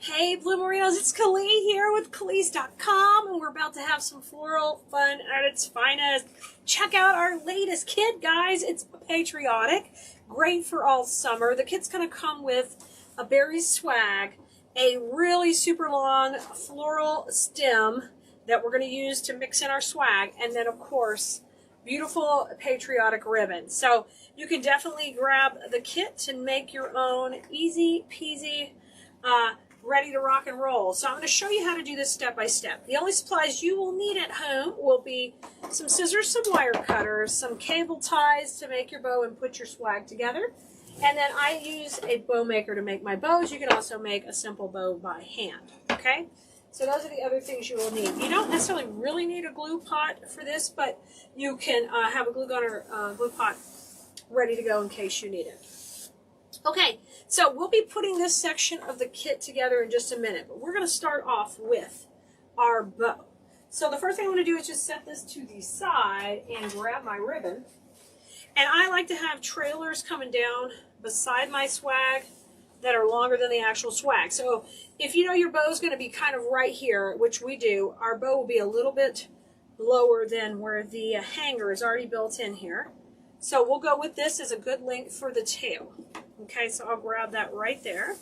Hey Blue Merinos, it's Keleas here with Keleas.com, and we're about to have some floral fun at its finest. Check out our latest kit, guys. It's patriotic, great for all summer. The kit's going to come with a berry swag, a really super long floral stem that we're going to use to mix in our swag, and then of course beautiful patriotic ribbon. So you can definitely grab the kit and make your own easy peasy ready to rock and roll. So I'm going to show you how to do this step by step. The only supplies you will need at home will be some scissors, some wire cutters, some cable ties to make your bow and put your swag together. And then I use a bow maker to make my bows. You can also make a simple bow by hand. Okay? So those are the other things you will need. You don't necessarily really need a glue pot for this, but you can have a glue gun or glue pot ready to go in case you need it. Okay, so we'll be putting this section of the kit together in just a minute, but we're going to start off with our bow. So the first thing I'm going to do is just set this to the side and grab my ribbon. And I like to have trailers coming down beside my swag that are longer than the actual swag. So if you know your bow is going to be kind of right here, which we do, our bow will be a little bit lower than where the hanger is already built in here. So we'll go with this as a good length for the tail. Okay, so I'll grab that right there.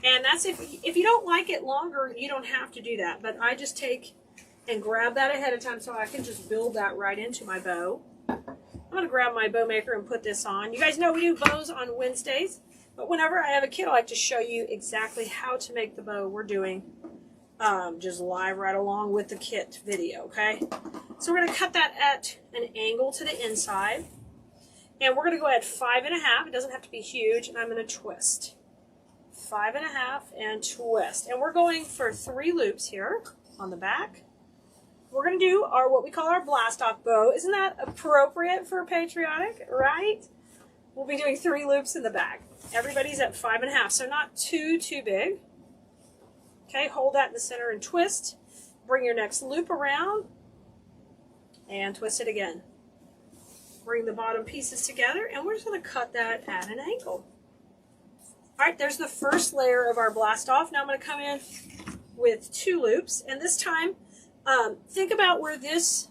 And that's if you don't like it longer, you don't have to do that. But I just take and grab that ahead of time so I can just build that right into my bow. I'm going to grab my bow maker and put this on. You guys know we do bows on Wednesdays. But whenever I have a kit, I like to show you exactly how to make the bow we're doing just live right along with the kit video, okay? So we're going to cut that at an angle to the inside. And we're going to go at 5.5. It doesn't have to be huge. And I'm going to twist. 5.5 and twist. And we're going for 3 loops here on the back. We're going to do our what we call our blast off bow. Isn't that appropriate for patriotic, right? We'll be doing 3 loops in the back. Everybody's at 5.5, so not too big. Okay, hold that in the center and twist. Bring your next loop around and twist it again. Bring the bottom pieces together, and we're just going to cut that at an angle. All right, there's the first layer of our blast off. Now I'm going to come in with 2 loops, and this time think about where this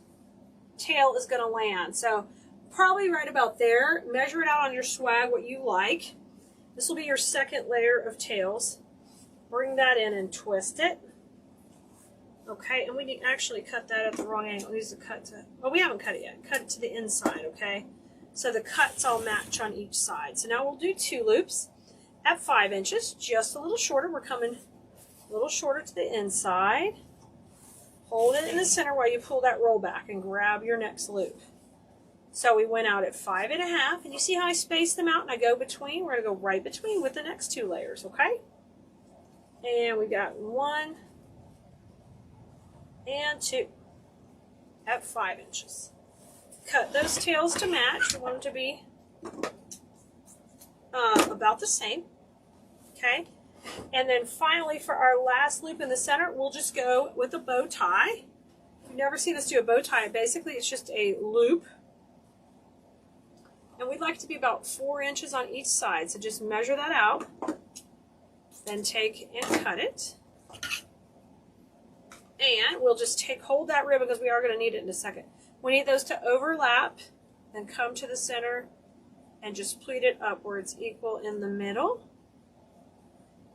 tail is going to land. So probably right about there. Measure it out on your swag what you like. This will be your second layer of tails. Bring that in and twist it. Okay, and we need actually cut that at the wrong angle. We need to cut to, well, we haven't cut it yet. Cut it to the inside, okay? So the cuts all match on each side. So now we'll do 2 loops at 5 inches, just a little shorter. We're coming a little shorter to the inside. Hold it in the center while you pull that roll back and grab your next loop. So we went out at 5.5, and you see how I space them out and I go between? We're going to go right between with the next 2 layers, okay? And we got 1 and 2 at 5 inches. Cut those tails to match. We want them to be about the same, okay? And then finally, for our last loop in the center, we'll just go with a bow tie. You've never seen us do a bow tie. Basically, it's just a loop. And we'd like it to be about 4 inches on each side. So just measure that out. Then take and cut it. And we'll just hold that ribbon because we are going to need it in a second. We need those to overlap, then come to the center and just pleat it up where it's equal in the middle.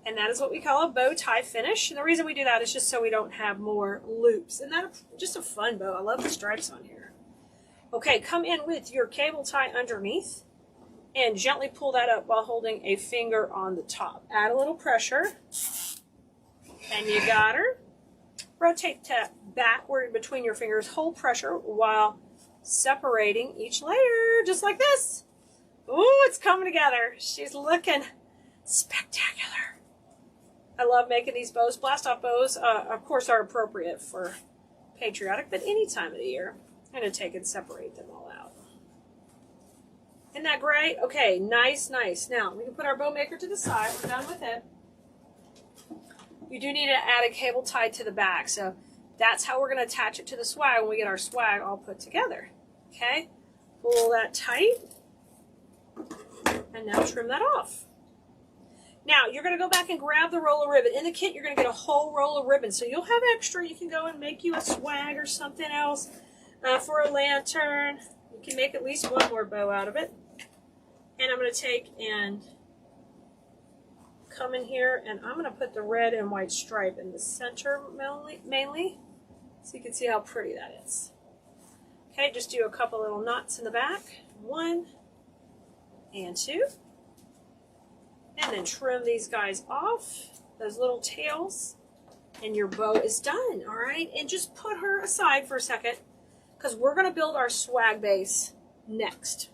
And that is what we call a bow tie finish. And the reason we do that is just so we don't have more loops. And that's just a fun bow. I love the stripes on here. Okay, come in with your cable tie underneath and gently pull that up while holding a finger on the top. Add a little pressure. And you got her. Rotate that backward between your fingers. Hold pressure while separating each layer, just like this. Ooh, it's coming together. She's looking spectacular. I love making these bows. Blast-off bows, of course, are appropriate for patriotic, but any time of the year. I'm going to take and separate them all out. Isn't that great? Okay, nice, nice. Now, we can put our bow maker to the side. We're done with it. You do need to add a cable tie to the back, so that's how we're going to attach it to the swag when we get our swag all put together. Okay? Pull that tight, and now trim that off. Now, you're going to go back and grab the roll of ribbon. In the kit, you're going to get a whole roll of ribbon. So you'll have extra. You can go and make you a swag or something else for a lantern. You can make at least one more bow out of it. And I'm going to take and come in here, and I'm going to put the red and white stripe in the center mainly, so you can see how pretty that is. Okay, just do a couple little knots in the back. 1 and 2. And then trim these guys off, those little tails, and your bow is done, all right? And just put her aside for a second, because we're going to build our swag base next.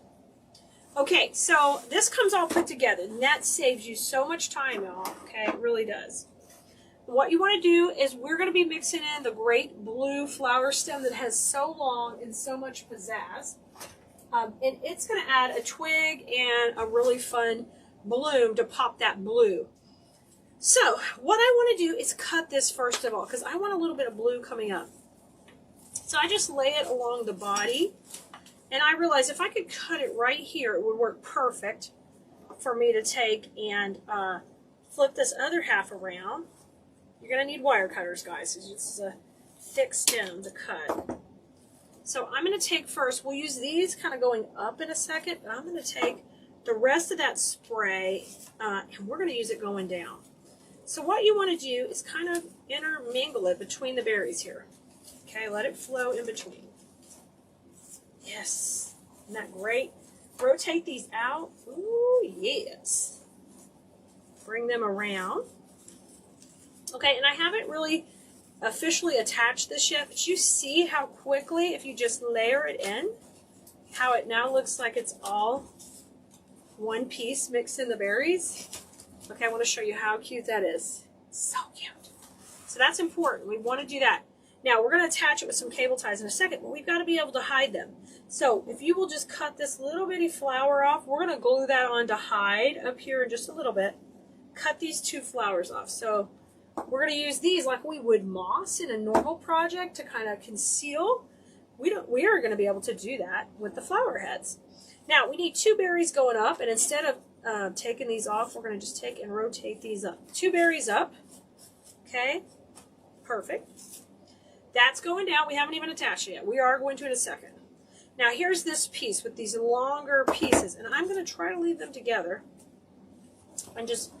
Okay, so this comes all put together, and that saves you so much time, y'all, okay? It really does. What you want to do is we're going to be mixing in the great blue flower stem that has so long and so much pizzazz. And it's going to add a twig and a really fun bloom to pop that blue. So what I want to do is cut this first of all, because I want a little bit of blue coming up. So I just lay it along the body, and I realized if I could cut it right here, it would work perfect for me to take and flip this other half around. You're going to need wire cutters, guys. This is a thick stem to cut. So I'm going to take first, we'll use these kind of going up in a second, but I'm going to take the rest of that spray, and we're going to use it going down. So what you want to do is kind of intermingle it between the berries here. Okay, let it flow in between. Yes, isn't that great? Rotate these out. Ooh, yes. Bring them around. Okay, and I haven't really officially attached this yet, but you see how quickly, if you just layer it in, how it now looks like it's all one piece mixed in the berries. Okay, I want to show you how cute that is. So cute. So that's important. We want to do that. Now, we're going to attach it with some cable ties in a second, but we've got to be able to hide them. So if you will just cut this little bitty flower off, we're going to glue that on to hide up here in just a little bit. Cut these 2 flowers off. So we're going to use these like we would moss in a normal project to kind of conceal. We are going to be able to do that with the flower heads. Now, we need 2 berries going up, and instead of taking these off, we're going to just take and rotate these up. 2 berries up. Okay, perfect. That's going down. We haven't even attached it yet. We are going to in a second. Now, here's this piece with these longer pieces, and I'm going to try to leave them together and just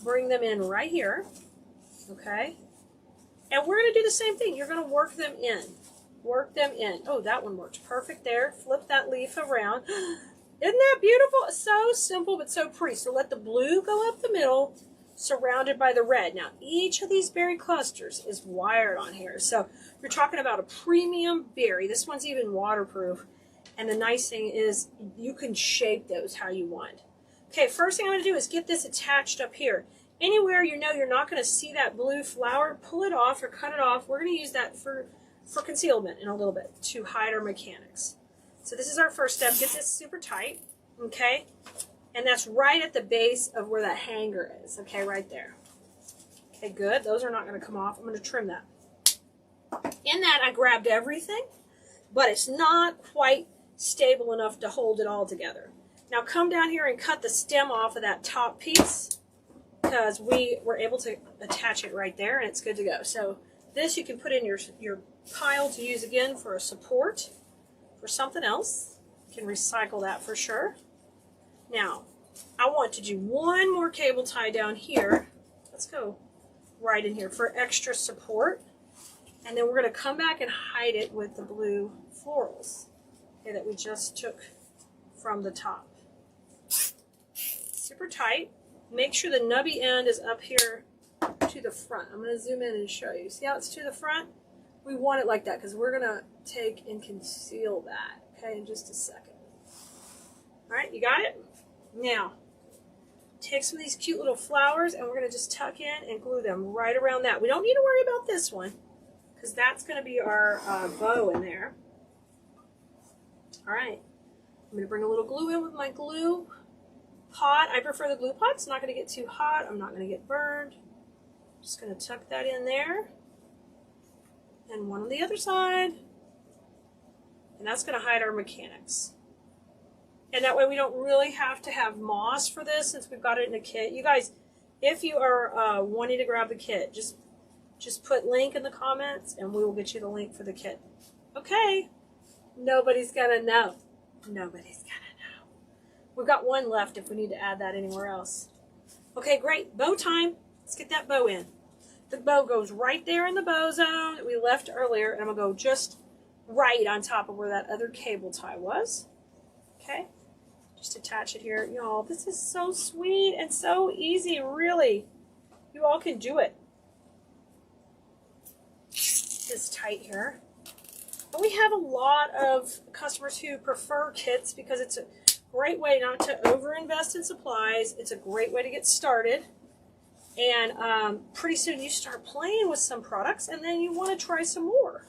bring them in right here. Okay, and we're going to do the same thing. You're going to work them in. Work them in. Oh, that one worked perfect there. Flip that leaf around. Isn't that beautiful? So simple, but so pretty. So let the blue go up the middle, surrounded by the red. Now, each of these berry clusters is wired on here. So if you're talking about a premium berry, this one's even waterproof. And the nice thing is you can shape those how you want. Okay, first thing I'm going to do is get this attached up here. Anywhere you know you're not going to see that blue flower, pull it off or cut it off. We're going to use that for concealment in a little bit to hide our mechanics. So this is our first step. Get this super tight, okay? And that's right at the base of where that hanger is, okay, right there. Okay, good. Those are not going to come off. I'm going to trim that. In that, I grabbed everything, but it's not quite stable enough to hold it all together. Now come down here and cut the stem off of that top piece, because we were able to attach it right there, and it's good to go. So this you can put in your pile to use again for a support for something else. You can recycle that for sure. Now, I want to do one more cable tie down here. Let's go right in here for extra support. And then we're going to come back and hide it with the blue florals, okay, that we just took from the top. Super tight. Make sure the nubby end is up here to the front. I'm going to zoom in and show you. See how it's to the front? We want it like that because we're going to take and conceal that, okay, in just a second. All right, you got it? Now, take some of these cute little flowers and we're going to just tuck in and glue them right around that. We don't need to worry about this one because that's going to be our bow in there. All right, I'm going to bring a little glue in with my glue pot. I prefer the glue pot. It's not going to get too hot. I'm not going to get burned. Just going to tuck that in there. And one on the other side. And that's going to hide our mechanics. And that way we don't really have to have moss for this since we've got it in a kit. You guys, If you are wanting to grab the kit, just put link in the comments and we will get you the link for the kit. Okay. Nobody's gonna know. Nobody's gonna know. We've got one left if we need to add that anywhere else. Okay, great. Bow time. Let's get that bow in. The bow goes right there in the bow zone that we left earlier, and I'm gonna go just right on top of where that other cable tie was. Okay. Just attach it here. Y'all, this is so sweet and so easy, really. You all can do it. This tight here. And we have a lot of customers who prefer kits because it's a great way not to overinvest in supplies. It's a great way to get started. And pretty soon you start playing with some products and then you want to try some more.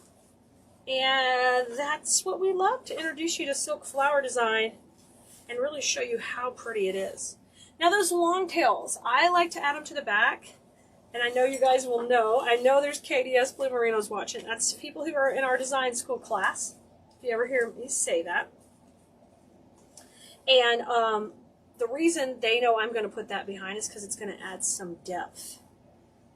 And that's what we love, to introduce you to silk flower design and really show you how pretty it is. Now those long tails, I like to add them to the back, and I know you guys will know. I know there's Keleas Blue Merinos watching. That's people who are in our design school class, if you ever hear me say that. And the reason they know I'm going to put that behind is because it's going to add some depth.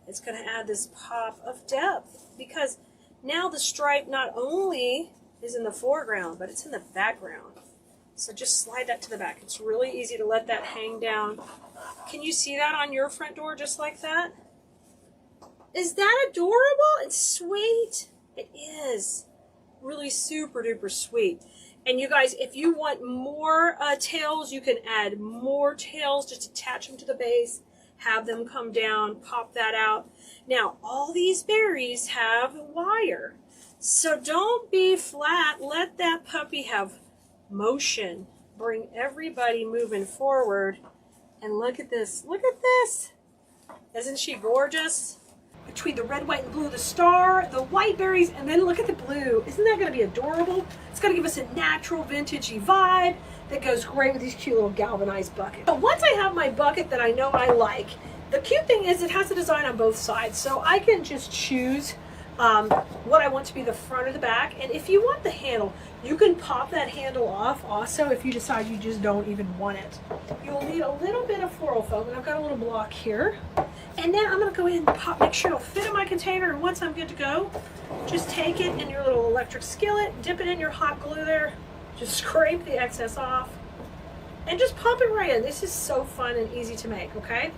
It's going to add this pop of depth, because now the stripe not only is in the foreground, but it's in the background. So just slide that to the back. It's really easy to let that hang down. Can you see that on your front door just like that? Is that adorable and sweet? It is. Really super duper sweet. And you guys, if you want more tails, you can add more tails. Just attach them to the base, have them come down, pop that out. Now, all these berries have wire. So don't be flat. Let that puppy have motion. Bring everybody moving forward. And look at this. Look at this. Isn't she gorgeous? Between the red, white, and blue, the star, the white berries, and then look at the blue. Isn't that going to be adorable? It's going to give us a natural vintagey vibe that goes great with these cute little galvanized buckets. But once I have my bucket that I know I like, the cute thing is it has a design on both sides. So I can just choose what I want to be the front or the back. And if you want the handle, you can pop that handle off also if you decide you just don't even want it. You'll need a little bit of floral foam, and I've got a little block here. And then I'm going to go in and make sure it'll fit in my container, and once I'm good to go, just take it in your little electric skillet, dip it in your hot glue there, just scrape the excess off, and just pop it right in. This is so fun and easy to make, okay?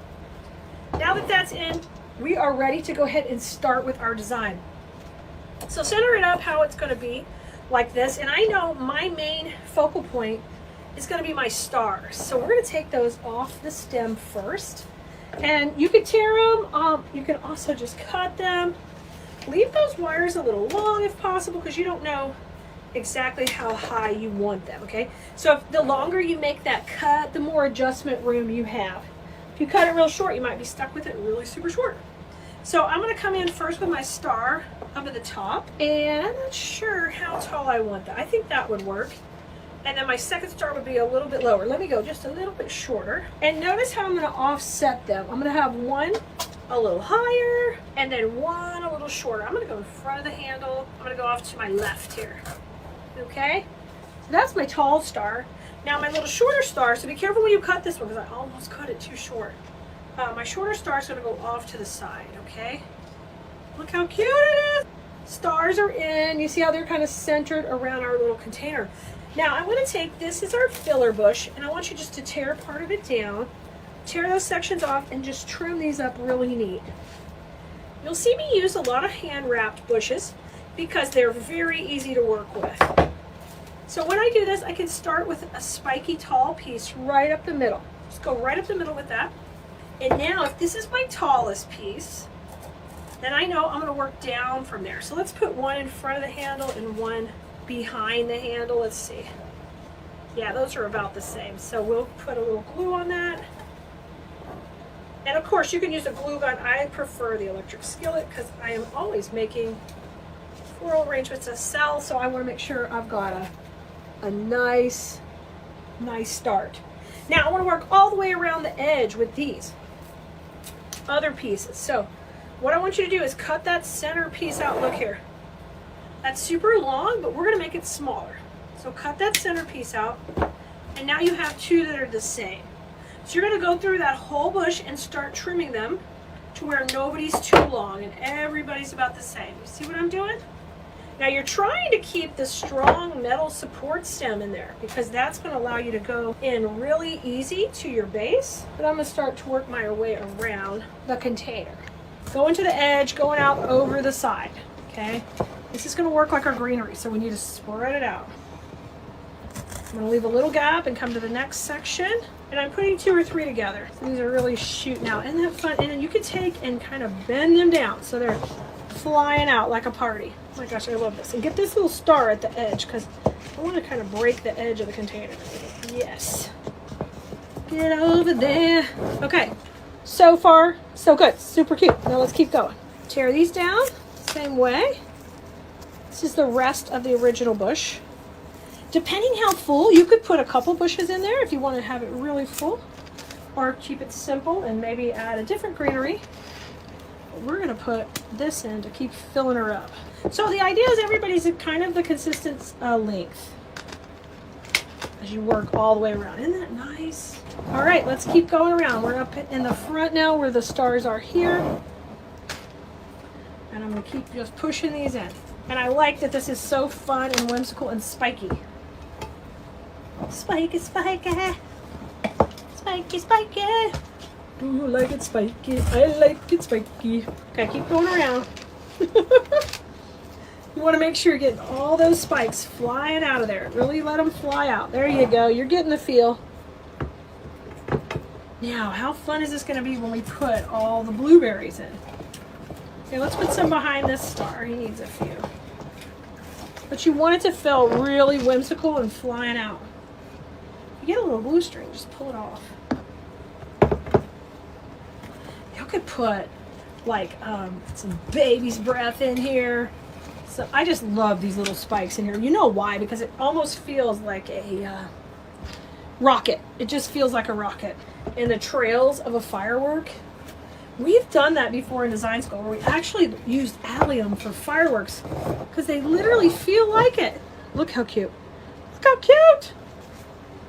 Now that that's in, we are ready to go ahead and start with our design. So center it up how it's going to be, like this. And I know my main focal point is going to be my stars. So we're going to take those off the stem first. And you can tear them. You can also just cut them. Leave those wires a little long if possible, because you don't know exactly how high you want them, okay? So if the longer you make that cut, the more adjustment room you have. If you cut it real short, you might be stuck with it really super short. So I'm going to come in first with my star up at the top, and I'm not sure how tall I want that. I think that would work. And then my second star would be a little bit lower. Let me go just a little bit shorter. And notice how I'm going to offset them. I'm going to have one a little higher, and then one a little shorter. I'm going to go in front of the handle. I'm going to go off to my left here. Okay? So that's my tall star. Now my little shorter star, so be careful when you cut this one, because I almost cut it too short. My shorter star is going to go off to the side, okay? Look how cute it is! Stars are in. You see how they're kind of centered around our little container. Now I'm going to take this is our filler bush, and I want you just to tear part of it down, tear those sections off, and just trim these up really neat. You'll see me use a lot of hand-wrapped bushes because they're very easy to work with. So when I do this, I can start with a spiky tall piece right up the middle. Just go right up the middle with that. And now if this is my tallest piece, then I know I'm going to work down from there. So let's put one in front of the handle and one behind the handle. Let's see. Yeah, those are about the same. So we'll put a little glue on that. And of course you can use a glue gun. I prefer the electric skillet because I am always making floral arrangements to sell. So I want to make sure I've got a nice start. Now I want to work all the way around the edge with these other pieces. So what I want you to do is cut that center piece out. Look here. That's super long, but we're going to make it smaller. So cut that center piece out, and now you have two that are the same. So you're going to go through that whole bush and start trimming them to where nobody's too long and everybody's about the same. You see what I'm doing? Now you're trying to keep the strong metal support stem in there because that's going to allow you to go in really easy to your base. But I'm going to start to work my way around the container. Going to the edge, going out over the side, okay? This is going to work like our greenery, so we need to spread it out. I'm going to leave a little gap and come to the next section. And I'm putting 2 or 3 together. So these are really shooting out. Isn't that fun? And then you can take and kind of bend them down so they're flying out like a party. Oh my gosh, I love this. And get this little star at the edge because I want to kind of break the edge of the container. Yes. Get over there. Okay. So far, so good. Super cute. Now let's keep going. Tear these down. Same way. This is the rest of the original bush. Depending how full, you could put a couple bushes in there if you want to have it really full, or keep it simple and maybe add a different greenery. But we're going to put this in to keep filling her up. So the idea is everybody's at kind of the consistent length as you work all the way around. Isn't that nice? All right, let's keep going around. We're up in the front now where the stars are here. And I'm going to keep just pushing these in. And I like that this is so fun and whimsical and spiky. Spiky, spiky. Spiky, spiky. Do you like it spiky? I like it spiky. Okay, keep going around. You want to make sure you're getting all those spikes flying out of there. Really let them fly out. There you go. You're getting the feel. Now, how fun is this going to be when we put all the blueberries in? Okay, let's put some behind this star. He needs a few. But you want it to feel really whimsical and flying out. If you get a little blue string, just pull it off. You could put like some baby's breath in here. So I just love these little spikes in here. You know why? Because it almost feels like a rocket. It just feels like a rocket. And the trails of a firework. We've done that before in design school where we actually used allium for fireworks because they literally feel like it. Look how cute. Look how cute.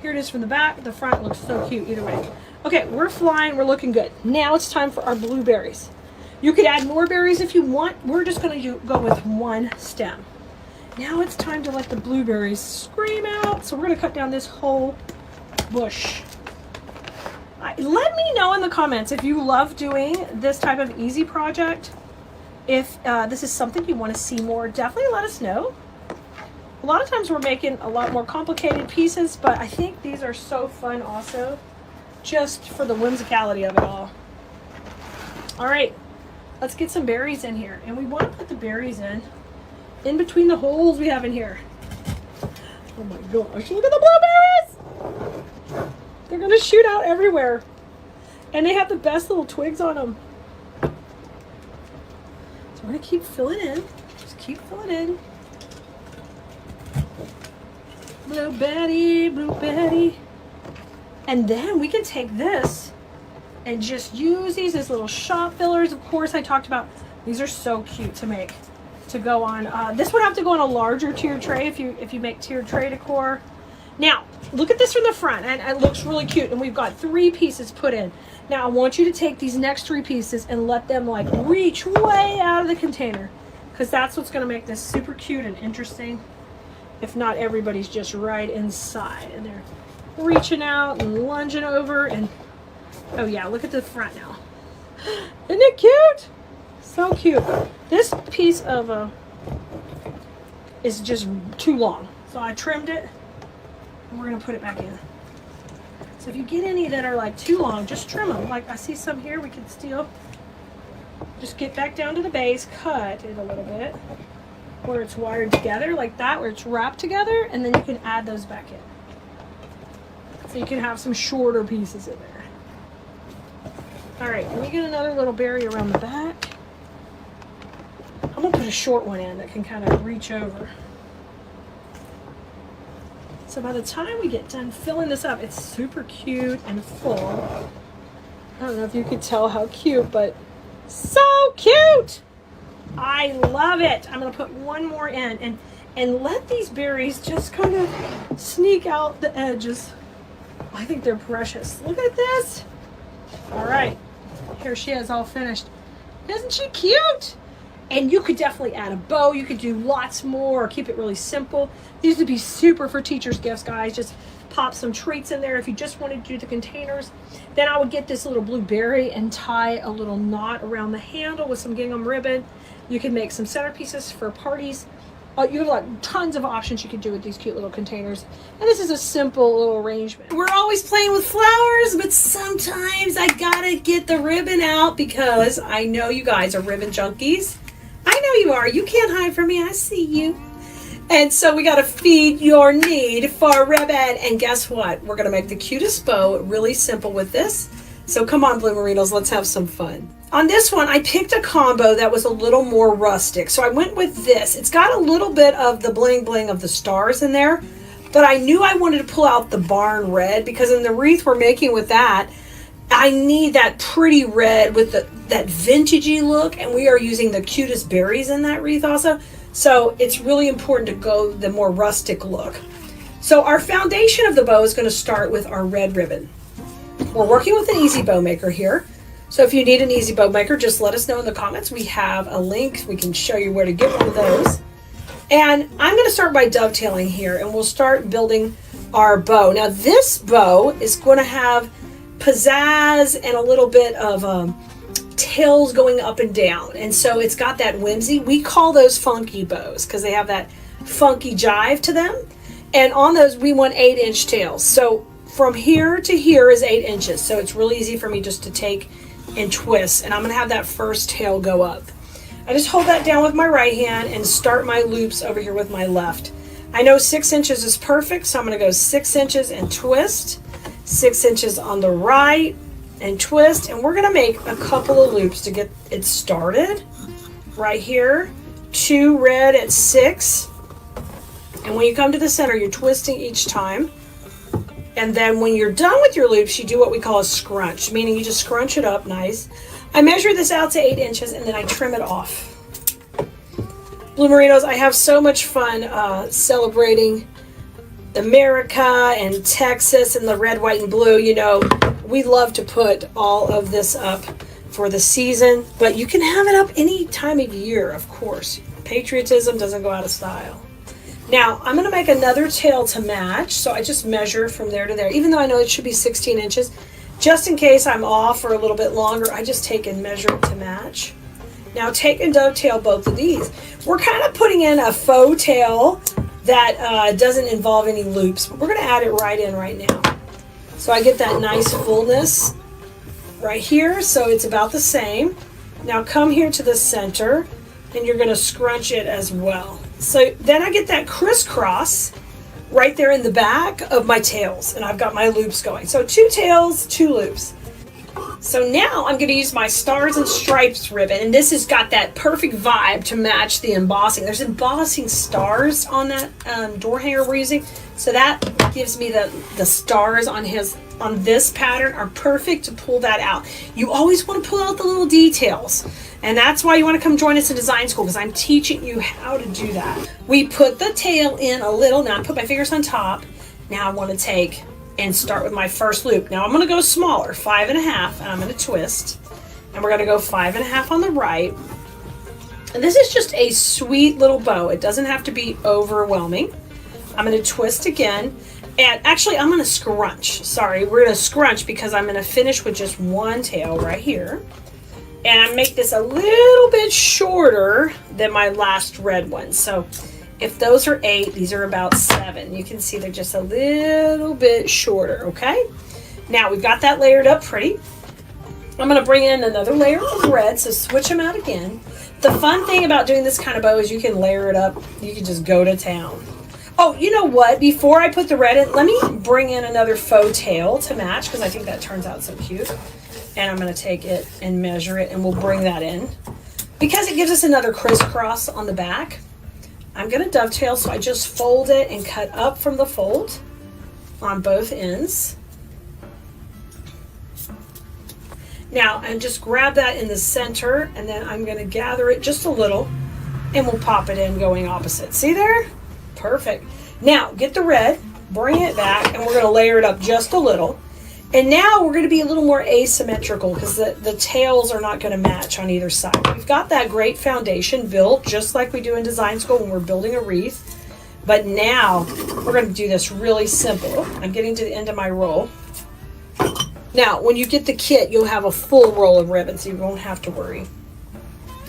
Here it is from the back. The front looks so cute either way. Okay, we're flying. We're looking good. Now it's time for our blueberries. You could add more berries if you want. We're just going to go with one stem. Now it's time to let the blueberries scream out. So we're going to cut down this whole bush. Let me know in the comments if you love doing this type of easy project. If this is something you want to see more, definitely let us know. A lot of times we're making a lot more complicated pieces, but I think these are so fun also, just for the whimsicality of it all. All right, let's get some berries in here. And we want to put the berries in between the holes we have in here. Oh my gosh, look at the blueberries! They're going to shoot out everywhere. And they have the best little twigs on them. So we're going to keep filling in. Just keep filling in. Blue Betty, Blue Betty. And then we can take this and just use these as little shop fillers. Of course, I talked about these are so cute to make, to go on. This would have to go on a larger tiered tray if you make tiered tray decor. Now, look at this from the front, and it looks really cute, and we've got 3 pieces put in. Now, I want you to take these next 3 pieces and let them, like, reach way out of the container, because that's what's going to make this super cute and interesting. If not, everybody's just right inside, and they're reaching out and lunging over, and, oh yeah, look at the front now. Isn't it cute? So cute. This piece of is just too long, so I trimmed it. We're going to put it back in. So if you get any that are like too long, just trim them. Like I see some here we can steal. Just get back down to the base, cut it a little bit where it's wired together like that, where it's wrapped together, and then you can add those back in. So you can have some shorter pieces in there. All right, let me get another little berry around the back. I'm going to put a short one in that can kind of reach over. So by the time we get done filling this up, it's super cute and full. I don't know if you could tell how cute, but so cute! I love it. I'm going to put one more in and let these berries just kind of sneak out the edges. I think they're precious. Look at this. All right, here she is all finished. Isn't she cute? And you could definitely add a bow. You could do lots more or keep it really simple. These would be super for teachers' gifts, guys. Just pop some treats in there if you just wanted to do the containers. Then I would get this little blueberry and tie a little knot around the handle with some gingham ribbon. You can make some centerpieces for parties. You have like tons of options you could do with these cute little containers. And this is a simple little arrangement. We're always playing with flowers, but sometimes I gotta get the ribbon out because I know you guys are ribbon junkies. I know you are. You can't hide from me. I see you. And so we got to feed your need for ribbon. And guess what? We're going to make the cutest bow really simple with this. So come on, Blue Merinos, let's have some fun. On this one, I picked a combo that was a little more rustic. So I went with this. It's got a little bit of the bling bling of the stars in there. But I knew I wanted to pull out the barn red because in the wreath we're making with that, I need that pretty red with that vintagey look, and we are using the cutest berries in that wreath also. So it's really important to go the more rustic look. So our foundation of the bow is going to start with our red ribbon. We're working with an easy bow maker here. So if you need an easy bow maker, just let us know in the comments. We have a link. We can show you where to get one of those. And I'm going to start by dovetailing here, and we'll start building our bow. Now this bow is going to have pizzazz and a little bit of tails going up and down, and so it's got that whimsy. We call those funky bows because they have that funky jive to them, and on those we want 8-inch tails. So from here to here is 8 inches, so it's really easy for me just to take and twist, and I'm going to have that first tail go up. I just hold that down with my right hand and start my loops over here with my left. I know 6 inches is perfect, so I'm going to go 6 inches and twist, 6 inches on the right and twist, and we're going to make a couple of loops to get it started right here. 2 red at 6, and when you come to the center you're twisting each time, and then when you're done with your loops you do what we call a scrunch, meaning you just scrunch it up nice. I measure this out to 8 inches and then I trim it off. Blue Merinos, I have so much fun celebrating America and Texas and the red, white, and blue. You know, we love to put all of this up for the season, but you can have it up any time of year, of course. Patriotism doesn't go out of style. Now, I'm going to make another tail to match, so I just measure from there to there, even though I know it should be 16 inches. Just in case I'm off for a little bit longer, I just take and measure it to match. Now, take and dovetail both of these. We're kind of putting in a faux tail that doesn't involve any loops, but we're going to add it right in right now. So I get that nice fullness right here, so it's about the same. Now come here to the center, and you're going to scrunch it as well. So then I get that crisscross right there in the back of my tails, and I've got my loops going. So 2 tails, 2 loops. So now I'm going to use my Stars and Stripes ribbon, and this has got that perfect vibe to match the embossing. There's embossing stars on that door hanger we're using, so that gives me the stars on this pattern are perfect to pull that out. You always want to pull out the little details, and that's why you want to come join us in design school, because I'm teaching you how to do that. We put the tail in a little. Now I put my fingers on top. Now I want to take and start with my first loop. Now I'm going to go smaller, 5.5, and I'm going to twist, and we're going to go 5.5 on the right. And this is just a sweet little bow. It doesn't have to be overwhelming. I'm going to twist again, and actually I'm going to scrunch. Sorry, we're going to scrunch because I'm going to finish with just 1 tail right here, and I make this a little bit shorter than my last red one. So if those are 8, these are about 7. You can see they're just a little bit shorter, okay? Now we've got that layered up pretty. I'm going to bring in another layer of red, so switch them out again. The fun thing about doing this kind of bow is you can layer it up. You can just go to town. Oh, you know what? Before I put the red in, let me bring in another faux tail to match, because I think that turns out so cute. And I'm going to take it and measure it, and we'll bring that in. Because it gives us another crisscross on the back, I'm going to dovetail, so I just fold it and cut up from the fold on both ends. Now, and just grab that in the center, and then I'm going to gather it just a little, and we'll pop it in going opposite. See there? Perfect. Now, get the red, bring it back, and we're going to layer it up just a little. And now we're going to be a little more asymmetrical because the tails are not going to match on either side. We've got that great foundation built just like we do in design school when we're building a wreath. But now we're going to do this really simple. I'm getting to the end of my roll. Now, when you get the kit, you'll have a full roll of ribbon, so you won't have to worry.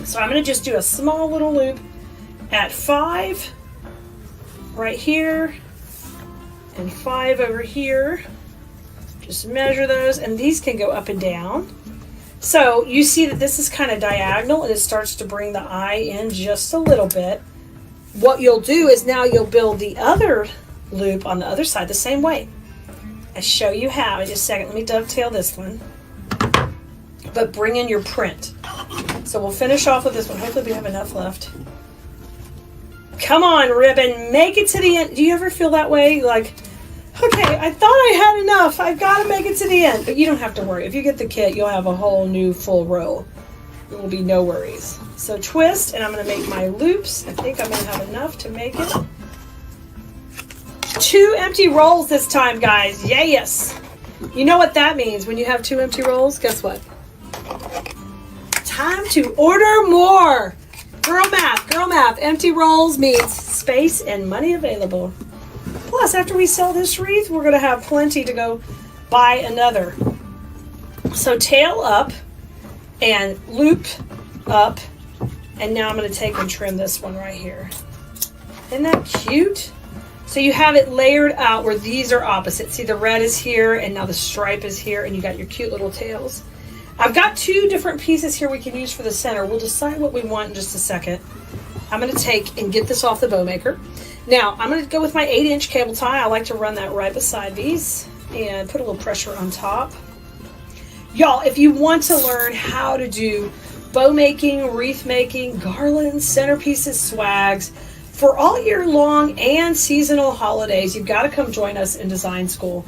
So I'm going to just do a small little loop at 5 right here and 5 over here. Just measure those, and these can go up and down. So you see that this is kind of diagonal, and it starts to bring the eye in just a little bit. What you'll do is now you'll build the other loop on the other side the same way. I show you how in just a second. Let me dovetail this one. But bring in your print. So we'll finish off with this one. Hopefully we have enough left. Come on, ribbon. Make it to the end. Do you ever feel that way? Like, okay, I thought I had enough. I've got to make it to the end. But you don't have to worry. If you get the kit, you'll have a whole new full row. There will be no worries. So twist, and I'm going to make my loops. I think I'm going to have enough to make it. 2 empty rolls this time, guys. Yes. You know what that means when you have 2 empty rolls? Guess what? Time to order more. Girl math. Empty rolls means space and money available. Plus, after we sell this wreath, we're going to have plenty to go buy another. So tail up and loop up. And now I'm going to take and trim this one right here. Isn't that cute? So you have it layered out where these are opposite. See, the red is here, and now the stripe is here, and you got your cute little tails. I've got 2 different pieces here we can use for the center. We'll decide what we want in just a second. I'm going to take and get this off the bow maker. Now, I'm going to go with my 8-inch cable tie. I like to run that right beside these and put a little pressure on top. Y'all, if you want to learn how to do bow making, wreath making, garlands, centerpieces, swags, for all year long and seasonal holidays, you've got to come join us in design school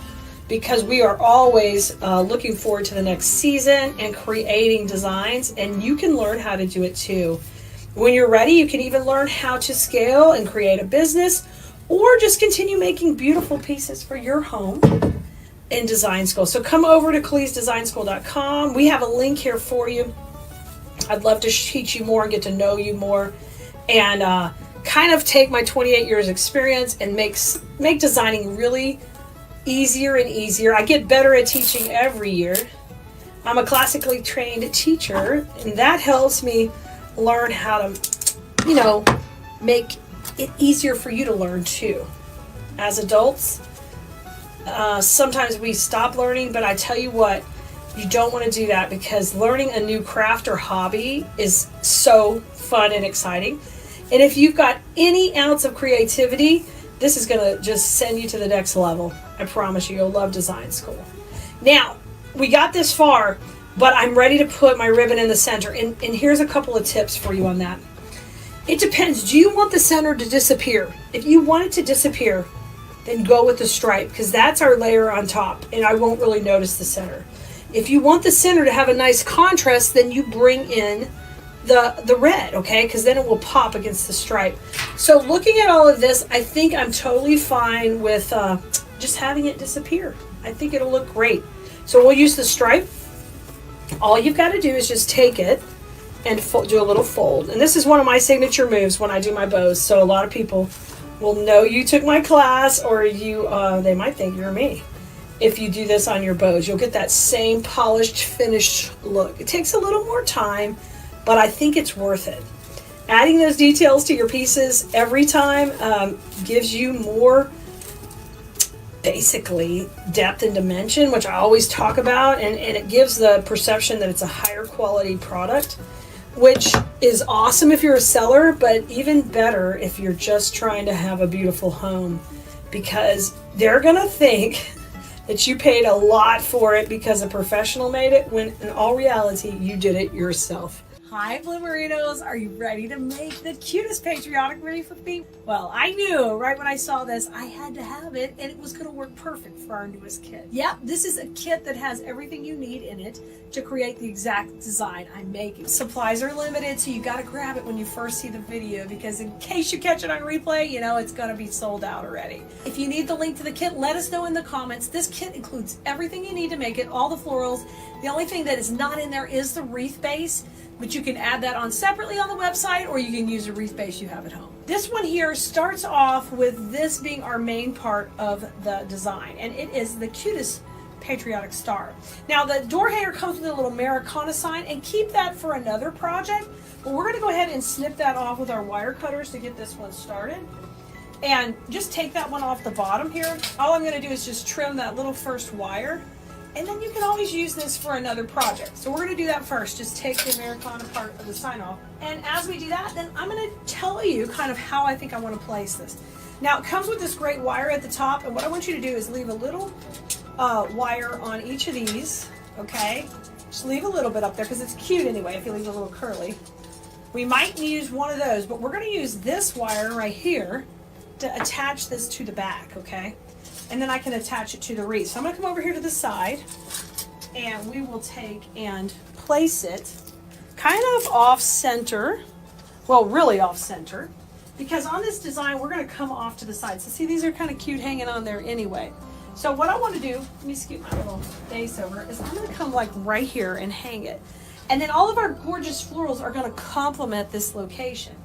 because we are always looking forward to the next season and creating designs, and you can learn how to do it too. When you're ready, you can even learn how to scale and create a business or just continue making beautiful pieces for your home in design school. So come over to KeleasDesignSchool.com. We have a link here for you. I'd love to teach you more and get to know you more and kind of take my 28 years experience and make designing really easier and easier. I get better at teaching every year. I'm a classically trained teacher, and that helps me learn how to, make it easier for you to learn too. As adults, sometimes we stop learning, but I tell you what, you don't want to do that because learning a new craft or hobby is so fun and exciting. And if you've got any ounce of creativity, this is going to just send you to the next level. I promise you, you'll love design school. Now, we got this far, but I'm ready to put my ribbon in the center. And here's a couple of tips for you on that. It depends. Do you want the center to disappear? If you want it to disappear, then go with the stripe because that's our layer on top, and I won't really notice the center. If you want the center to have a nice contrast, then you bring in the red, okay? Because then it will pop against the stripe. So looking at all of this, I think I'm totally fine with just having it disappear. I think it'll look great. So we'll use the stripe. All you've got to do is just take it and do a little fold. And this is one of my signature moves when I do my bows. So a lot of people will know you took my class, or they might think you're me. If you do this on your bows, you'll get that same polished, finished look. It takes a little more time, but I think it's worth it. Adding those details to your pieces every time gives you more, basically, depth and dimension, which I always talk about, and it gives the perception that it's a higher quality product, which is awesome if you're a seller, but even better if you're just trying to have a beautiful home, because they're gonna think that you paid a lot for it because a professional made it, when in all reality, you did it yourself. Hi Bloomerinos, are you ready to make the cutest patriotic ready for me? Well, I knew right when I saw this, I had to have it and it was gonna work perfect for our newest kit. Yep, this is a kit that has everything you need in it to create the exact design I'm making. Supplies are limited, so you gotta grab it when you first see the video because in case you catch it on replay, you know it's gonna be sold out already. If you need the link to the kit, let us know in the comments. This kit includes everything you need to make it, all the florals. The only thing that is not in there is the wreath base, but you can add that on separately on the website or you can use a wreath base you have at home. This one here starts off with this being our main part of the design, and it is the cutest patriotic star. Now the door hanger comes with a little Americana sign, and keep that for another project, but we're going to go ahead and snip that off with our wire cutters to get this one started. And just take that one off the bottom here. All I'm going to do is just trim that little first wire, and then you can always use this for another project. So we're going to do that first. Just take the Americana part of the sign off. And as we do that, then I'm going to tell you kind of how I think I want to place this. Now it comes with this great wire at the top, and what I want you to do is leave a little wire on each of these, okay? Just leave a little bit up there because it's cute anyway if you leave a little curly. We might use one of those, but we're going to use this wire right here to attach this to the back, okay? And then I can attach it to the wreath. So I'm going to come over here to the side, and we will take and place it kind of off center. Well, really off center, because on this design we're going to come off to the side. So see, these are kind of cute hanging on there anyway. So what I want to do, let me scoot my little vase over, is I'm going to come like right here and hang it. And then all of our gorgeous florals are going to complement this location.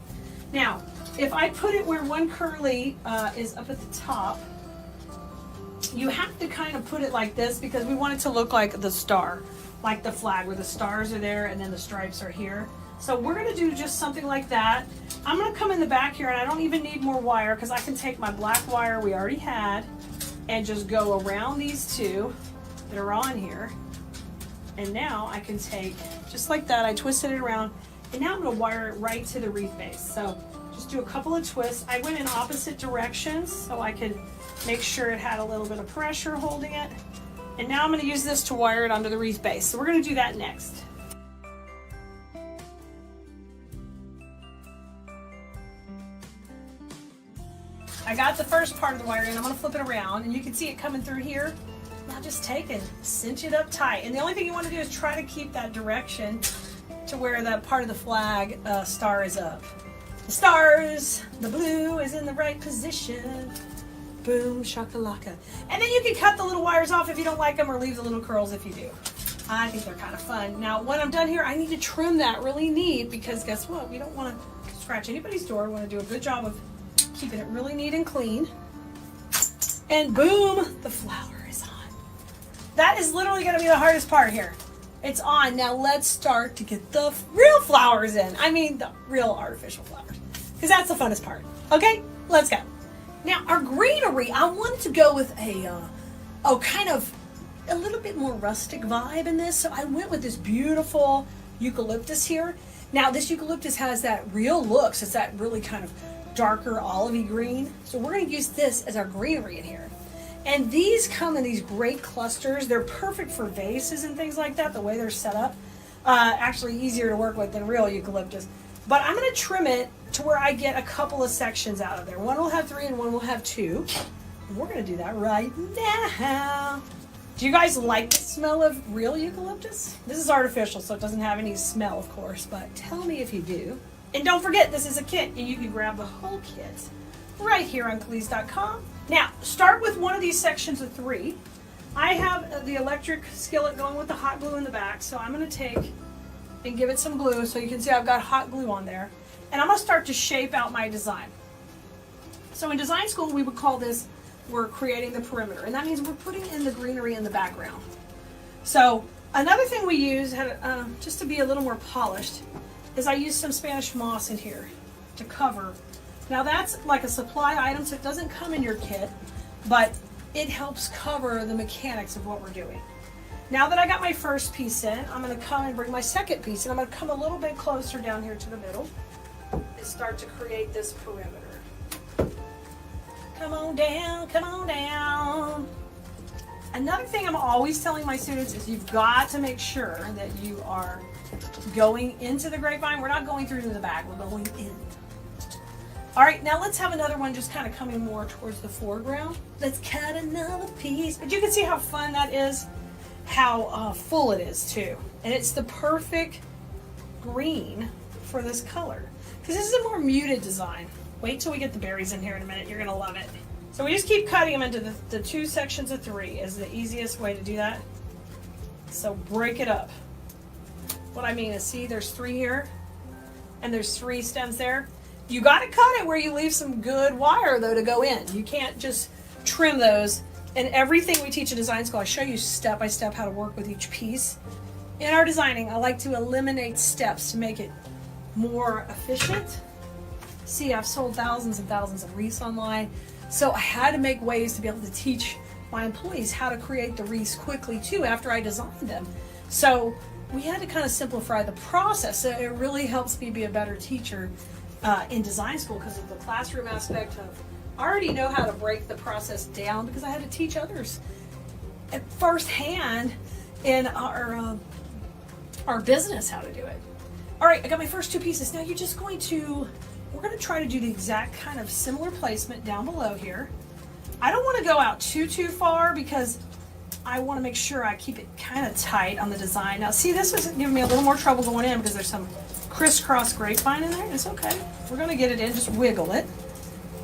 Now, if I put it where one curly is up at the top, you have to kind of put it like this because we want it to look like the star, like the flag where the stars are there and then the stripes are here. So we're going to do just something like that. I'm going to come in the back here, and I don't even need more wire because I can take my black wire we already had and just go around these two that are on here. And now I can take, just like that, I twisted it around, and now I'm going to wire it right to the wreath base. So just do a couple of twists. I went in opposite directions so I could make sure it had a little bit of pressure holding it. And now I'm going to use this to wire it onto the wreath base. So we're going to do that next. I got the first part of the wiring. I'm going to flip it around, and you can see it coming through here. Now just take and cinch it up tight. And the only thing you want to do is try to keep that direction to where that part of the flag star is up. The stars, the blue is in the right position. Boom, shakalaka. And then you can cut the little wires off if you don't like them, or leave the little curls if you do. I think they're kind of fun. Now, when I'm done here, I need to trim that really neat because guess what? We don't want to scratch anybody's door. We want to do a good job of keeping it really neat and clean. And boom, the flower is on. That is literally going to be the hardest part here. It's on. Now let's start to get the real flowers in. I mean, the real artificial flowers. Because that's the funnest part. Okay, let's go. Now, our greenery, I wanted to go with kind of a little bit more rustic vibe in this. So I went with this beautiful eucalyptus here. Now, this eucalyptus has that real look. So it's that really kind of darker olivey green. So we're going to use this as our greenery in here. And these come in these great clusters. They're perfect for vases and things like that, the way they're set up. Actually easier to work with than real eucalyptus. But I'm going to trim it to where I get a couple of sections out of there. One will have 3 and one will have 2. And we're going to do that right now. Do you guys like the smell of real eucalyptus? This is artificial, so it doesn't have any smell, of course, but tell me if you do. And don't forget, this is a kit, and you can grab the whole kit right here on Keleas.com. Now, start with one of these sections of 3. I have the electric skillet going with the hot glue in the back, so I'm going to take and give it some glue, so you can see I've got hot glue on there. And I'm going to start to shape out my design. So in design school, we would call this, we're creating the perimeter, and that means we're putting in the greenery in the background. So another thing we use, just to be a little more polished, is I use some Spanish moss in here to cover. Now that's like a supply item, so it doesn't come in your kit, but it helps cover the mechanics of what we're doing. Now that I got my first piece in, I'm going to come and bring my second piece, and I'm going to come a little bit closer down here to the middle and start to create this perimeter. Come on down, come on down. Another thing I'm always telling my students is you've got to make sure that you are going into the grapevine. We're not going through to the back, we're going in. All right, now let's have another one just kind of coming more towards the foreground. Let's cut another piece. But you can see how fun that is, how full it is too. And it's the perfect green for this color. Because this is a more muted design. Wait till we get the berries in here in a minute, you're gonna love it. So we just keep cutting them into the 2 sections of 3 is the easiest way to do that. So break it up. What I mean is, see, there's 3 here, and there's 3 stems there. You got to cut it where you leave some good wire, though, to go in. You can't just trim those. And everything we teach in design school, I show you step by step how to work with each piece. In our designing, I like to eliminate steps to make it more efficient. See, I've sold thousands and thousands of wreaths online, so I had to make ways to be able to teach my employees how to create the wreaths quickly, too, after I designed them. So we had to kind of simplify the process. So it really helps me be a better teacher in design school because of the classroom aspect of I already know how to break the process down because I had to teach others at firsthand in our business how to do it. All right, I got my first 2 pieces. Now we're going to try to do the exact kind of similar placement down below here. I don't want to go out too far because I want to make sure I keep it kind of tight on the design. Now see, this was giving me a little more trouble going in because there's some crisscross grapevine in there. It's okay. We're going to get it in, just wiggle it.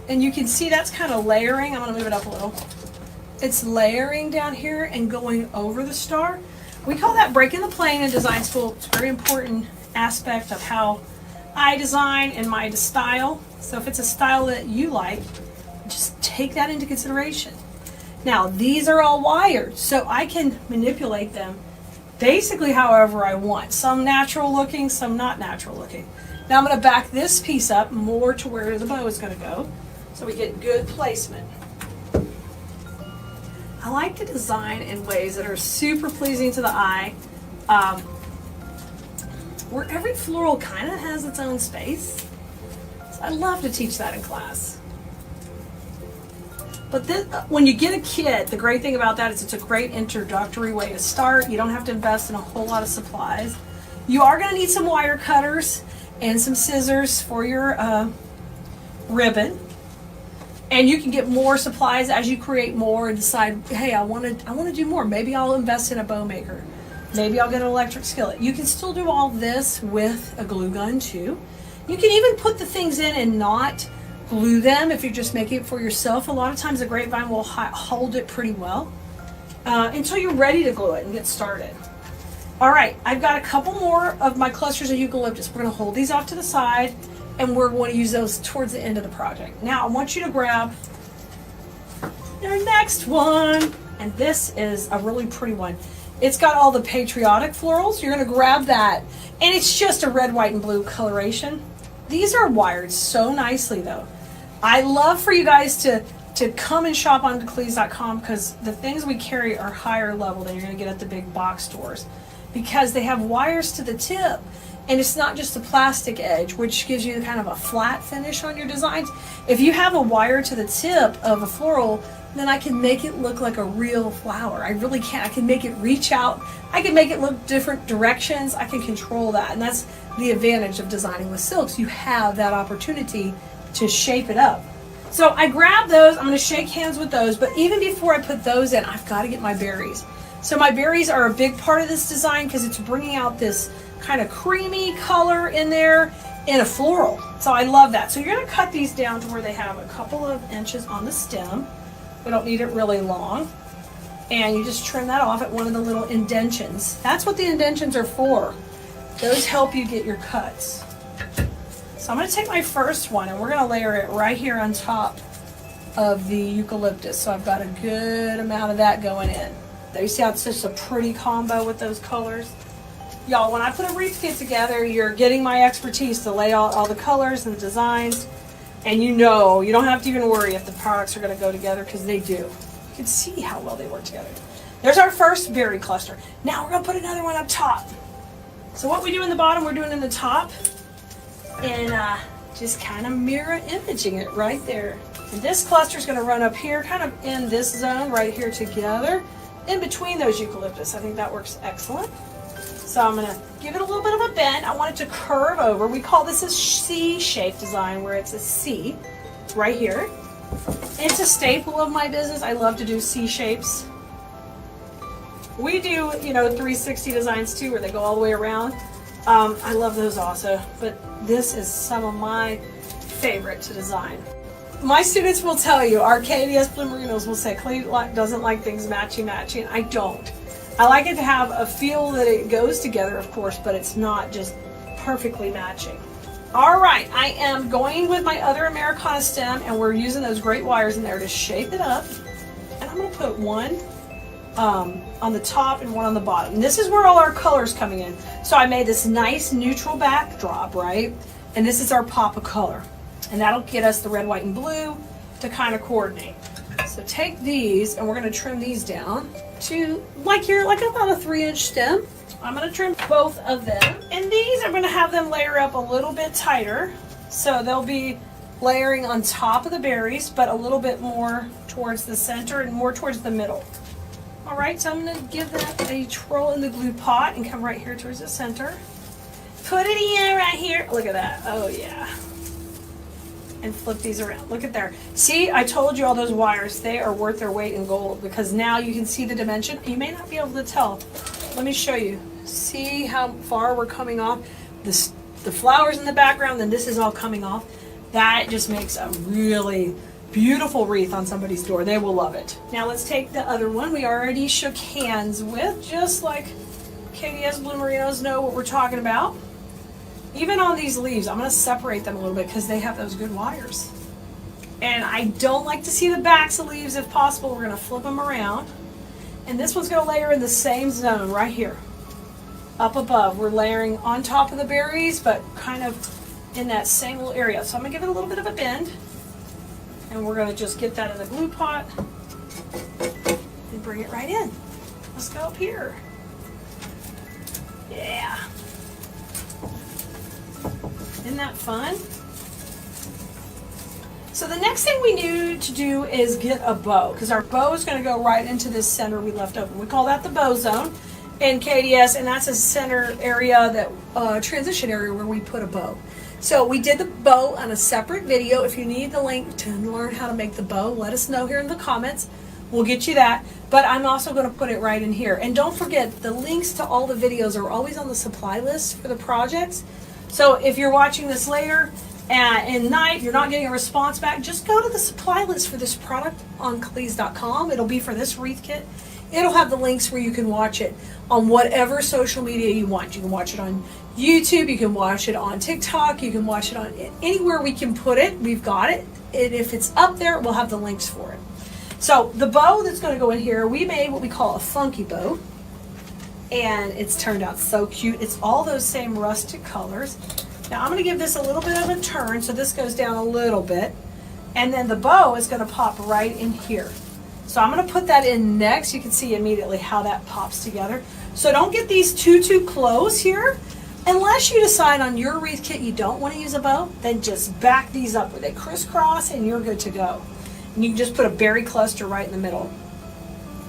And you can see that's kind of layering. I'm going to move it up a little. It's layering down here and going over the star. We call that breaking the plane in design school. It's a very important aspect of how I design and my style. So if it's a style that you like, just take that into consideration. Now these are all wired, so I can manipulate them basically however I want. Some natural looking, some not natural looking. Now I'm going to back this piece up more to where the bow is going to go so we get good placement. I like to design in ways that are super pleasing to the eye, where every floral kind of has its own space. So I love to teach that in class. But this, when you get a kit, the great thing about that is it's a great introductory way to start. You don't have to invest in a whole lot of supplies. You are going to need some wire cutters and some scissors for your ribbon. And you can get more supplies as you create more and decide, hey, I want to do more. Maybe I'll invest in a bow maker. Maybe I'll get an electric skillet. You can still do all this with a glue gun too. You can even put the things in and not glue them if you're just making it for yourself. A lot of times the grapevine will hold it pretty well until you're ready to glue it and get started. All right, I've got a couple more of my clusters of eucalyptus. We're going to hold these off to the side and we're going to use those towards the end of the project. Now I want you to grab your next one, and this is a really pretty one. It's got all the patriotic florals. You're going to grab that, and it's just a red, white, and blue coloration. These are wired so nicely though. I love for you guys to come and shop on Keleas.com because the things we carry are higher level than you're going to get at the big box stores because they have wires to the tip, and it's not just a plastic edge, which gives you kind of a flat finish on your designs. If you have a wire to the tip of a floral, then I can make it look like a real flower. I really can. I can make it reach out. I can make it look different directions. I can control that. And that's the advantage of designing with silks. You have that opportunity to shape it up. So I grab those. I'm going to shake hands with those. But even before I put those in, I've got to get my berries. So my berries are a big part of this design because it's bringing out this kind of creamy color in there in a floral. So I love that. So you're going to cut these down to where they have a couple of inches on the stem. We don't need it really long. And you just trim that off at one of the little indentions. That's what the indentions are for. Those help you get your cuts. So I'm going to take my first one and we're going to layer it right here on top of the eucalyptus. So I've got a good amount of that going in. There you see how it's just a pretty combo with those colors. Y'all, when I put a wreath kit together, you're getting my expertise to lay out all the colors and the designs. And you know, you don't have to even worry if the products are going to go together because they do. You can see how well they work together. There's our first berry cluster. Now we're going to put another one up top. So what we do in the bottom, we're doing in the top. And just kind of mirror imaging it right there. And this cluster is going to run up here, kind of in this zone right here together. in between those eucalyptus. I think that works excellent. So I'm going to give it a little bit of a bend. I want it to curve over. We call this a C-shaped design where it's a C right here. It's a staple of my business. I love to do C shapes. We do, 360 designs too, where they go all the way around. I love those also, but this is some of my favorite to design. My students will tell you, our Keleas Blue Merinos will say, Clay doesn't like things matchy. I don't. I like it to have a feel that it goes together, of course, but it's not just perfectly matching. All right, I am going with my other Americana stem, and we're using those great wires in there to shape it up. And I'm going to put one on the top and one on the bottom. And this is where all our colors coming in. So I made this nice neutral backdrop, right? And this is our pop of color. And that'll get us the red, white, and blue to kind of coordinate. So take these, and we're going to trim these down to like about a 3-inch stem. I'm going to trim both of them, and these are going to have them layer up a little bit tighter, so they'll be layering on top of the berries, but a little bit more towards the center and more towards the middle. All right, so I'm going to give that a twirl in the glue pot and come right here towards the center. Put it in right here. Look at that. Oh yeah. And flip these around. Look at there. See, I told you all those wires, they are worth their weight in gold, because now you can see the dimension. You may not be able to tell. Let me show you. See how far we're coming off? The flowers in the background, then this is all coming off. That just makes a really beautiful wreath on somebody's door. They will love it. Now let's take the other one we already shook hands with, just like Keleas Blue Merinos know what we're talking about. Even on these leaves, I'm going to separate them a little bit because they have those good wires. And I don't like to see the backs of leaves if possible. We're going to flip them around. And this one's going to layer in the same zone right here. Up above, we're layering on top of the berries, but kind of in that same little area. So I'm going to give it a little bit of a bend. And we're going to just get that in the glue pot and bring it right in. Let's go up here. Yeah. Isn't that fun? So the next thing we need to do is get a bow, because our bow is going to go right into this center we left open. We call that the bow zone in KDS, and that's a center area, that transition area where we put a bow. So we did the bow on a separate video. If you need the link to learn how to make the bow, let us know here in the comments. We'll get you that. But I'm also going to put it right in here. And don't forget, the links to all the videos are always on the supply list for the projects. So if you're watching this later and night, you're not getting a response back, just go to the supply list for this product on Keleas.com. It'll be for this wreath kit. It'll have the links where you can watch it on whatever social media you want. You can watch it on YouTube, you can watch it on TikTok, you can watch it on anywhere we can put it. We've got it. And if it's up there, we'll have the links for it. So the bow that's going to go in here, we made what we call a funky bow. And it's turned out so cute. It's all those same rustic colors. Now I'm going to give this a little bit of a turn, so this goes down a little bit. And then the bow is going to pop right in here. So I'm going to put that in next. You can see immediately how that pops together. So don't get these too close here. Unless you decide on your wreath kit you don't want to use a bow, then just back these up where they crisscross and you're good to go. And you can just put a berry cluster right in the middle.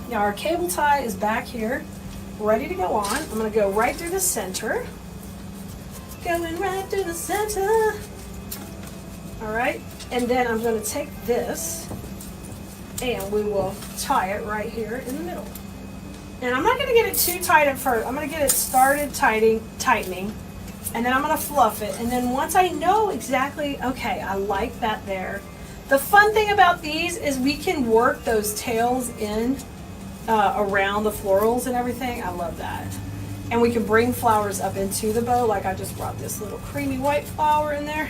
Now our cable tie is back here, ready to go on. I'm going to go right through the center. Going right through the center. All right, and then I'm going to take this and we will tie it right here in the middle. And I'm not going to get it too tight at first. I'm going to get it started tightening, and then I'm going to fluff it. And then once I know exactly, okay, I like that there. The fun thing about these is we can work those tails in around the florals and everything. I love that. And we can bring flowers up into the bow, like I just brought this little creamy white flower in there.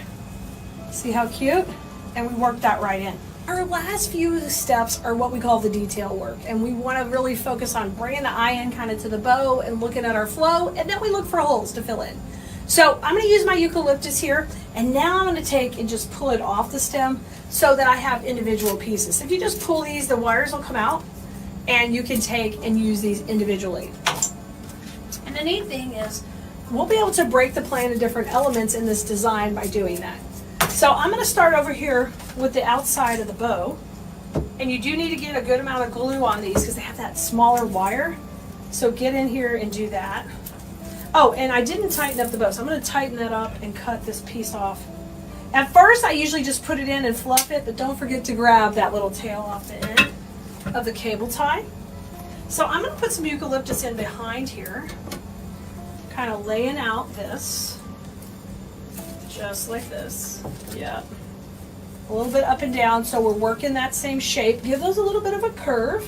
See how cute? And we work that right in. Our last few steps are what we call the detail work, and we want to really focus on bringing the eye in kind of to the bow and looking at our flow, and then we look for holes to fill in. So I'm going to use my eucalyptus here, and now I'm going to take and just pull it off the stem so that I have individual pieces. If you just pull these, the wires will come out, and you can take and use these individually. And the neat thing is we'll be able to break the plan into different elements in this design by doing that. So I'm going to start over here with the outside of the bow, And you do need to get a good amount of glue on these because they have that smaller wire. So get in here and do that. Oh, and I didn't tighten up the bow, so I'm going to tighten that up and cut this piece off. At first, I usually just put it in and fluff it, but don't forget to grab that little tail off the end of the cable tie. So I'm going to put some eucalyptus in behind here, kind of laying out this, just like this. Yeah. A little bit up and down, so we're working that same shape. Give those a little bit of a curve.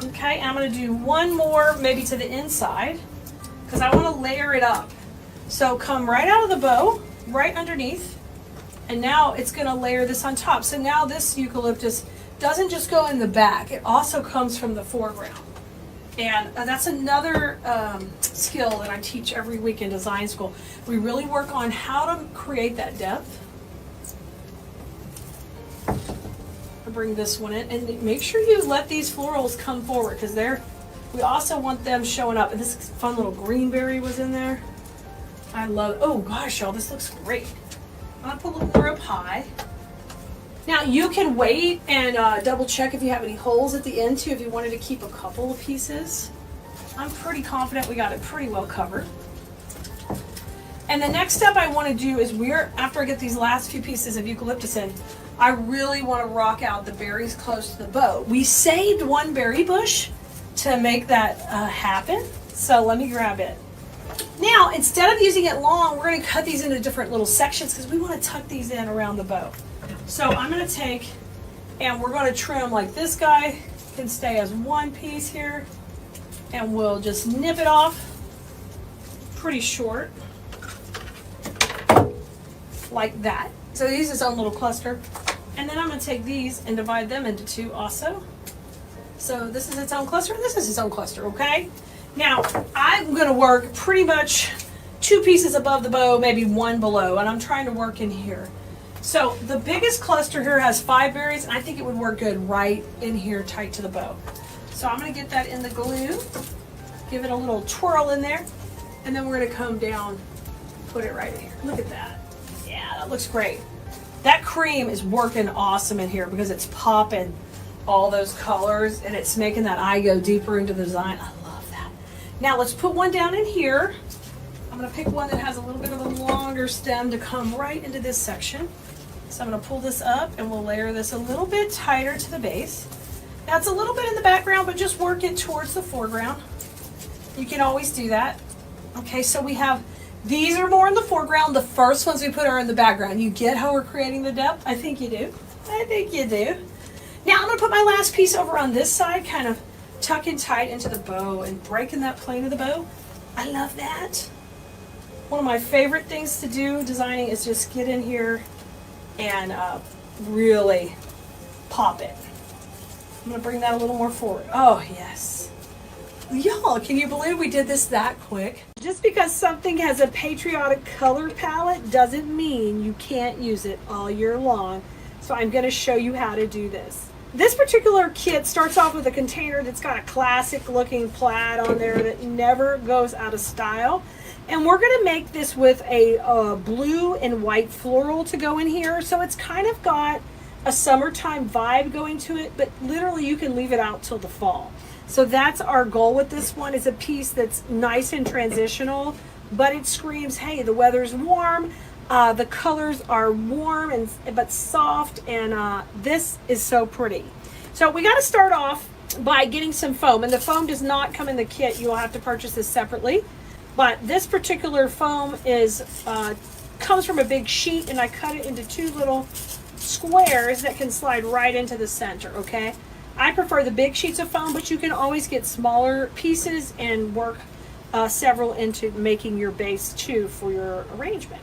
Okay, I'm going to do one more, maybe to the inside, because I want to layer it up. So come right out of the bow, right underneath, and now it's going to layer this on top. So now this eucalyptus doesn't just go in the back, it also comes from the foreground. And that's another skill that I teach every week in design school. We really work on how to create that depth. I'll bring this one in, and make sure you let these florals come forward because we also want them showing up. And this fun little greenberry was in there. I love, oh gosh, y'all, this looks great. I'm gonna put a little more up high. Now you can wait and double check if you have any holes at the end too, if you wanted to keep a couple of pieces. I'm pretty confident we got it pretty well covered. And the next step I want to do is after I get these last few pieces of eucalyptus in, I really want to rock out the berries close to the bow. We saved one berry bush to make that happen, so let me grab it. Now, instead of using it long, we're going to cut these into different little sections because we want to tuck these in around the bow. So I'm going to take, and we're going to trim like this guy can stay as one piece here, and we'll just nip it off pretty short, like that. So these is its own little cluster. And then I'm going to take these and divide them into two also. So this is its own cluster, and this is its own cluster, okay? Now, I'm going to work pretty much 2 pieces above the bow, maybe 1 below, and I'm trying to work in here. So the biggest cluster here has 5 berries, and I think it would work good right in here tight to the bow. So I'm going to get that in the glue, give it a little twirl in there, and then we're going to come down, put it right in here. Look at that. Yeah, that looks great. That cream is working awesome in here because it's popping all those colors and it's making that eye go deeper into the design. I love that. Now let's put one down in here. I'm going to pick one that has a little bit of a longer stem to come right into this section. So I'm going to pull this up and we'll layer this a little bit tighter to the base. Now it's a little bit in the background, but just work it towards the foreground. You can always do that. Okay, so we have, these are more in the foreground. The first ones we put are in the background. You get how we're creating the depth? I think you do. I think you do. Now I'm going to put my last piece over on this side, kind of tucking tight into the bow and breaking that plane of the bow. I love that. One of my favorite things to do designing is just get in here and really pop it. I'm going to bring that a little more forward. Oh, yes. Y'all, can you believe we did this that quick? Just because something has a patriotic color palette doesn't mean you can't use it all year long. So I'm going to show you how to do this. This particular kit starts off with a container that's got a classic looking plaid on there that never goes out of style. And we're going to make this with a blue and white floral to go in here. So it's kind of got a summertime vibe going to it, but literally you can leave it out till the fall. So that's our goal with this one. Is a piece that's nice and transitional, but it screams, hey, the weather's warm, the colors are warm but soft, and this is so pretty. So we got to start off by getting some foam, and the foam does not come in the kit. You will have to purchase this separately. But this particular foam is comes from a big sheet, and I cut it into 2 little squares that can slide right into the center, okay? I prefer the big sheets of foam, but you can always get smaller pieces and work several into making your base too for your arrangement.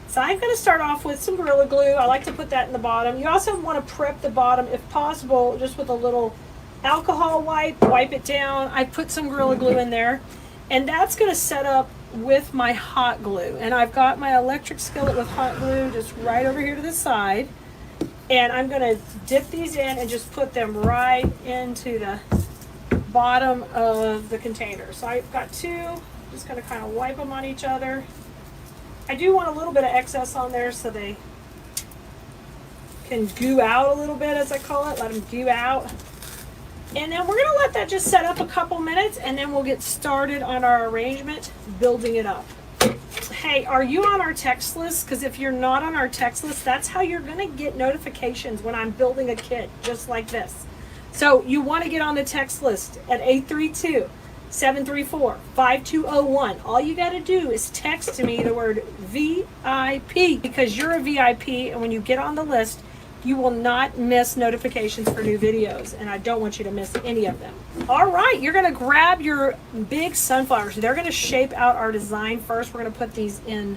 So I'm going to start off with some Gorilla Glue. I like to put that in the bottom. You also want to prep the bottom, if possible, just with a little alcohol wipe it down. I put some Gorilla Glue in there, and that's going to set up with my hot glue. And I've got my electric skillet with hot glue just right over here to the side. And I'm going to dip these in and just put them right into the bottom of the container. So I've got 2, just going to kind of wipe them on each other. I do want a little bit of excess on there so they can goo out a little bit, as I call it. Let them goo out. And then we're going to let that just set up a couple minutes, and then we'll get started on our arrangement, building it up. Hey, are you on our text list? Because if you're not on our text list, that's how you're going to get notifications when I'm building a kit, just like this. So you want to get on the text list at 832-734-5201. All you got to do is text to me the word VIP, because you're a VIP, and when you get on the list, you will not miss notifications for new videos, and I don't want you to miss any of them. All right, you're going to grab your big sunflowers. They're going to shape out our design first. We're going to put these in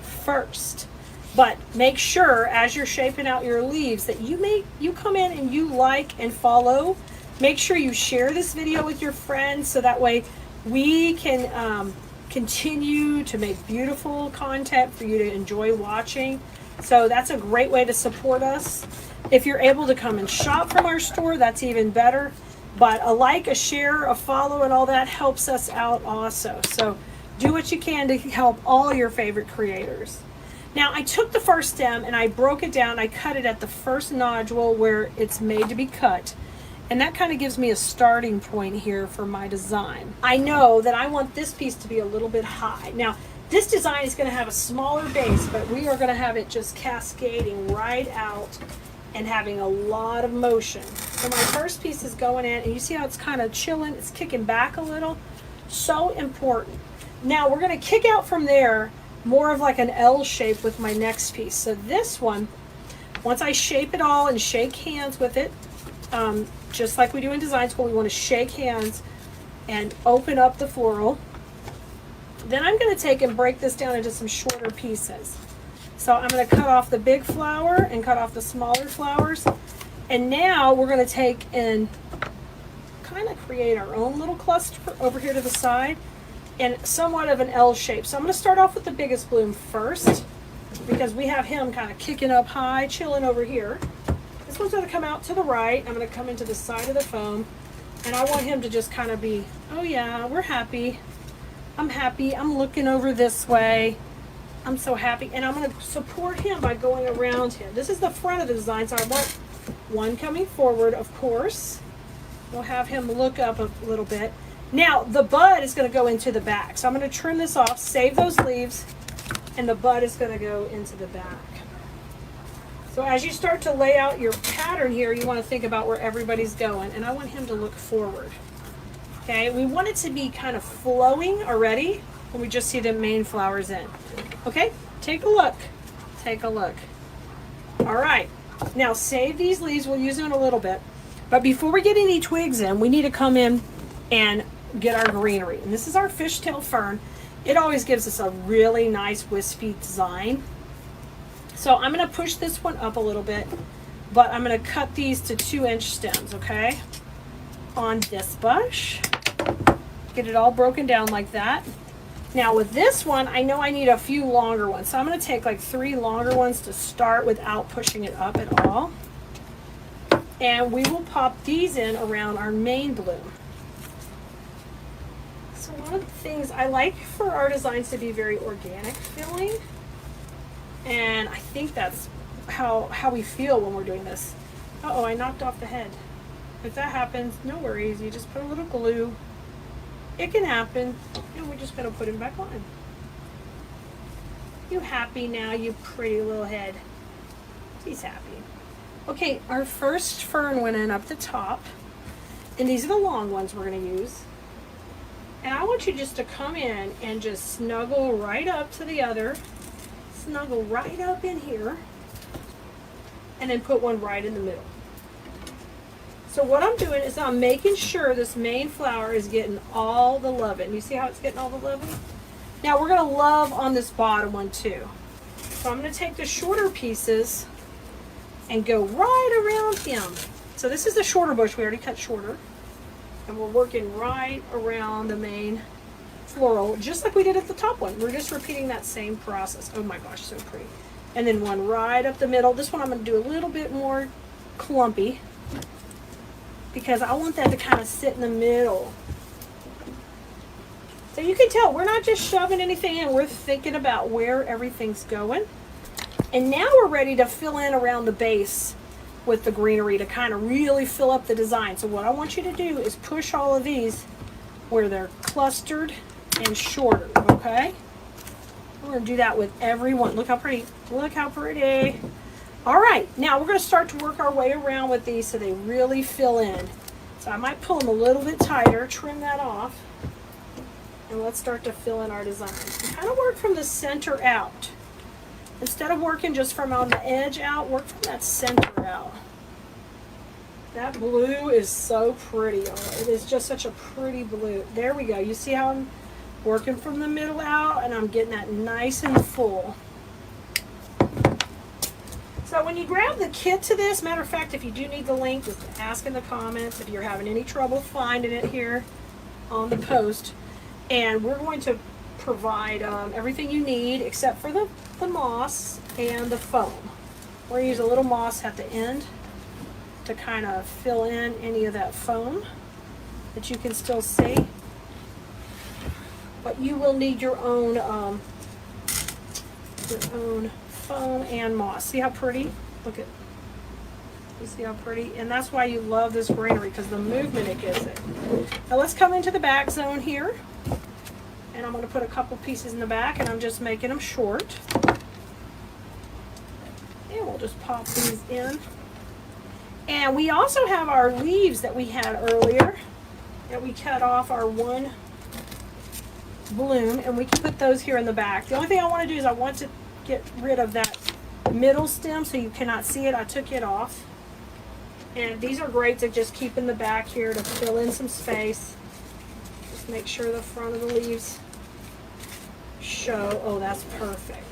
first. But make sure as you're shaping out your leaves that you come in and you like and follow. Make sure you share this video with your friends so that way we can continue to make beautiful content for you to enjoy watching. So that's a great way to support us. If you're able to come and shop from our store, that's even better. But a like, a share, a follow, and all that helps us out also. So do what you can to help all your favorite creators. Now, I took the first stem and I broke it down. I cut it at the first nodule where it's made to be cut. And that kind of gives me a starting point here for my design. I know that I want this piece to be a little bit high. Now, this design is going to have a smaller base, but we are going to have it just cascading right out and having a lot of motion. So my first piece is going in, and you see how it's kind of chilling, it's kicking back a little. So important. Now we're going to kick out from there more of like an L shape with my next piece. So this one, once I shape it all and shake hands with it, just like we do in design school, we want to shake hands and open up the floral. Then I'm going to take and break this down into some shorter pieces. So I'm going to cut off the big flower and cut off the smaller flowers. And now we're going to take and kind of create our own little cluster over here to the side and somewhat of an L shape. So I'm going to start off with the biggest bloom first because we have him kind of kicking up high, chilling over here. This one's going to come out to the right. I'm going to come into the side of the foam, and I want him to just kind of be, oh yeah, we're happy. I'm happy. I'm looking over this way. I'm so happy. And I'm going to support him by going around him. This is the front of the design, so I want one coming forward, of course. We'll have him look up a little bit. Now, the bud is going to go into the back. So I'm going to trim this off, save those leaves, and the bud is going to go into the back. So as you start to lay out your pattern here, you want to think about where everybody's going. And I want him to look forward. Okay, we want it to be kind of flowing already when we just see the main flowers in. Okay, take a look. Take a look. All right, now save these leaves. We'll use them in a little bit. But before we get any twigs in, we need to come in and get our greenery. And this is our fishtail fern. It always gives us a really nice wispy design. So I'm going to push this one up a little bit, but I'm going to cut these to 2-inch stems, okay? On this bush. Get it all broken down like that. Now with this one, I know I need a few longer ones. So I'm going to take like 3 longer ones to start without pushing it up at all. And we will pop these in around our main bloom. So one of the things I like for our designs to be very organic feeling. And I think that's how we feel when we're doing this. Uh-oh, I knocked off the head. If that happens, no worries. You just put a little glue. It can happen. And we're just going to put him back on. You happy now, you pretty little head? He's happy. Okay, our first fern went in up the top. And these are the long ones we're going to use. And I want you just to come in and just snuggle right up to the other. Snuggle right up in here. And then put one right in the middle. So what I'm doing is I'm making sure this main flower is getting all the loving. You see how it's getting all the loving? Now we're going to love on this bottom one too. So I'm going to take the shorter pieces and go right around him. So this is the shorter bush. We already cut shorter. And we're working right around the main floral, just like we did at the top one. We're just repeating that same process. Oh my gosh, so pretty. And then one right up the middle. This one I'm going to do a little bit more clumpy, because I want that to kind of sit in the middle. So you can tell we're not just shoving anything in, we're thinking about where everything's going. And now we're ready to fill in around the base with the greenery to kind of really fill up the design. So what I want you to do is push all of these where they're clustered and shorter, okay? We're going to do that with every one. Look how pretty. Look how pretty. All right, now we're going to start to work our way around with these so they really fill in. So I might pull them a little bit tighter, trim that off, and let's start to fill in our design. Kind of work from the center out. Instead of working just from on the edge out, work from that center out. That blue is so pretty. It is just such a pretty blue. There we go. You see how I'm working from the middle out, and I'm getting that nice and full. So when you grab the kit to this, matter of fact, if you do need the link, just ask in the comments if you're having any trouble finding it here on the post. And we're going to provide everything you need except for the moss and the foam. We're going to use a little moss at the end to kind of fill in any of that foam that you can still see. But you will need your own foam and moss. See how pretty? Look at, you see how pretty? And that's why you love this greenery, because the movement it gives it. Now let's come into the back zone here. And I'm going to put a couple pieces in the back, and I'm just making them short. And we'll just pop these in. And we also have our leaves that we had earlier that we cut off our one bloom, and we can put those here in the back. The only thing I want to do is I want to get rid of that middle stem so you cannot see it. I took it off. And these are great to just keep in the back here to fill in some space. Just make sure the front of the leaves show. Oh, that's perfect.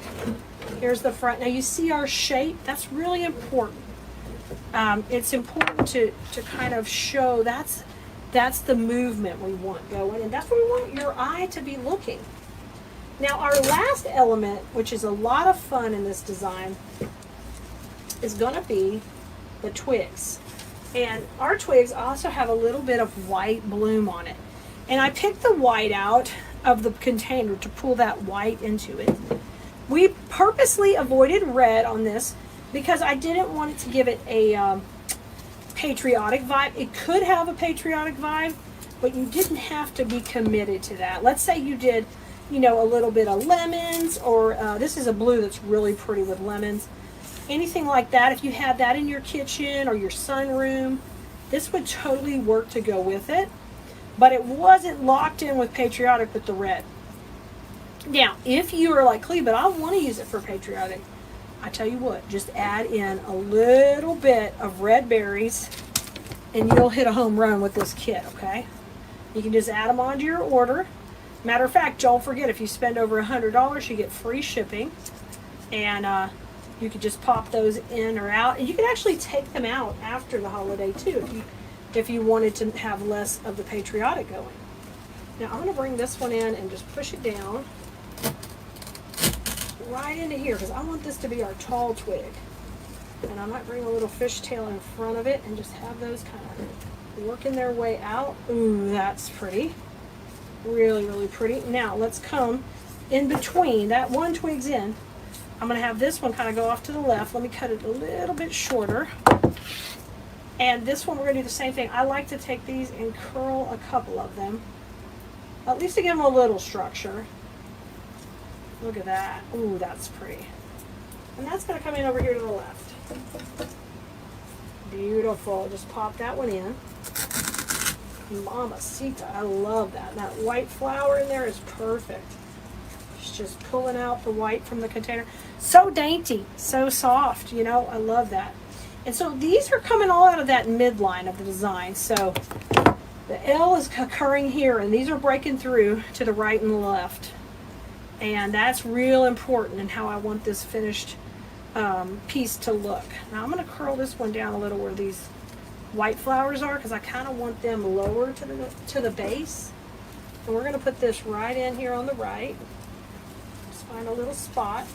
Here's the front. Now you see our shape. That's really important. It's important to kind of show that's the movement we want going, and that's where we want your eye to be looking. Now our last element, which is a lot of fun in this design, is going to be the twigs. And our twigs also have a little bit of white bloom on it. And I picked the white out of the container to pull that white into it. We purposely avoided red on this because I didn't want it to give it a patriotic vibe. It could have a patriotic vibe, but you didn't have to be committed to that. Let's say you did, you know, a little bit of lemons, or this is a blue that's really pretty with lemons. Anything like that, if you had that in your kitchen or your sunroom, this would totally work to go with it. But it wasn't locked in with patriotic with the red. Now, if you are like, Klee, but I want to use it for patriotic, I tell you what, just add in a little bit of red berries and you'll hit a home run with this kit, okay? You can just add them onto your order. Matter of fact, don't forget, if you spend over $100, you get free shipping. And you could just pop those in or out. And you can actually take them out after the holiday too, if you wanted to have less of the patriotic going. Now I'm going to bring this one in and just push it down right into here, because I want this to be our tall twig. And I might bring a little fishtail in front of it and just have those kind of working their way out. Ooh, that's pretty. Really, really pretty. Now let's come in between. That one twig's in. I'm going to have this one kind of go off to the left. Let me cut it a little bit shorter. And this one we're going to do the same thing. I like to take these and curl a couple of them, at least to give them a little structure. Look at that. Ooh, that's pretty. And that's going to come in over here to the left. Beautiful. Just pop that one in. Mamacita. I love that. That white flower in there is perfect. It's just pulling out the white from the container. So dainty. So soft. You know, I love that. And so these are coming all out of that midline of the design. So the L is occurring here, and these are breaking through to the right and the left. And that's real important in how I want this finished piece to look. Now I'm going to curl this one down a little where these white flowers are, because I kind of want them lower to the base. And we're going to put this right in here on the right. Just find a little spot.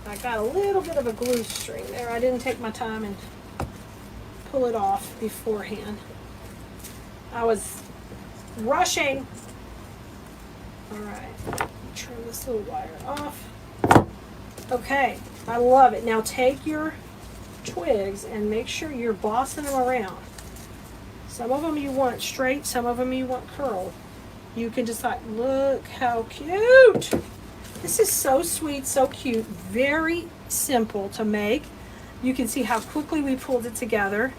I got a little bit of a glue string there. I didn't take my time and pull it off beforehand. I was rushing. All right, trim this little wire off. Okay, I love it. Now take your twigs and make sure you're bossing them around. Some of them you want straight, some of them you want curled. You can decide. Look how cute. This is so sweet, so cute, very simple to make. You can see how quickly we pulled it together.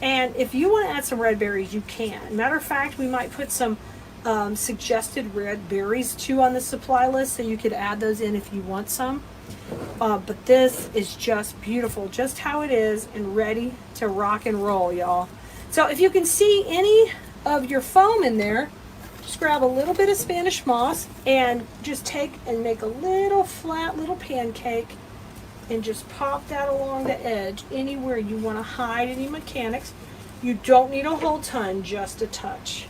And if you want to add some red berries, you can. Matter of fact, we might put some suggested red berries too on the supply list, so you could add those in if you want some. But this is just beautiful, just how it is, and ready to rock and roll, y'all. So if you can see any of your foam in there, just grab a little bit of Spanish moss and just take and make a little flat little pancake and just pop that along the edge anywhere you want to hide any mechanics. You don't need a whole ton, just a touch.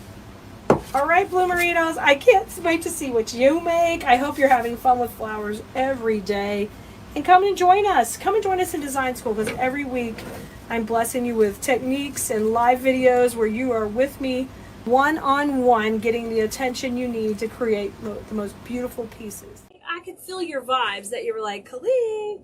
All right, Bloomerinos, I can't wait to see what you make. I hope you're having fun with flowers every day. And come and join us. Come and join us in design school, because every week I'm blessing you with techniques and live videos where you are with me one-on-one, getting the attention you need to create the most beautiful pieces. I could feel your vibes that you were like, Keleas,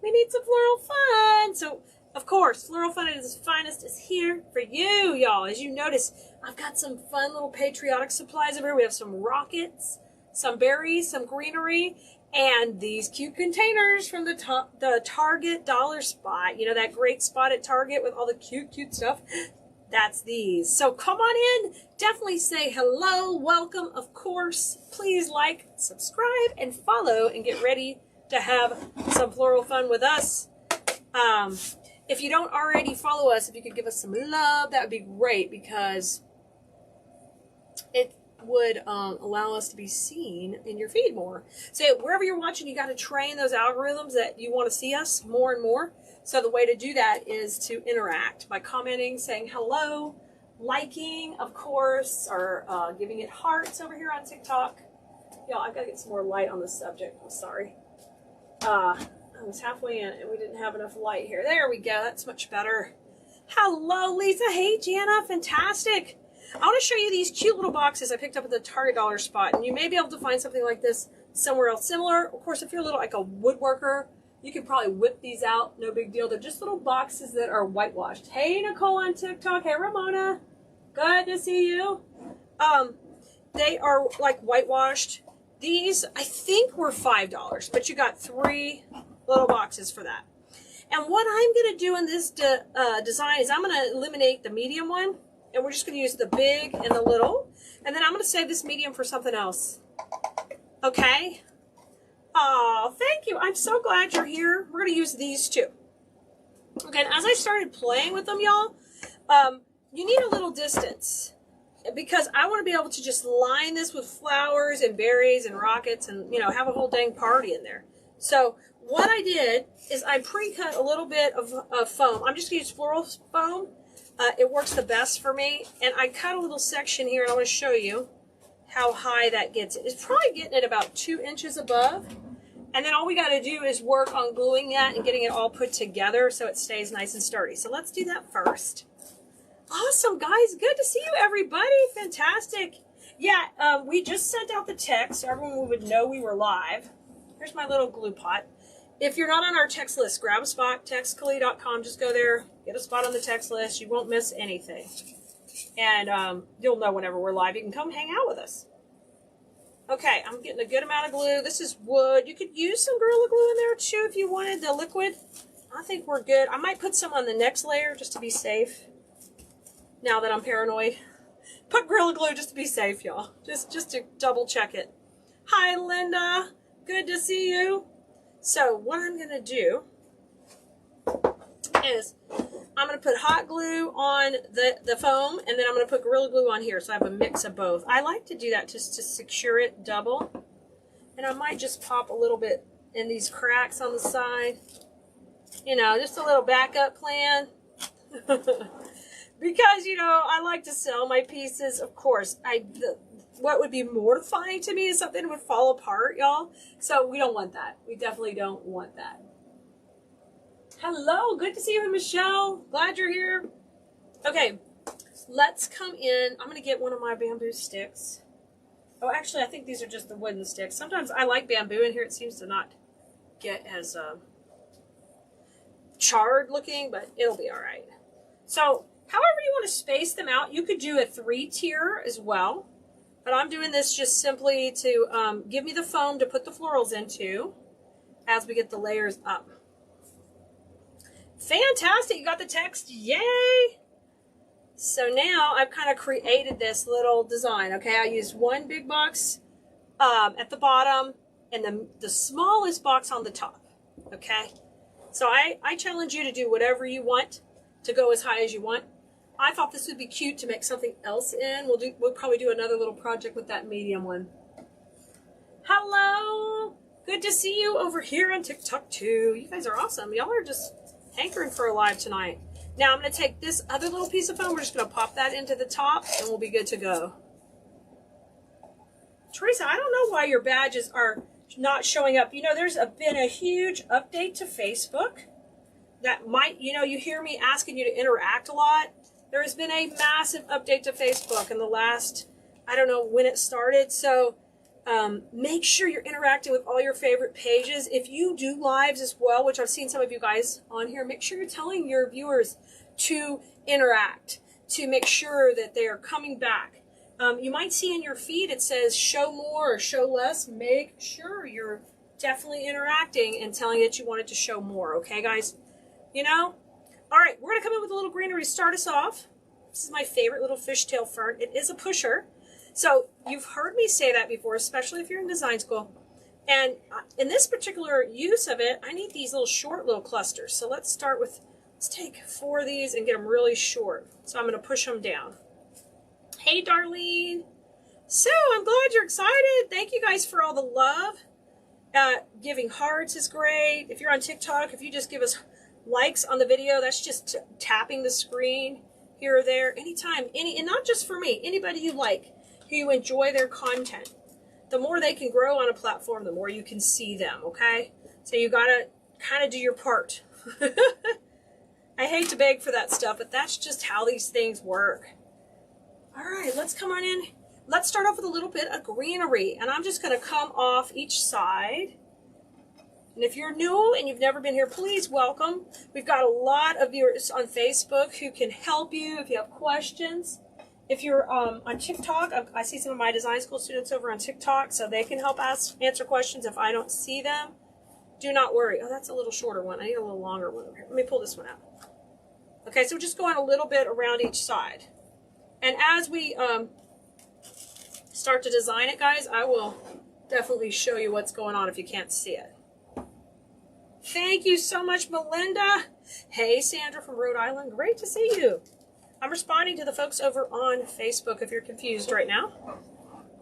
we need some floral fun. So, of course, Floral Fun at its finest is here for you, y'all. As you notice, I've got some fun little patriotic supplies over here. We have some rockets, some berries, some greenery, and these cute containers from the Target dollar spot. You know, that great spot at Target with all the cute stuff? That's these. So come on in. Definitely say hello, welcome, of course. Please like, subscribe, and follow, and get ready to have some floral fun with us. If you don't already follow us, if you could give us some love, that would be great, because it would allow us to be seen in your feed more. So wherever you're watching, you got to train those algorithms that you want to see us more and more. So the way to do that is to interact by commenting, saying hello, liking, of course, or giving it hearts over here on TikTok. Y'all, I've got to get some more light on this subject. I'm sorry. I was halfway in and we didn't have enough light here. There we go. That's much better. Hello, Lisa. Hey, Jana. Fantastic. I want to show you these cute little boxes I picked up at the Target dollar spot. And you may be able to find something like this somewhere else similar. Of course, if you're a little like a woodworker, you can probably whip these out. No big deal. They're just little boxes that are whitewashed. Hey, Nicole on TikTok. Hey, Ramona. Good to see you. They are like whitewashed. These, I think, were $5, but you got 3 little boxes for that. And what I'm going to do in this design is I'm going to eliminate the medium one, and we're just going to use the big and the little. And then I'm going to save this medium for something else. Okay? Oh, thank you. I'm so glad you're here. We're going to use these two. Okay, and as I started playing with them, y'all, you need a little distance, because I want to be able to just line this with flowers and berries and rockets and, you know, have a whole dang party in there. So what I did is I pre-cut a little bit of foam. I'm just going to use floral foam. It works the best for me. And I cut a little section here, and I want to show you how high that gets it. It's probably getting it about 2 inches above. And then all we got to do is work on gluing that and getting it all put together so it stays nice and sturdy. So let's do that first. Awesome, guys. Good to see you, everybody. Fantastic. Yeah, we just sent out the text so everyone would know we were live. Here's my little glue pot. If you're not on our text list, grab a spot, textkeleas.com. Just go there, get a spot on the text list. You won't miss anything. And you'll know whenever we're live. You can come hang out with us. Okay, I'm getting a good amount of glue. This is wood. You could use some Gorilla Glue in there, too, if you wanted the liquid. I think we're good. I might put some on the next layer just to be safe. Now that I'm paranoid. Put Gorilla Glue just to be safe, y'all. Just to double check it. Hi, Linda. Good to see you. So what I'm going to do is I'm going to put hot glue on the foam, and then I'm going to put Gorilla Glue on here, so I have a mix of both. I like to do that just to secure it double. And I might just pop a little bit in these cracks on the side. You know, just a little backup plan. Because, you know, I like to sell my pieces. Of course, what would be mortifying to me is something that would fall apart, y'all. So we don't want that. We definitely don't want that. Hello, good to see you, Michelle. Glad you're here. Okay, let's come in. I'm going to get one of my bamboo sticks. Oh, actually, I think these are just the wooden sticks. Sometimes I like bamboo in here. It seems to not get as charred looking, but it'll be all right. So however you want to space them out, you could do a 3-tier as well. But I'm doing this just simply to give me the foam to put the florals into as we get the layers up. Fantastic, you got the text, yay! So now I've kind of created this little design, okay? I used one big box at the bottom and the smallest box on the top, okay? So I challenge you to do whatever you want, to go as high as you want. I thought this would be cute to make something else in. We'll probably do another little project with that medium one. Hello, good to see you over here on TikTok too. You guys are awesome. Y'all are just hankering for a live tonight. Now I'm going to take this other little piece of foam. We're just going to pop that into the top and we'll be good to go. Teresa, I don't know why your badges are not showing up. You know, there's been a huge update to Facebook that might, you know, you hear me asking you to interact a lot. There has been a massive update to Facebook in the last, I don't know when it started. So make sure you're interacting with all your favorite pages. If you do lives as well, which I've seen some of you guys on here, make sure you're telling your viewers to interact, to make sure that they are coming back. You might see in your feed it says show more or show less. Make sure you're definitely interacting and telling it you wanted to show more. Okay, guys? You know? All right, we're going to come in with a little greenery to start us off. This is my favorite little fishtail fern. It is a pusher. So you've heard me say that before, especially if you're in design school. And in this particular use of it, I need these little short little clusters. So let's start with, let's take 4 of these and get them really short. So I'm going to push them down. Hey, Darlene. So I'm glad you're excited. Thank you guys for all the love. Giving hearts is great. If you're on TikTok, if you just give us likes on the video, that's just tapping the screen here or there. Anytime, and not just for me, anybody you like, who you enjoy their content. The more they can grow on a platform, the more you can see them, okay? So you gotta kind of do your part. I hate to beg for that stuff, but that's just how these things work. All right, let's come on in. Let's start off with a little bit of greenery, and I'm just going to come off each side. And if you're new and you've never been here, please welcome. We've got a lot of viewers on Facebook who can help you if you have questions. If you're on TikTok, I see some of my design school students over on TikTok, so they can help answer questions if I don't see them. Do not worry. Oh, that's a little shorter one. I need a little longer one over here. Let me pull this one out. Okay, so we're just going a little bit around each side. And as we start to design it, guys, I will definitely show you what's going on if you can't see it. Thank you so much, Melinda. Hey, Sandra from Rhode Island. Great to see you. I'm responding to the folks over on Facebook if you're confused right now.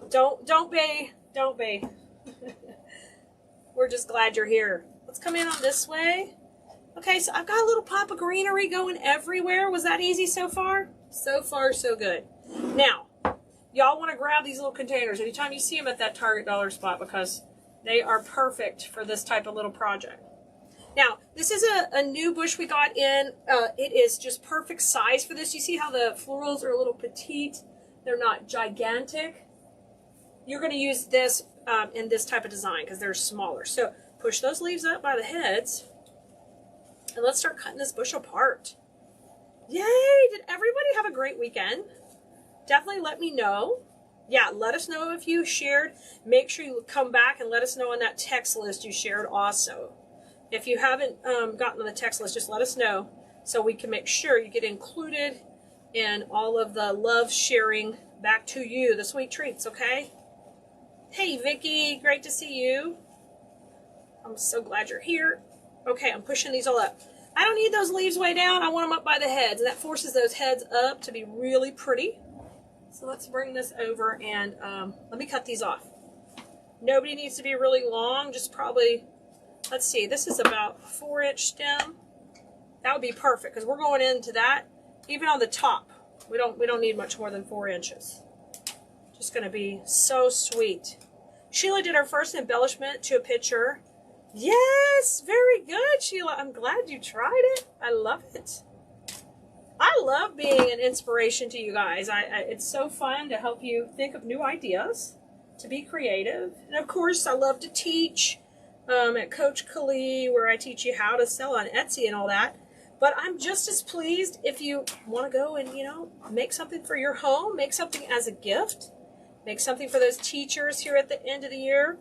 Don't be. We're just glad you're here. Let's come in on this way. Okay, so I've got a little pop of greenery going everywhere. Was that easy so far? So far, so good. Now, y'all want to grab these little containers anytime you see them at that Target dollar spot because they are perfect for this type of little project. Now, this is a new bush we got in. It is just perfect size for this. You see how the florals are a little petite? They're not gigantic. You're going to use this in this type of design because they're smaller. So push those leaves up by the heads and let's start cutting this bush apart. Yay! Did everybody have a great weekend? Definitely let me know. Yeah, let us know if you shared. Make sure you come back and let us know on that text list you shared also. If you haven't gotten on the text list, just let us know so we can make sure you get included in all of the love sharing back to you, the sweet treats, okay? Hey, Vicky, great to see you. I'm so glad you're here. Okay, I'm pushing these all up. I don't need those leaves way down. I want them up by the heads, and that forces those heads up to be really pretty. So let's bring this over and let me cut these off. Nobody needs to be really long, just probably, let's see, this is about 4-inch stem. That would be perfect because we're going into that. Even on the top, we don't need much more than 4 inches. Just going to be so sweet. Sheila did her first embellishment to a picture. Yes, very good, Sheila. I'm glad you tried it. I love it. I love being an inspiration to you guys. It's so fun to help you think of new ideas, to be creative. And of course, I love to teach. at Coach Keleas, where I teach you how to sell on Etsy and all that. But I'm just as pleased if you want to go and, you know, make something for your home, make something as a gift, make something for those teachers here at the end of the year.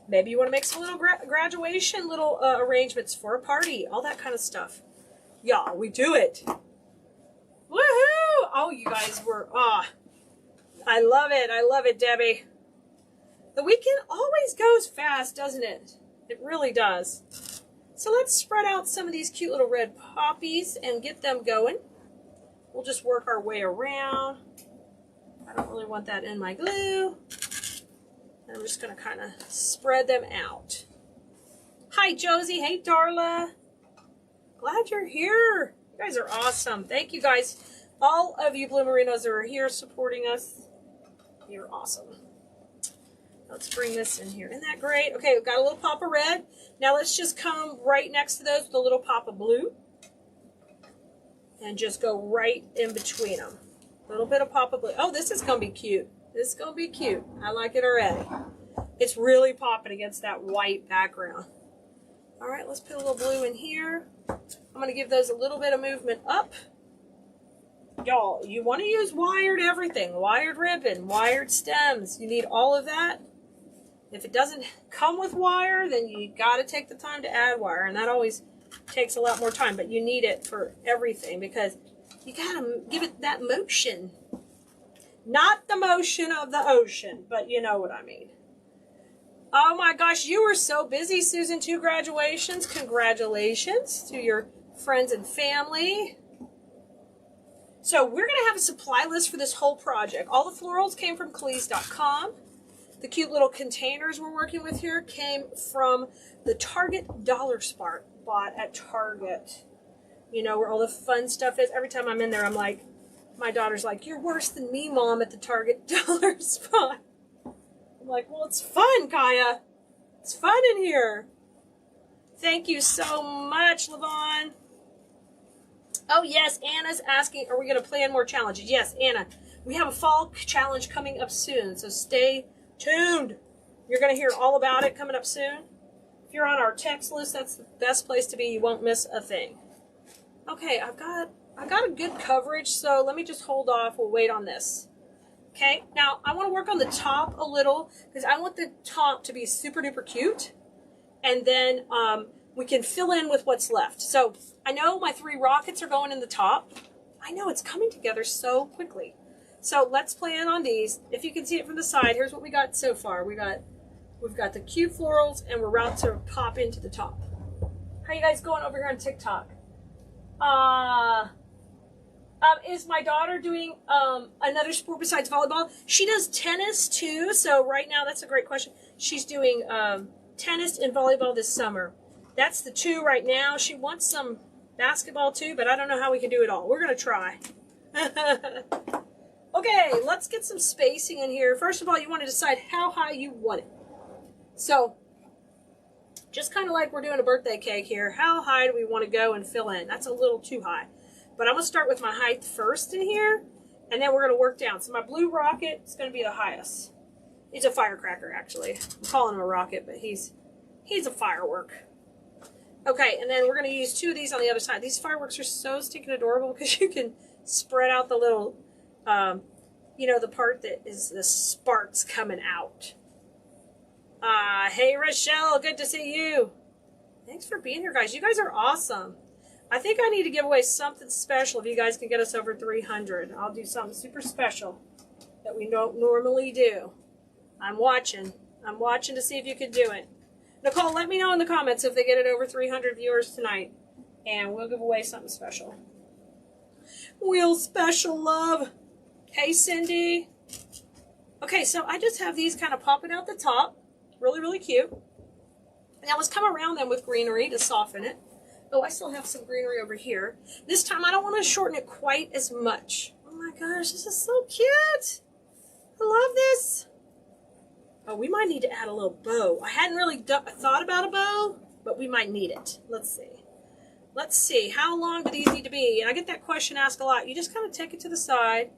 Maybe you want to make some little graduation, little arrangements for a party, all that kind of stuff. Y'all, we do it. Woohoo! Oh, you guys were, I love it. I love it, Debbie. The weekend always goes fast, doesn't it? It really does. So let's spread out some of these cute little red poppies and get them going. We'll just work our way around. I don't really want that in my glue. And I'm just going to kind of spread them out. Hi, Josie. Hey, Darla. Glad you're here. You guys are awesome. Thank you, guys. All of you Bloomerinos that are here supporting us. You're awesome. Let's bring this in here. Isn't that great? Okay, we've got a little pop of red. Now let's just come right next to those with a little pop of blue. And just go right in between them. A little bit of pop of blue. Oh, this is going to be cute. This is going to be cute. I like it already. It's really popping against that white background. All right, let's put a little blue in here. I'm going to give those a little bit of movement up. Y'all, you want to use wired everything. Wired ribbon, wired stems. You need all of that. If it doesn't come with wire, then you got to take the time to add wire. And that always takes a lot more time. But you need it for everything because you got to give it that motion. Not the motion of the ocean, but you know what I mean. Oh my gosh, you were so busy, Susan. 2 graduations. Congratulations to your friends and family. So we're going to have a supply list for this whole project. All the florals came from Keleas.com. The cute little containers we're working with here came from the Target Dollar Spot at Target. You know, where all the fun stuff is. Every time I'm in there, I'm like, my daughter's like, you're worse than me, Mom, at the Target Dollar Spot. I'm like, well, it's fun, Kaya. It's fun in here. Thank you so much, Levon. Oh, yes, Anna's asking, are we going to plan more challenges? Yes, Anna, we have a fall challenge coming up soon, so stay tuned. You're going to hear all about it coming up soon. If you're on our text list, that's the best place to be. You won't miss a thing. Okay, I've got a good coverage, so let me just hold off. We'll wait on this. Okay, now I want to work on the top a little because I want the top to be super duper cute. And then we can fill in with what's left. So I know my 3 rockets are going in the top. I know it's coming together so quickly. So let's plan on these. If you can see it from the side, here's what we got so far. We've got the cute florals, and we're about to pop into the top. How you guys going over here on TikTok? Is my daughter doing another sport besides volleyball? She does tennis too. So right now, that's a great question. She's doing tennis and volleyball this summer. That's the 2 right now. She wants some basketball too, but I don't know how we can do it all. We're going to try. Okay, let's get some spacing in here. First of all, you want to decide how high you want it. So, just kind of like we're doing a birthday cake here, how high do we want to go and fill in? That's a little too high. But I'm going to start with my height first in here, and then we're going to work down. So my blue rocket is going to be the highest. He's a firecracker, actually. I'm calling him a rocket, but he's a firework. Okay, and then we're going to use 2 of these on the other side. These fireworks are so stinking adorable because you can spread out the little, you know, the part that is the sparks coming out. Hey, Rochelle, good to see you. Thanks for being here, guys. You guys are awesome. I think I need to give away something special if you guys can get us over 300. I'll do something super special that we don't normally do. I'm watching to see if you can do it. Nicole, let me know in the comments if they get it over 300 viewers tonight, and we'll give away something special. Real special love. Hey, Cindy. Okay, so I just have these kind of popping out the top. Really, really cute. Now let's come around them with greenery to soften it. Oh, I still have some greenery over here. This time I don't want to shorten it quite as much. Oh my gosh, this is so cute. I love this. Oh, we might need to add a little bow. I hadn't really thought about a bow, but we might need it. Let's see. Let's see. How long do these need to be? And I get that question asked a lot. You just kind of take it to the side.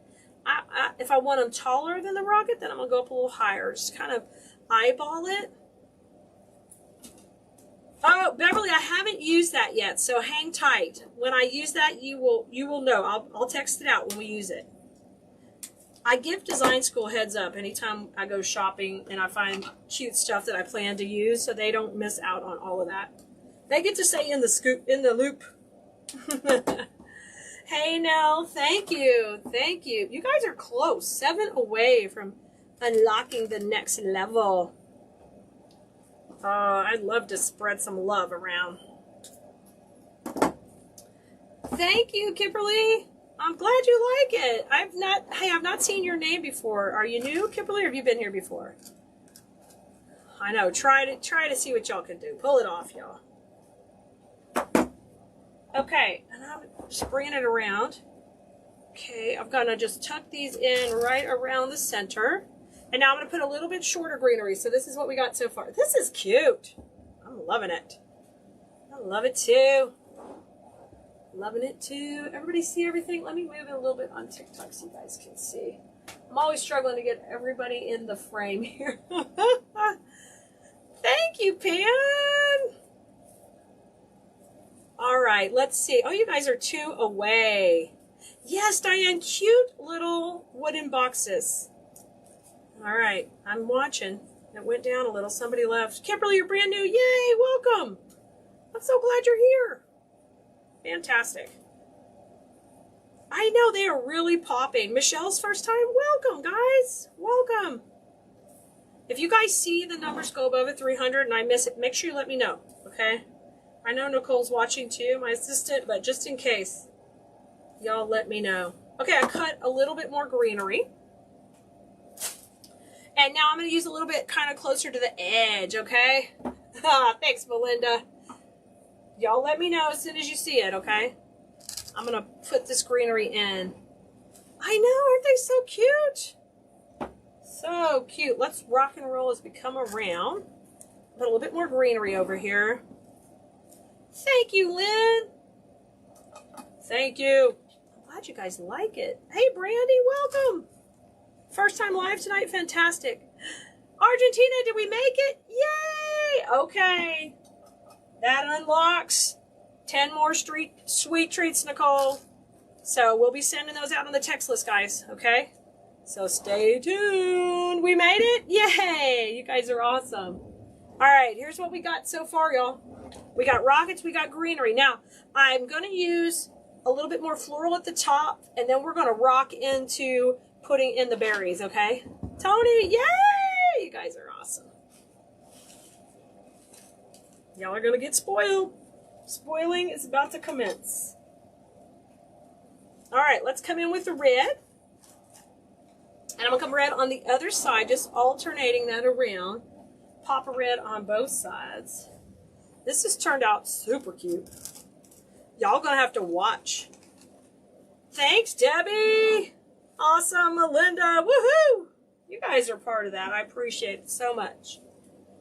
If I want them taller than the rocket, then I'm going to go up a little higher. Just kind of eyeball it. haven't used that yet, so hang tight. When I use that, you will know. I'll text it out when we use it. I give design school heads up anytime I go shopping and I find cute stuff that I plan to use, so they don't miss out on all of that. They get to say in the loop. Hey Nell, thank you. Thank you. You guys are close. 7 away from unlocking the next level. I'd love to spread some love around. Thank you, Kimberly. I'm glad you like it. I've not seen your name before. Are you new, Kimberly, or have you been here before? I know. Try to see what y'all can do. Pull it off, y'all. Okay, and I'm just bringing it around. Okay, I'm gonna just tuck these in right around the center. And now I'm gonna put a little bit shorter greenery. So this is what we got so far. This is cute. I'm loving it. I love it too. Loving it too. Everybody see everything? Let me move it a little bit on TikTok so you guys can see. I'm always struggling to get everybody in the frame here. Thank you, Pam. All right, let's see. Oh, you guys are 2 away. Yes, Diane, cute little wooden boxes. All right, I'm watching. It went down a little. Somebody left. Kimberly, you're brand new. Yay, welcome. I'm so glad you're here. Fantastic. I know they are really popping. Michelle's first time. Welcome, guys. Welcome. If you guys see the numbers go above 300 and I miss it, make sure you let me know, okay? I know Nicole's watching too, my assistant, but just in case, y'all let me know. Okay, I cut a little bit more greenery. And now I'm going to use a little bit kind of closer to the edge, okay? Thanks, Melinda. Y'all let me know as soon as you see it, okay? I'm going to put this greenery in. I know, aren't they so cute? So cute. Let's rock and roll as we come around. Put a little bit more greenery over here. Thank you, Lynn. Thank you. I'm glad you guys like it. Hey, Brandy, welcome. First time live tonight. Fantastic. Argentina, did we make it? Yay! Okay. That unlocks 10 more sweet treats, Nicole. So we'll be sending those out on the text list, guys. Okay? So stay tuned. We made it? Yay! You guys are awesome. All right, here's what we got so far, y'all. We got rockets, we got greenery. Now, I'm going to use a little bit more floral at the top, and then we're going to rock into putting in the berries, okay? Tony, yay! You guys are awesome. Y'all are going to get spoiled. Spoiling is about to commence. All right, let's come in with the red. And I'm going to come red on the other side, just alternating that around. Pop a red on both sides. This has turned out super cute. Y'all gonna have to watch. Thanks, Debbie. Awesome, Melinda. Woohoo! You guys are part of that. I appreciate it so much.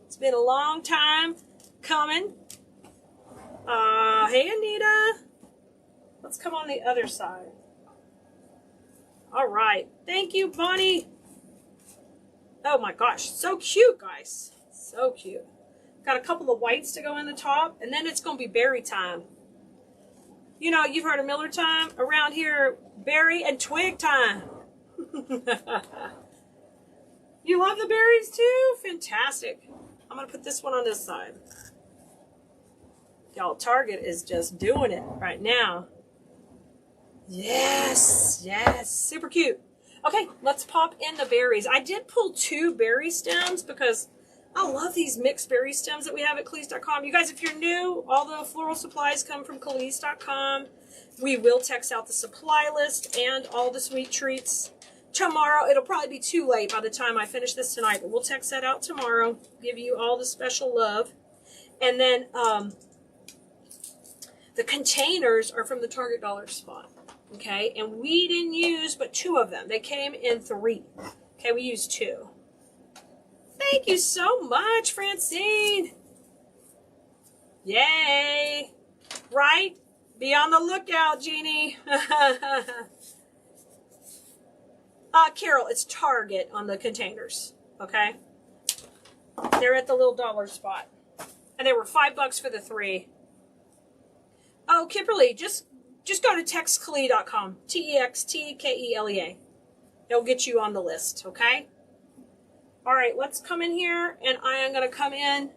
It's been a long time coming. Hey, Anita. Let's come on the other side. All right. Thank you, Bonnie. Oh my gosh. So cute, guys. So cute. Got a couple of whites to go in the top, and then it's going to be berry time. You know, you've heard of Miller time. Around here, berry and twig time. You love the berries too? Fantastic. I'm going to put this one on this side. Y'all, Target is just doing it right now. Yes, yes, super cute. Okay, let's pop in the berries. I did pull 2 berry stems because I love these mixed berry stems that we have at Keleas.com. You guys, if you're new, all the floral supplies come from Keleas.com. We will text out the supply list and all the sweet treats tomorrow. It'll probably be too late by the time I finish this tonight, but we'll text that out tomorrow. Give you all the special love. And then the containers are from the Target Dollar Spot. Okay, and we didn't use but 2 of them. They came in 3. Okay, we used 2. Thank you so much, Francine. Yay. Right? Be on the lookout, Jeannie. Carol, it's Target on the containers. Okay? They're at the little dollar spot. And they were $5 for the 3. Oh, Kimberly, just go to textkelea.com. TEXTKELEA. It'll get you on the list, okay? All right, let's come in here, and I am going to come in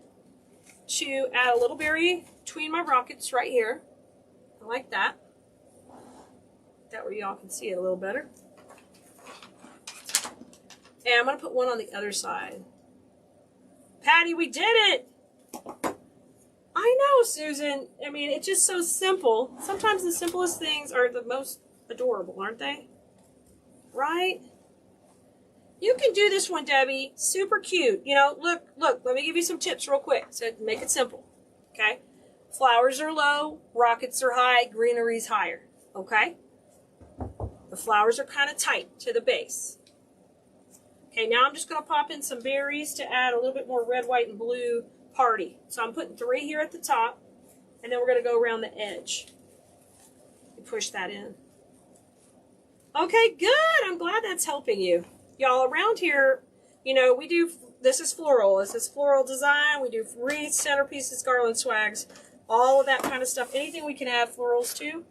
to add a little berry between my rockets right here. I like that. That way y'all can see it a little better. And I'm going to put one on the other side. Patty, we did it! I know, Susan. I mean, it's just so simple. Sometimes the simplest things are the most adorable, aren't they? Right? You can do this one, Debbie. Super cute. You know, look, let me give you some tips real quick. So make it simple. Okay? Flowers are low, rockets are high, greenery's higher. Okay? The flowers are kind of tight to the base. Okay, now I'm just going to pop in some berries to add a little bit more red, white, and blue party. So I'm putting 3 here at the top, and then we're going to go around the edge and push that in. Okay, good. I'm glad that's helping you. Y'all, around here, you know, we do, this is floral. This is floral design. We do wreaths, centerpieces, garland swags, all of that kind of stuff. Anything we can add florals to.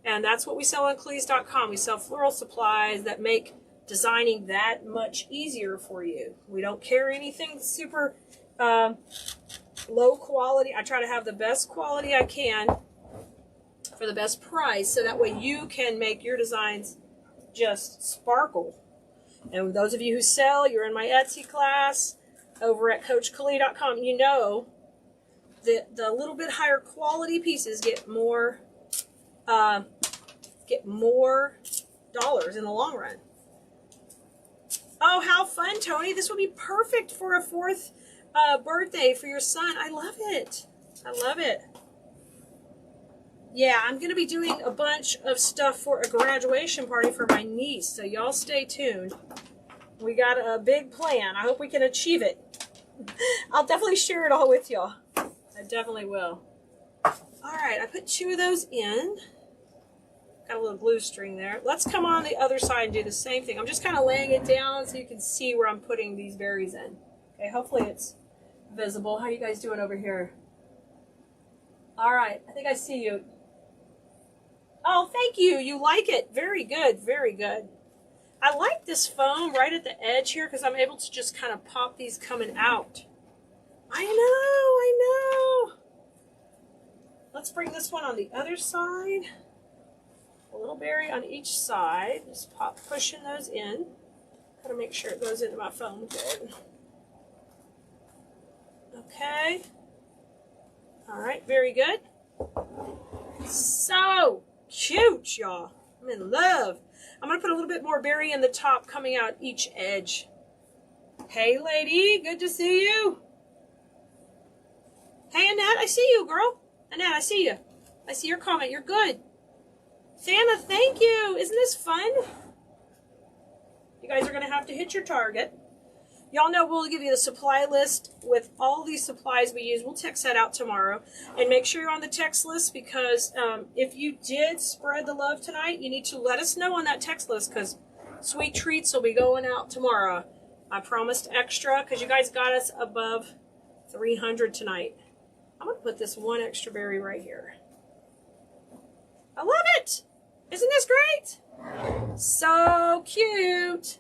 And that's what we sell on Keleas.com. We sell floral supplies that make designing that much easier for you. We don't carry anything super low quality. I try to have the best quality I can for the best price, so that way you can make your designs just sparkle. And those of you who sell, you're in my Etsy class over at CoachKelea.com. You know that the little bit higher quality pieces get more dollars in the long run. Oh, how fun, Tony. This would be perfect for a 4th birthday for your son. I love it. I love it. Yeah, I'm going to be doing a bunch of stuff for a graduation party for my niece, so y'all stay tuned. We got a big plan. I hope we can achieve it. I'll definitely share it all with y'all. I definitely will. All right, I put 2 of those in. Got a little glue string there. Let's come on the other side and do the same thing. I'm just kind of laying it down so you can see where I'm putting these berries in. Okay, hopefully it's visible. How you guys doing over here? All right, I think I see you. Oh, thank you. You like it. Very good. Very good. I like this foam right at the edge here because I'm able to just kind of pop these coming out. I know. Let's bring this one on the other side. A little berry on each side. Just pushing those in. Gotta make sure it goes into my foam good. Okay. All right, very good. So cute, y'all. I'm in love. I'm going to put a little bit more berry in the top coming out each edge. Hey, lady. Good to see you. Hey, Annette. I see you, girl. Annette, I see you. I see your comment. You're good. Santa, thank you. Isn't this fun? You guys are going to have to hit your target. Y'all know we'll give you the supply list with all these supplies we use. We'll text that out tomorrow. And make sure you're on the text list because if you did spread the love tonight, you need to let us know on that text list because sweet treats will be going out tomorrow. I promised extra because you guys got us above 300 tonight. I'm going to put this one extra berry right here. I love it. Isn't this great? So cute.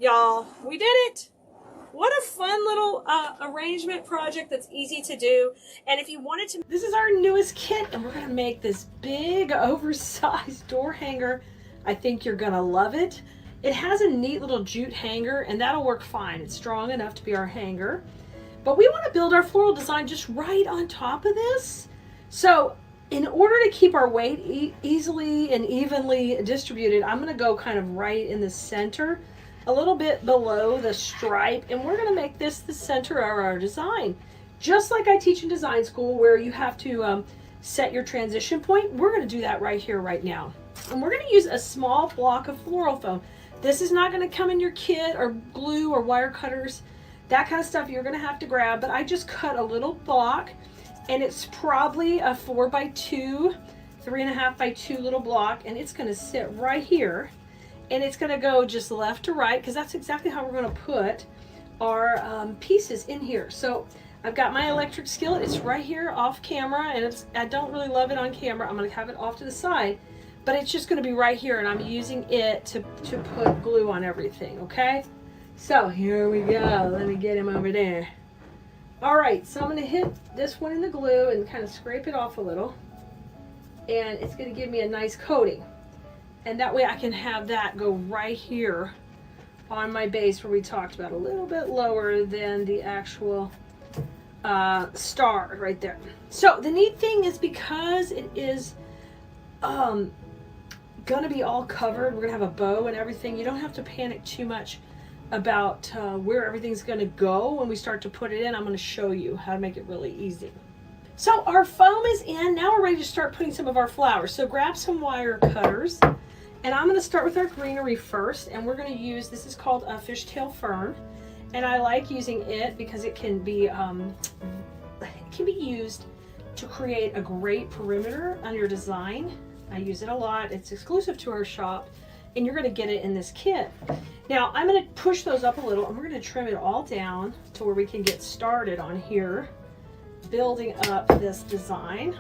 Y'all, we did it. What a fun little arrangement project that's easy to do. And if you wanted to, this is our newest kit, and we're going to make this big oversized door hanger. I think you're going to love it. It has a neat little jute hanger, and that'll work fine. It's strong enough to be our hanger. But we want to build our floral design just right on top of this. So in order to keep our weight easily and evenly distributed, I'm going to go kind of right in the center, a little bit below the stripe, and we're going to make this the center of our design. Just like I teach in design school where you have to set your transition point, we're going to do that right here, right now. And we're going to use a small block of floral foam. This is not going to come in your kit or glue or wire cutters. That kind of stuff you're going to have to grab, but I just cut a little block, and it's probably a 4x2, 3.5x2 little block, and it's going to sit right here. And it's going to go just left to right because that's exactly how we're going to put our pieces in here. So I've got my electric skillet. It's right here off camera, and I don't really love it on camera. I'm going to have it off to the side, but it's just going to be right here, and I'm using it to put glue on everything, okay? So here we go. Let me get him over there. All right, so I'm going to hit this one in the glue and kind of scrape it off a little, and it's going to give me a nice coating. And that way I can have that go right here on my base where we talked about, a little bit lower than the actual star right there. So the neat thing is, because it is gonna be all covered, we're gonna have a bow and everything, you don't have to panic too much about where everything's gonna go when we start to put it in. I'm gonna show you how to make it really easy. So our foam is in. Now we're ready to start putting some of our flowers. So grab some wire cutters, and I'm going to start with our greenery first, and we're going to use, this is called a fishtail fern, and I like using it because it can be used to create a great perimeter on your design. I use it a lot. It's exclusive to our shop, and you're going to get it in this kit. Now I'm going to push those up a little, and we're going to trim it all down to where we can get started on here, building up this design.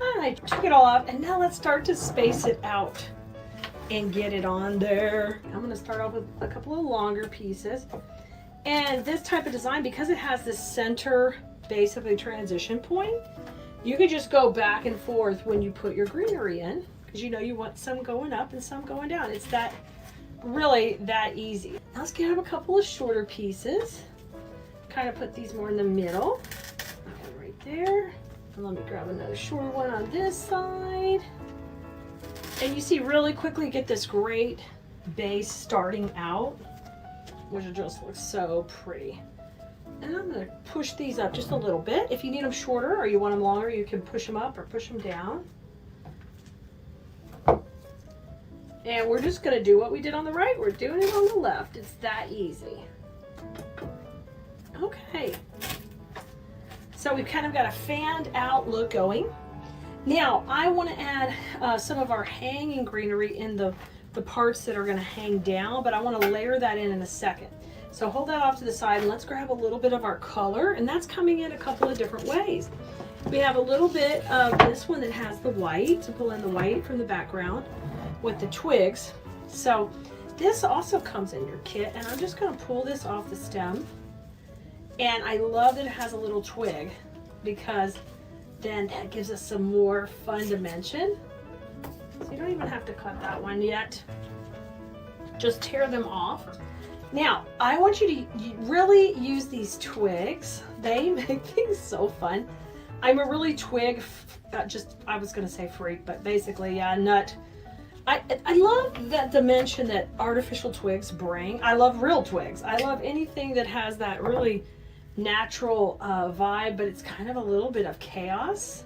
And I took it all off, and now let's start to space it out and get it on there. I'm going to start off with a couple of longer pieces. And this type of design, because it has this center, basically transition point, you could just go back and forth when you put your greenery in, because you know you want some going up and some going down. It's that really that easy. Now let's get up a couple of shorter pieces. Kind of put these more in the middle. Right there. And let me grab another shorter one on this side. And you see, really quickly get this great base starting out, which just looks so pretty. And I'm going to push these up just a little bit. If you need them shorter or you want them longer, you can push them up or push them down. And we're just going to do what we did on the right. We're doing it on the left. It's that easy. Okay. So we've kind of got a fanned out look going. Now I want to add some of our hanging greenery in the parts that are going to hang down, but I want to layer that in a second. So hold that off to the side, and let's grab a little bit of our color, and that's coming in a couple of different ways. We have a little bit of this one that has the white, to pull in the white from the background with the twigs. So this also comes in your kit, and I'm just going to pull this off the stem. And I love that it has a little twig, because then that gives us some more fun dimension. So you don't even have to cut that one yet. Just tear them off. Now, I want you to really use these twigs. They make things so fun. I'm a really twig, I was going to say freak, but basically, yeah, nut. I love that dimension that artificial twigs bring. I love real twigs. I love anything that has that really natural vibe, but it's kind of a little bit of chaos.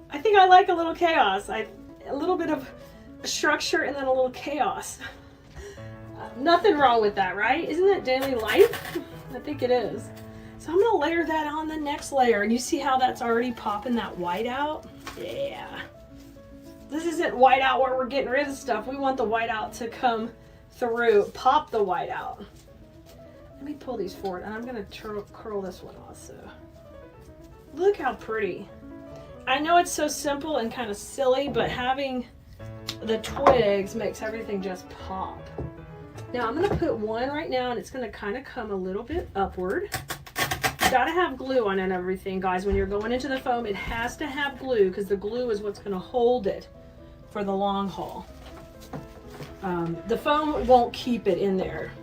I think I like a little chaos. A little bit of structure and then a little chaos. Nothing wrong with that, right? Isn't it daily life? I think it is. So I'm gonna layer that on the next layer, and you see how that's already popping that white out? Yeah. This isn't white out where we're getting rid of stuff. We want the white out to come through, pop the white out. Let me pull these forward, and I'm going to curl this one also. Look how pretty. I know it's so simple and kind of silly, but having the twigs makes everything just pop. Now I'm going to put one right now, and it's going to kind of come a little bit upward. You got to have glue on and everything, guys. When you're going into the foam, it has to have glue, because the glue is what's going to hold it for the long haul. The foam won't keep it in there.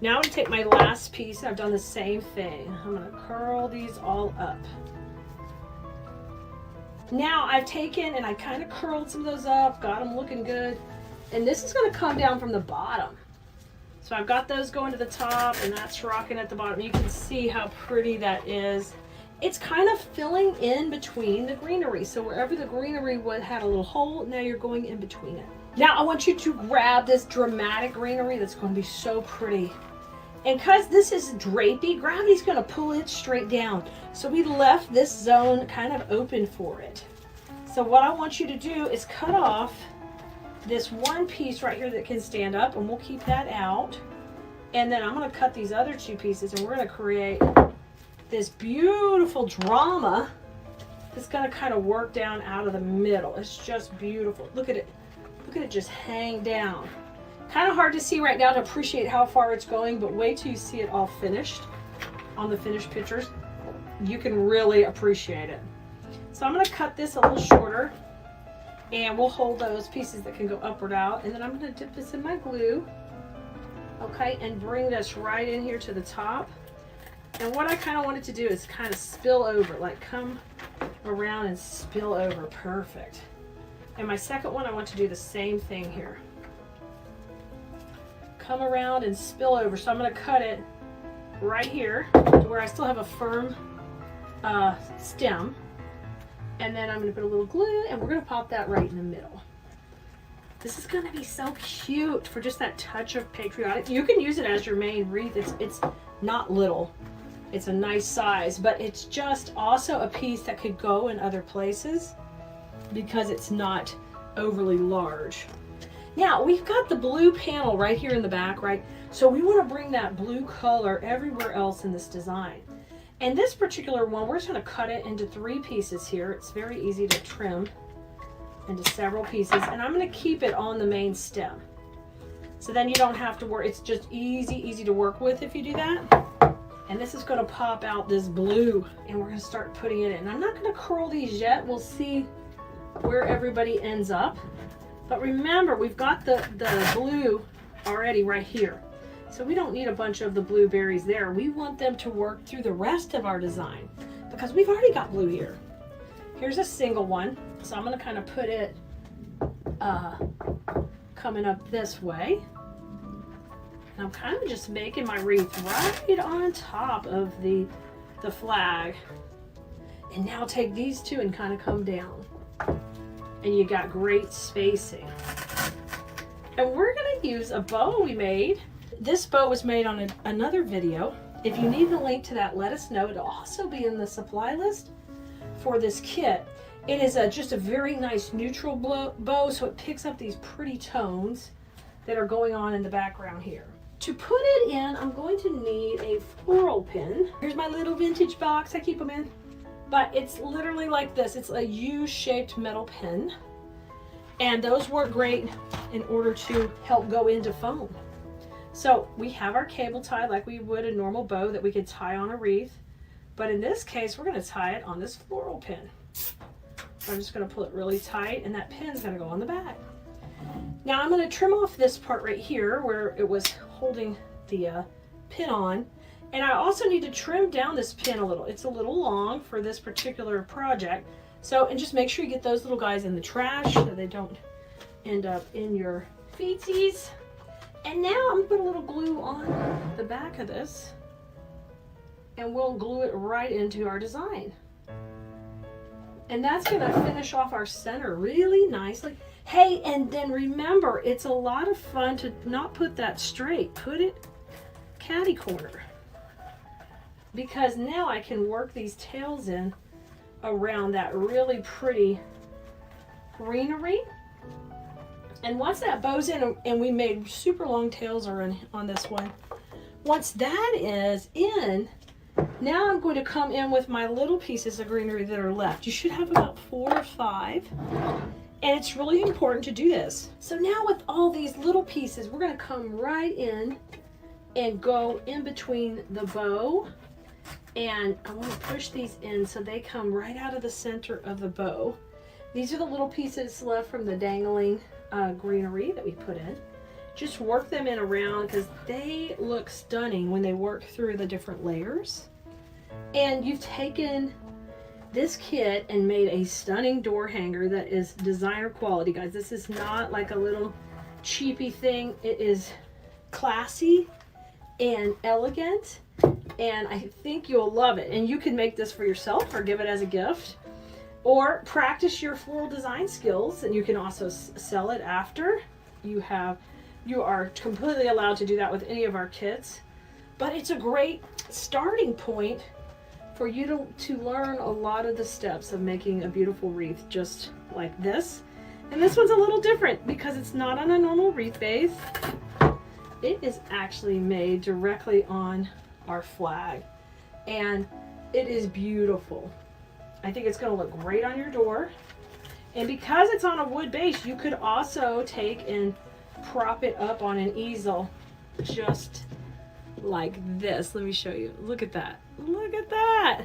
Now I'm going to take my last piece. I've done the same thing. I'm going to curl these all up. Now I've taken and I kind of curled some of those up, got them looking good. And this is going to come down from the bottom. So I've got those going to the top, and that's rocking at the bottom. You can see how pretty that is. It's kind of filling in between the greenery. So wherever the greenery had a little hole, now you're going in between it. Now I want you to grab this dramatic greenery that's going to be so pretty. And because this is drapey, gravity's going to pull it straight down. So we left this zone kind of open for it. So what I want you to do is cut off this one piece right here that can stand up, and we'll keep that out. And then I'm going to cut these other two pieces, and we're going to create this beautiful drama that's going to kind of work down out of the middle. It's just beautiful. Look at it. Look at it just hang down. Kind of hard to see right now to appreciate how far it's going, but wait till you see it all finished on the finished pictures. You can really appreciate it. So I'm going to cut this a little shorter, and we'll hold those pieces that can go upward out, and then I'm going to dip this in my glue, okay, and bring this right in here to the top. And what I kind of wanted to do is kind of spill over, like come around and spill over. Perfect. And my second one, I want to do the same thing here. Come around and spill over. So I'm going to cut it right here to where I still have a firm stem. And then I'm going to put a little glue, and we're going to pop that right in the middle. This is going to be so cute for just that touch of patriotic. You can use it as your main wreath. It's not little. It's a nice size, but it's just also a piece that could go in other places because it's not overly large. Now, we've got the blue panel right here in the back, right? So we want to bring that blue color everywhere else in this design. And this particular one, we're just going to cut it into 3 pieces here. It's very easy to trim into several pieces, and I'm going to keep it on the main stem. So then you don't have to worry. It's just easy to work with if you do that. And this is going to pop out this blue, and we're going to start putting it in. I'm not going to curl these yet. We'll see where everybody ends up. But remember, we've got the blue already right here. So we don't need a bunch of the blueberries there. We want them to work through the rest of our design because we've already got blue here. Here's a single one. So I'm going to kind of put it coming up this way. And I'm kind of just making my wreath right on top of the flag. And now take these two and kind of come down. And you got great spacing. And we're going to use a bow we made. This bow was made on another video. If you need the link to that, let us know. It'll also be in the supply list for this kit. It is just a very nice neutral bow, so it picks up these pretty tones that are going on in the background here. To put it in, I'm going to need a floral pin. Here's my little vintage box I keep them in. But it's literally like this. It's a U-shaped metal pin. And those work great in order to help go into foam. So we have our cable tie like we would a normal bow that we could tie on a wreath. But in this case, we're going to tie it on this floral pin. I'm just going to pull it really tight, and that pin's going to go on the back. Now I'm going to trim off this part right here where it was holding the pin on. And I also need to trim down this pin a little. It's a little long for this particular project. So, and just make sure you get those little guys in the trash so they don't end up in your feetsies. And now I'm going to put a little glue on the back of this, and we'll glue it right into our design. And that's going to finish off our center really nicely. Hey, and then remember, it's a lot of fun to not put that straight. Put it catty corner. Because now I can work these tails in around that really pretty greenery. And once that bow's in, and we made super long tails on this one, once that is in, now I'm going to come in with my little pieces of greenery that are left. You should have about 4 or 5. And it's really important to do this. So now with all these little pieces, we're going to come right in and go in between the bow. And I want to push these in so they come right out of the center of the bow. These are the little pieces left from the dangling greenery that we put in. Just work them in around because they look stunning when they work through the different layers. And you've taken this kit and made a stunning door hanger that is designer quality, guys. This is not like a little cheapy thing. It is classy and elegant, and I think you'll love it. And you can make this for yourself or give it as a gift, or practice your floral design skills, and you can also sell it after. You are completely allowed to do that with any of our kits, but it's a great starting point for you to learn a lot of the steps of making a beautiful wreath just like this. And this one's a little different because it's not on a normal wreath base. It is actually made directly on our flag. And It is beautiful. I think it's going to look great on your door. And because it's on a wood base, you could also take and prop it up on an easel just like this. Let me show you. Look at that. Look at that.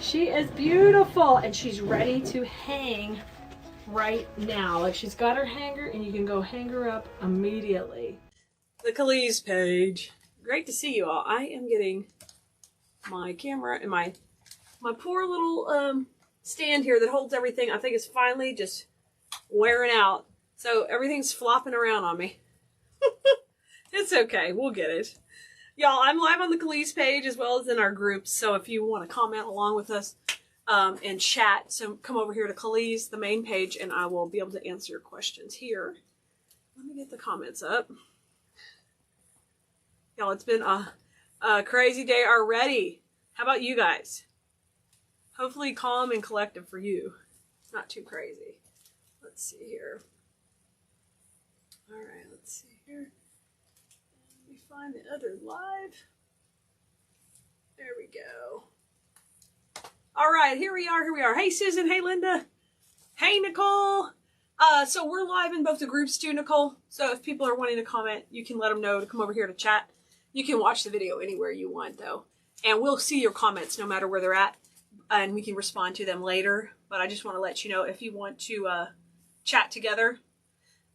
She is beautiful, and she's ready to hang right now. Like, she's got her hanger, and you can go hang her up immediately. The Keleas page. Great to see you all. I am getting my camera and my poor little stand here that holds everything. I think it's finally just wearing out. So everything's flopping around on me. It's okay. We'll get it. Y'all, I'm live on the Keleas page as well as in our groups. So if you want to comment along with us and chat, so come over here to Keleas, the main page, and I will be able to answer your questions here. Let me get the comments up. Y'all, it's been a crazy day already. How about you guys? Hopefully calm and collective for you. Not too crazy. Let's see here. All right, let's see here. Let me find the other live. There we go. All right, here we are. Hey, Susan. Hey, Linda. Hey, Nicole. So we're live in both the groups too, Nicole. So if people are wanting to comment, you can let them know to come over here to chat. You can watch the video anywhere you want, though. And we'll see your comments no matter where they're at. And we can respond to them later. But I just want to let you know, if you want to chat together,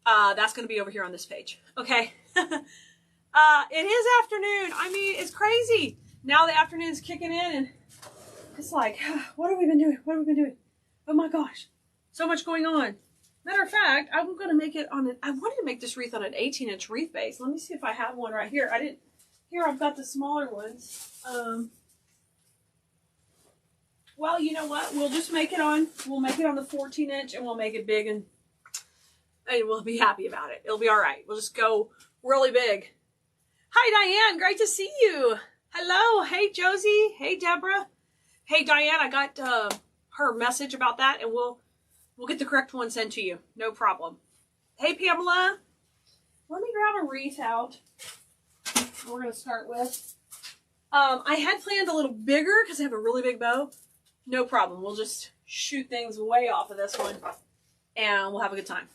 that's going to be over here on this page. Okay? It is afternoon. I mean, it's crazy. Now the afternoon's kicking in, and it's like, what have we been doing? What have we been doing? Oh my gosh. So much going on. Matter of fact, I'm going to make it on I wanted to make this wreath on an 18-inch wreath base. Let me see if I have one right here. Here I've got the smaller ones. Well, you know what? We'll make it on the 14-inch, and we'll make it big, and we'll be happy about it. It'll be all right. We'll just go really big. Hi, Diane. Great to see you. Hello. Hey, Josie. Hey, Deborah. Hey, Diane. I got her message about that, and we'll get the correct one sent to you. No problem. Hey, Pamela. Let me grab a wreath out. We're going to start with. I had planned a little bigger because I have a really big bow. No problem. We'll just shoot things way off of this one, and we'll have a good time.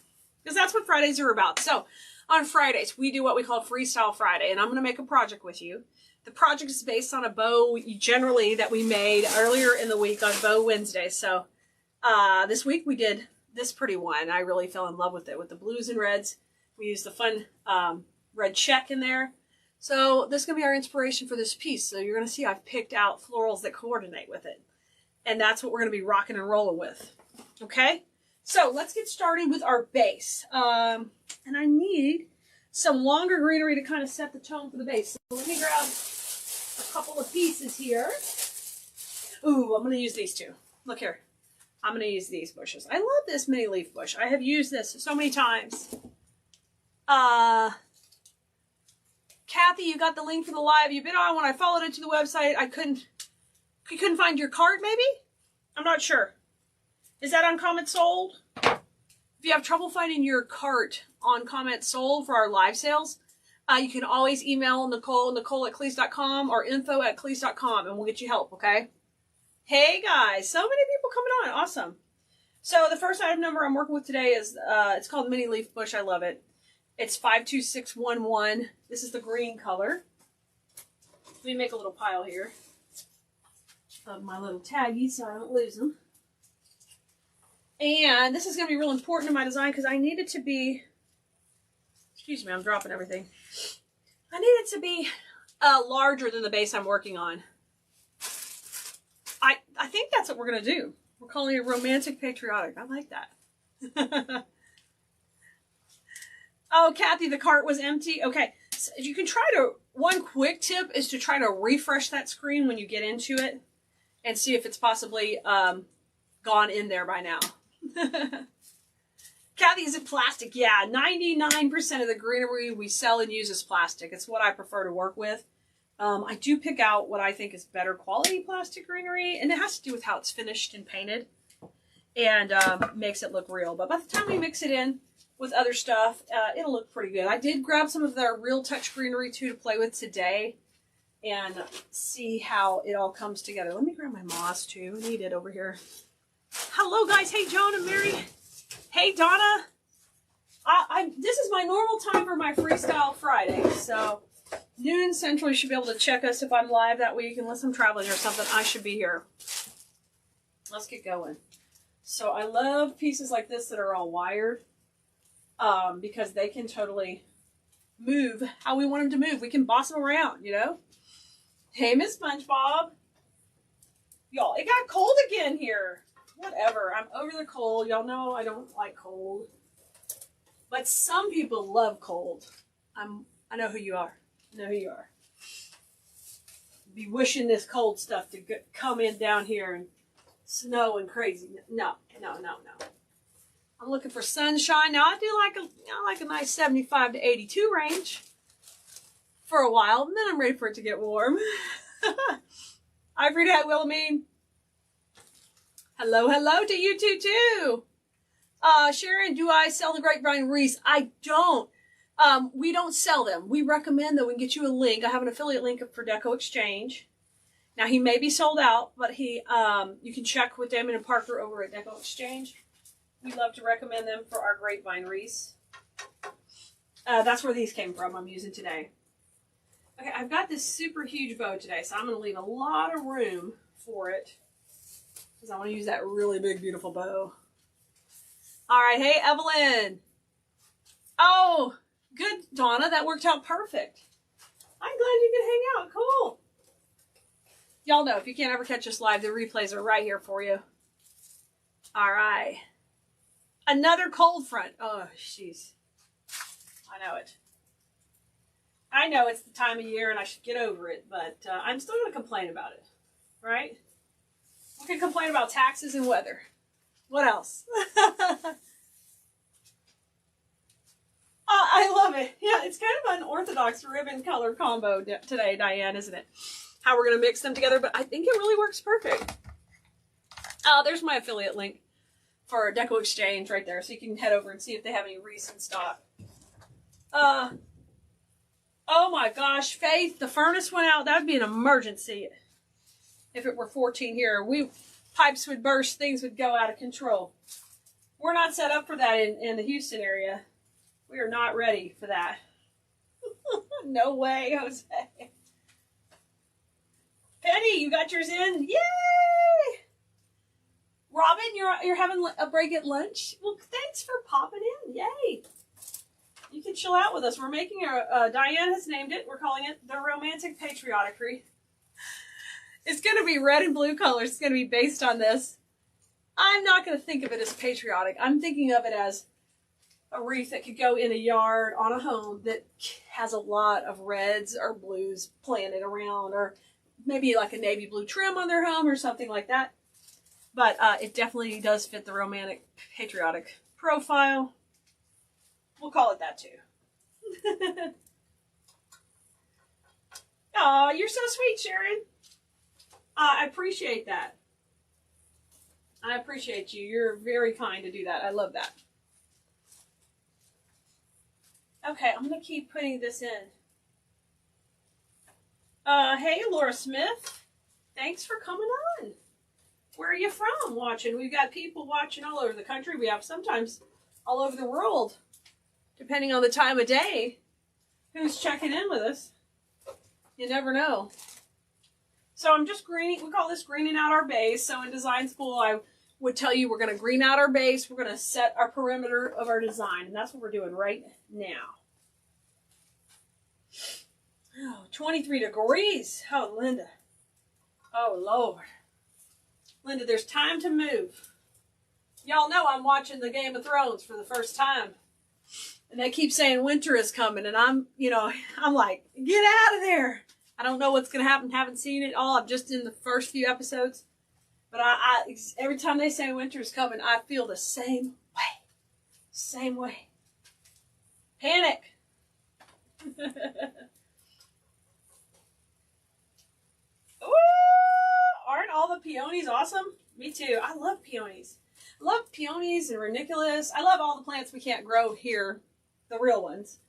Because that's what Fridays are about. So, on Fridays, we do what we call Freestyle Friday, and I'm going to make a project with you. The project is based on a bow generally that we made earlier in the week on Bow Wednesday. So, this week we did this pretty one. I really fell in love with it, with the blues and reds. We used the fun red check in there. So, this is going to be our inspiration for this piece. So, you're going to see I've picked out florals that coordinate with it. And that's what we're going to be rocking and rolling with. Okay? So, let's get started with our base. And I need some longer greenery to kind of set the tone for the base. So, let me grab a couple of pieces here. Ooh, I'm going to use these two. Look here. I'm going to use these bushes. I love this mini leaf bush. I have used this so many times. Kathy, you got the link for the live. You've been on when I followed it to the website. You couldn't find your cart, maybe? I'm not sure. Is that on comment sold? If you have trouble finding your cart on comment sold for our live sales, you can always email Nicole at Keleas.com or info@Keleas.com, and we'll get you help, okay? Hey, guys. So many people coming on. Awesome. So the first item number I'm working with today is, it's called Mini Leaf Bush. I love it. It's 52611. This is the green color. Let me make a little pile here of my little taggies so I don't lose them. And this is going to be real important in my design because I need it to be, excuse me, I'm dropping everything. I need it to be larger than the base I'm working on. I think that's what we're going to do. We're calling it romantic patriotic. I like that. Oh, Kathy, the cart was empty. Okay, so you can try to, one quick tip is to try to refresh that screen when you get into it and see if it's possibly gone in there by now. Kathy, is it plastic? Yeah, 99% of the greenery we sell and use is plastic. It's what I prefer to work with. I do pick out what I think is better quality plastic greenery, and it has to do with how it's finished and painted and makes it look real. But by the time we mix it in with other stuff, it'll look pretty good. I did grab some of their Real Touch greenery too to play with today. and see how it all comes together. Let me grab my moss too. I need it over here. Hello guys. Hey Joan and Mary. Hey Donna. This is my normal time for my Freestyle Friday. So noon Central, you should be able to check us if I'm live that week. Unless I'm traveling or something, I should be here. Let's get going. So I love pieces like this that are all wired because they can totally move how we want them to move. We can boss them around, you know? Hey, Miss SpongeBob. Y'all, it got cold again here. Whatever. I'm over the cold. Y'all know I don't like cold. But some people love cold. I know who you are. I know who you are. Be wishing this cold stuff to come in down here and snow and crazy. No. I'm looking for sunshine. Now I like a nice 75 to 82 range for a while, and then I'm ready for it to get warm. Ivory Hat Wilhelmine. Hello to you too. Sharon, do I sell the grapevine wreaths? I don't. We don't sell them. We recommend that we can get you a link. I have an affiliate link for Deco Exchange. Now he may be sold out, but you can check with Damon and Parker over at Deco Exchange. We love to recommend them for our grapevine wreaths. That's where these came from. I'm using today. Okay, I've got this super huge bow today, so I'm going to leave a lot of room for it because I want to use that really big, beautiful bow. All right, hey, Evelyn. Oh, good, Donna. That worked out perfect. I'm glad you could hang out. Cool. Y'all know, if you can't ever catch us live, the replays are right here for you. All right. Another cold front. Oh, jeez. I know it. I know it's the time of year and I should get over it, but I'm still going to complain about it, right? We can complain about taxes and weather. What else? I love it. Yeah, it's kind of an unorthodox ribbon color combo today, Diane, isn't it? How we're going to mix them together, but I think it really works perfect. There's my affiliate link for Deco Exchange right there, so you can head over and see if they have any recent stock. Oh my gosh, Faith, the furnace went out. That would be an emergency. If it were 14 here, pipes would burst, things would go out of control. We're not set up for that in the Houston area. We are not ready for that. No way, Jose. Penny, you got yours in? Yay! Robin, you're having a break at lunch? Well, thanks for popping in. Yay! You can chill out with us. We're making Diane has named it. We're calling it the Romantic Patriotic Wreath. It's going to be red and blue colors. It's going to be based on this. I'm not going to think of it as patriotic. I'm thinking of it as a wreath that could go in a yard on a home that has a lot of reds or blues planted around, or maybe like a navy blue trim on their home or something like that. But it definitely does fit the romantic patriotic profile. We'll call it that too. Aw, you're so sweet, Sharon. I appreciate that. I appreciate you. You're very kind to do that. I love that. Okay, I'm going to keep putting this in. Hey, Laura Smith. Thanks for coming on. Where are you from watching? We've got people watching all over the country. We have sometimes all over the world, depending on the time of day, who's checking in with us. You never know. So I'm just greening. We call this greening out our base. So in design school, I would tell you we're going to green out our base. We're going to set our perimeter of our design. And that's what we're doing right now. Oh, 23 degrees. Oh, Linda. Oh, Lord. Linda, there's time to move. Y'all know I'm watching the Game of Thrones for the first time. And they keep saying winter is coming. And I'm like, get out of there. I don't know what's going to happen. Haven't seen it all. I'm just in the first few episodes. But every time they say winter is coming, I feel the same way. Same way. Panic. Ooh, aren't all the peonies awesome? Me too. I love peonies. I love peonies and ranunculus. I love all the plants we can't grow here, the real ones,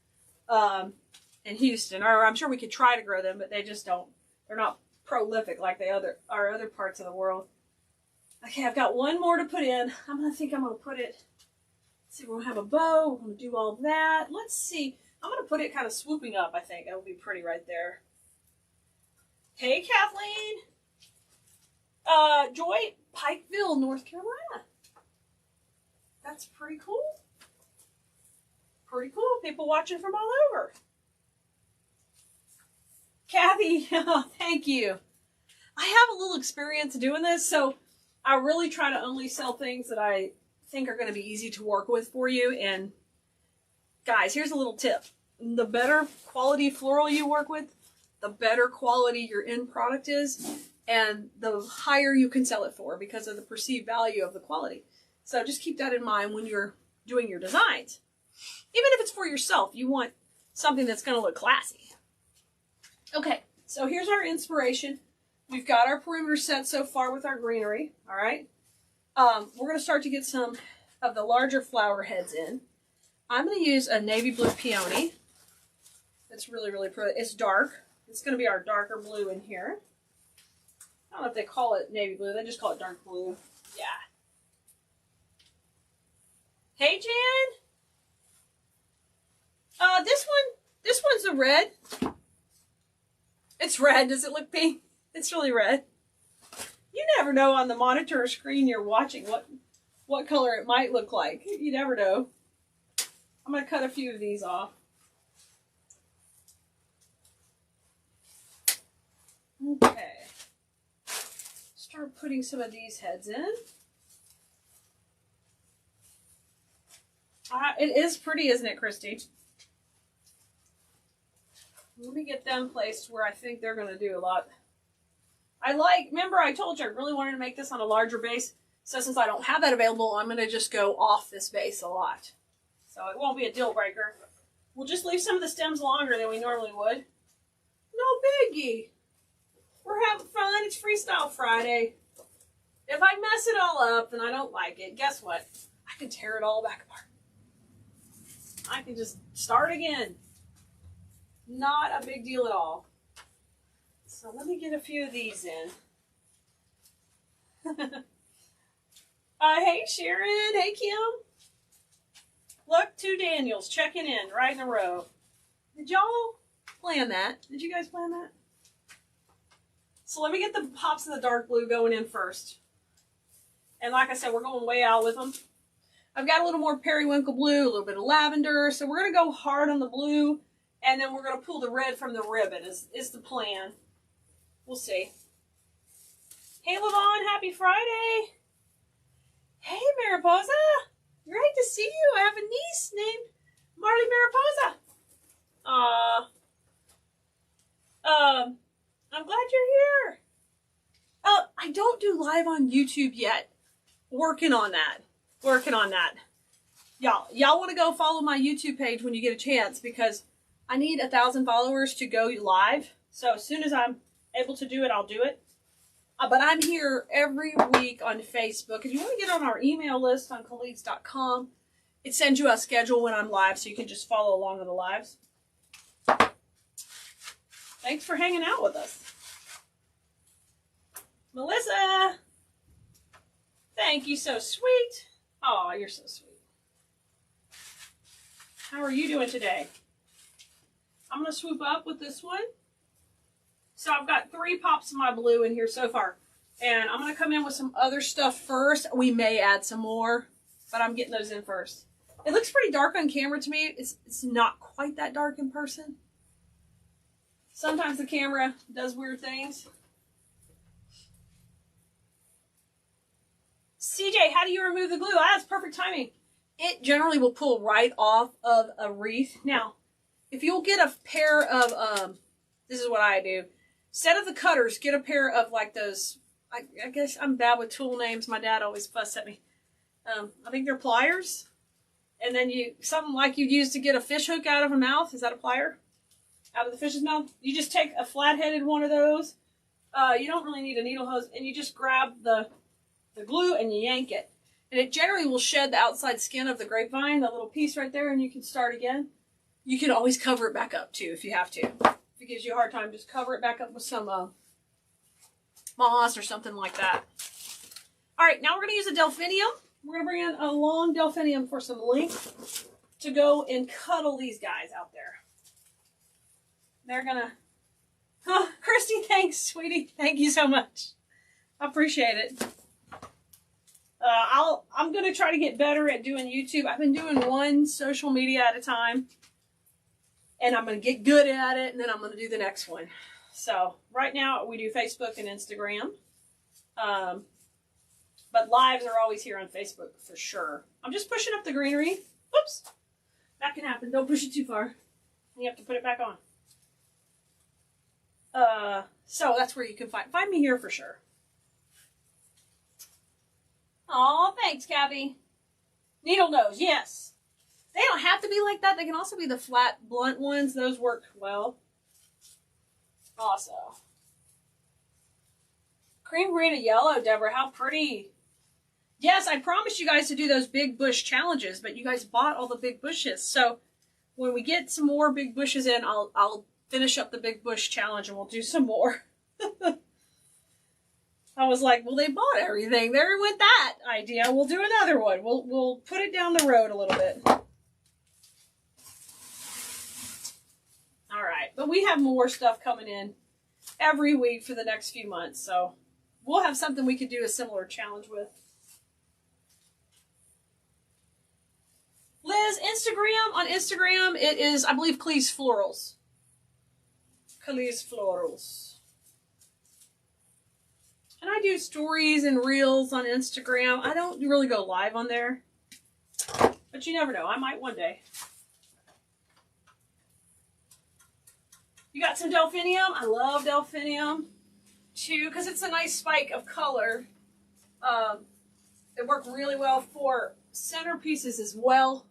in Houston. Or I'm sure we could try to grow them, but they just don't They're not prolific like our other parts of the world. Okay, I've got one more to put in. I'm gonna put it. Let's see, we're gonna have a bow. We're gonna do all that. Let's see. I'm gonna put it kind of swooping up. I think that'll be pretty right there. Hey, Kathleen. Joy, Pikeville, North Carolina. That's pretty cool. Pretty cool. People watching from all over. Kathy, thank you. I have a little experience doing this, so I really try to only sell things that I think are going to be easy to work with for you. And guys, here's a little tip. The better quality floral you work with, the better quality your end product is, and the higher you can sell it for because of the perceived value of the quality. So just keep that in mind when you're doing your designs. Even if it's for yourself, you want something that's going to look classy. Okay, so here's our inspiration. We've got our perimeter set so far with our greenery, all right? We're going to start to get some of the larger flower heads in. I'm going to use a navy blue peony. It's really, really pretty. It's dark. It's going to be our darker blue in here. I don't know if they call it navy blue. They just call it dark blue. Yeah. Hey, Jan. This one's a red. It's red. Does it look pink? It's really red. You never know on the monitor screen you're watching what color it might look like. You never know. I'm going to cut a few of these off. Okay. Start putting some of these heads in. It is pretty, isn't it, Christy? Let me get them placed where I think they're going to do a lot. Remember I told you I really wanted to make this on a larger base. So since I don't have that available, I'm going to just go off this base a lot. So it won't be a deal breaker. We'll just leave some of the stems longer than we normally would. No biggie. We're having fun. It's Freestyle Friday. If I mess it all up and I don't like it, guess what? I can tear it all back apart. I can just start again. Not a big deal at all. So let me get a few of these in. Hey Sharon, hey Kim. Look, 2 Daniels checking in right in a row. Did y'all plan that? Did you guys plan that? So let me get the pops of the dark blue going in first. And like I said, we're going way out with them. I've got a little more periwinkle blue, a little bit of lavender. So we're going to go hard on the blue. And then we're going to pull the red from the ribbon is the plan. We'll see. Hey, Levon, happy Friday. Hey, Mariposa. Great to see you. I have a niece named Marley Mariposa. I'm glad you're here. I don't do live on YouTube yet. Working on that. Y'all want to go follow my YouTube page when you get a chance because I need 1,000 followers to go live. So as soon as I'm able to do it, I'll do it. But I'm here every week on Facebook. If you want to get on our email list on Keleas.com, it sends you a schedule when I'm live so you can just follow along on the lives. Thanks for hanging out with us. Melissa, thank you, so sweet. Oh, you're so sweet. How are you doing today? I'm going to swoop up with this one. So I've got 3 pops of my blue in here so far. And I'm going to come in with some other stuff first. We may add some more, but I'm getting those in first. It looks pretty dark on camera to me. It's not quite that dark in person. Sometimes the camera does weird things. CJ, how do you remove the glue? That's perfect timing. It generally will pull right off of a wreath. Now, if you'll get a pair of, this is what I do. Instead of the cutters, get a pair of like those, I guess I'm bad with tool names. My dad always fussed at me. I think they're pliers. And then something like you'd use to get a fish hook out of a mouth. Is that a plier? Out of the fish's mouth? You just take a flat-headed one of those. You don't really need a needle hose. And you just grab the glue and you yank it. And it generally will shed the outside skin of the grapevine, the little piece right there, and you can start again. You can always cover it back up too if you have to. If it gives you a hard time, just cover it back up with some moss or something like that. All right, now we're going to use a delphinium. We're going to bring in a long delphinium for some length to go and cuddle these guys out there. They're going to... Oh, Christy, thanks, sweetie. Thank you so much. I appreciate it. I'm going to try to get better at doing YouTube. I've been doing one social media at a time. And I'm going to get good at it, and then I'm going to do the next one. So right now we do Facebook and Instagram. But lives are always here on Facebook for sure. I'm just pushing up the greenery. Whoops. That can happen. Don't push it too far. You have to put it back on. So that's where you can find me here for sure. Aw, thanks, Kathy. Needle nose, yes. They don't have to be like that. They can also be the flat, blunt ones. Those work well. Also. Cream green and yellow, Deborah. How pretty. Yes, I promised you guys to do those big bush challenges, but you guys bought all the big bushes. So when we get some more big bushes in, I'll finish up the big bush challenge and we'll do some more. I was like, well, they bought everything. There went that idea. We'll do another one. We'll put it down the road a little bit. All right, but we have more stuff coming in every week for the next few months, so we'll have something we could do a similar challenge with. Liz, on Instagram, it is, I believe, Keleas Florals. Keleas Florals. And I do stories and reels on Instagram. I don't really go live on there, but you never know. I might one day. You got some delphinium? I love delphinium too because it's a nice spike of color. They work really well for centerpieces as well.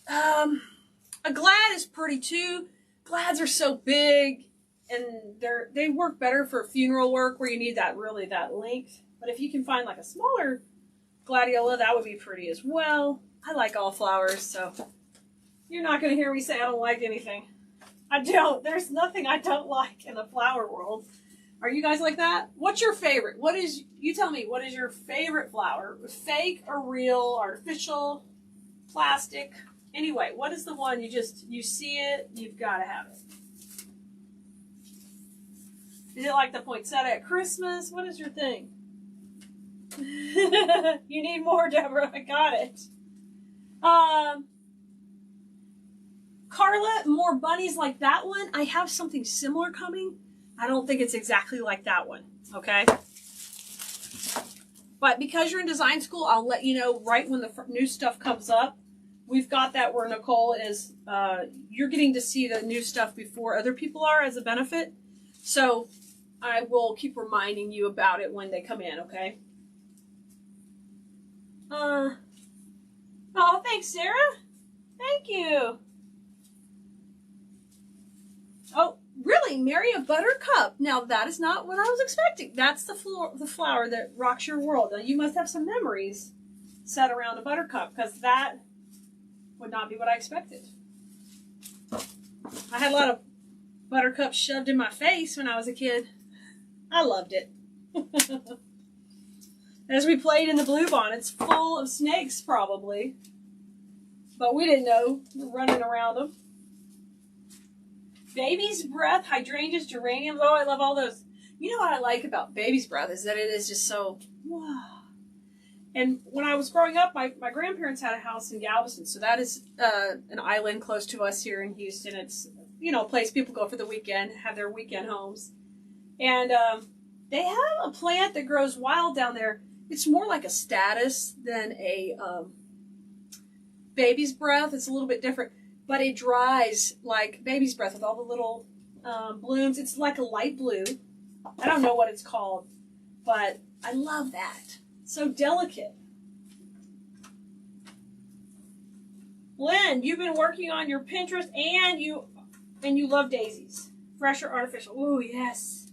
A glad is pretty too. Glads are so big and they work better for funeral work where you need that length. But if you can find like a smaller gladiola, that would be pretty as well. I like all flowers, so you're not going to hear me say I don't like anything. I don't. There's nothing I don't like in the flower world. Are you guys like that? What's your favorite? You tell me, what is your favorite flower? Fake or real, artificial, plastic? Anyway, what is the one you see it, you've got to have it? Is it like the poinsettia at Christmas? What is your thing? You need more, Deborah. I got it. Carla, more bunnies like that one. I have something similar coming. I don't think it's exactly like that one, okay? But because you're in design school, I'll let you know right when the new stuff comes up. We've got that where Nicole is, you're getting to see the new stuff before other people are as a benefit. So I will keep reminding you about it when they come in, okay? Oh, thanks, Sarah. Thank you. Oh, really? Marry a buttercup. Now, that is not what I was expecting. That's the flower that rocks your world. Now, you must have some memories set around a buttercup because that would not be what I expected. I had a lot of buttercups shoved in my face when I was a kid. I loved it. As we played in the bluebonnets, full of snakes probably. But we didn't know. We were running around them. Baby's breath, hydrangeas, geraniums. Oh, I love all those. You know what I like about baby's breath is that it is just so, wow. And when I was growing up, my grandparents had a house in Galveston. So that is an island close to us here in Houston. It's, a place people go for the weekend, have their weekend homes. And they have a plant that grows wild down there. It's more like a status than a baby's breath. It's a little bit different. But it dries like baby's breath with all the little blooms. It's like a light blue. I don't know what it's called, but I love that. So delicate. Lynn, you've been working on your Pinterest and you love daisies. Fresh or artificial. Ooh, yes.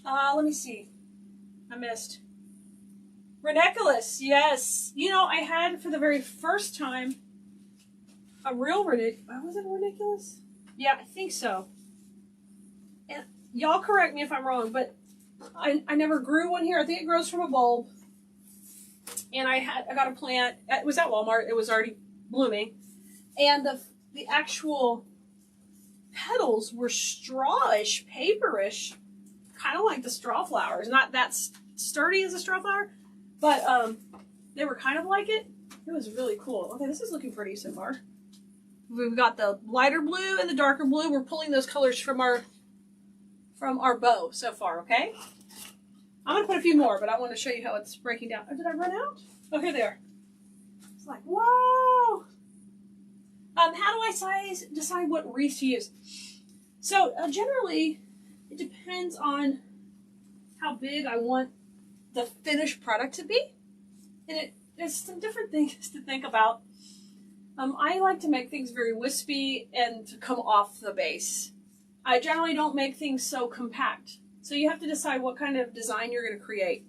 Let me see. I missed. Ranunculus, yes. I had for the very first time a real ridiculous. Was it ridiculous? Yeah, I think so. And y'all correct me if I'm wrong, but I never grew one here. I think it grows from a bulb. And I got a plant. It was at Walmart. It was already blooming, and the actual petals were strawish, paperish, kind of like the straw flowers. Not that sturdy as a straw flower, but they were kind of like it. It was really cool. Okay, this is looking pretty so far. We've got the lighter blue and the darker blue. We're pulling those colors from our bow so far. Okay. I'm going to put a few more, but I want to show you how it's breaking down. Oh, did I run out? Oh, here they are. It's like, whoa! How do I decide what wreath to use? So, generally, it depends on how big I want the finished product to be. And there's some different things to think about. I like to make things very wispy and to come off the base. I generally don't make things so compact. So you have to decide what kind of design you're going to create.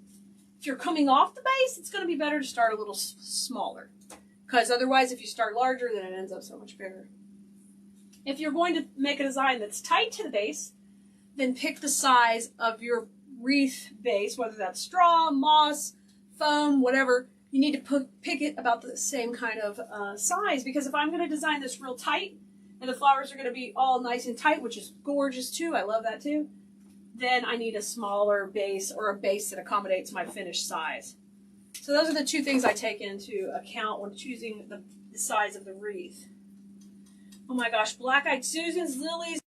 If you're coming off the base, it's going to be better to start a little smaller. Because otherwise, if you start larger, then it ends up so much bigger. If you're going to make a design that's tight to the base, then pick the size of your wreath base, whether that's straw, moss, foam, whatever. You need to pick it about the same kind of size. Because if I'm going to design this real tight, and the flowers are going to be all nice and tight, which is gorgeous too, I love that too, then I need a smaller base or a base that accommodates my finished size. So those are the two things I take into account when choosing the size of the wreath. Oh my gosh, black-eyed Susans, lilies,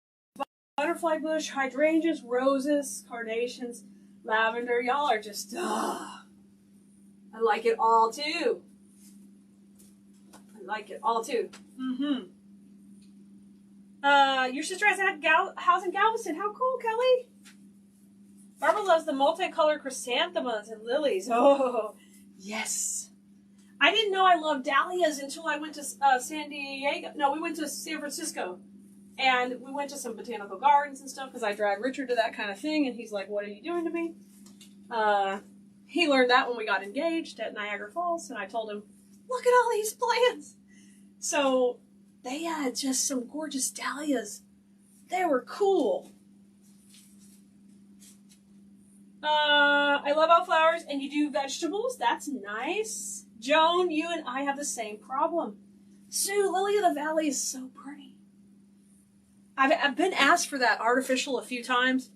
butterfly bush, hydrangeas, roses, carnations, lavender. Y'all are just, I like it all too. I like it all too. Your sister has a house in Galveston. How cool, Kelly. Barbara loves the multicolored chrysanthemums and lilies. Oh, yes. I didn't know I loved dahlias until I went to San Diego. No, we went to San Francisco. And we went to some botanical gardens and stuff because I dragged Richard to that kind of thing. And he's like, what are you doing to me? He learned that when we got engaged at Niagara Falls. And I told him, look at all these plants. So they had just some gorgeous dahlias. They were cool. I love all flowers, and you do vegetables. That's nice. Joan, you and I have the same problem. Sue, Lily of the Valley is so pretty. I've been asked for that artificial a few times.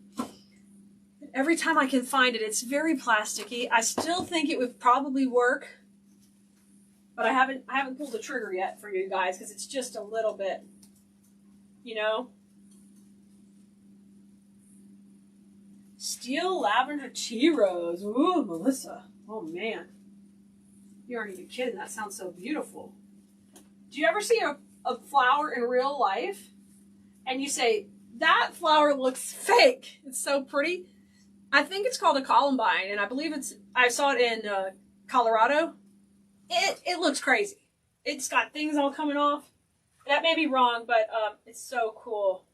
Every time I can find it, it's very plasticky. I still think it would probably work, but I haven't pulled the trigger yet for you guys because it's just a little bit, you know. Steel lavender tea rose. Ooh, Melissa. Oh, man. You aren't even kidding. That sounds so beautiful. Do you ever see a flower in real life and you say, that flower looks fake? It's so pretty. I think it's called a columbine, and I believe I saw it in Colorado. It looks crazy. It's got things all coming off. That may be wrong, but it's so cool.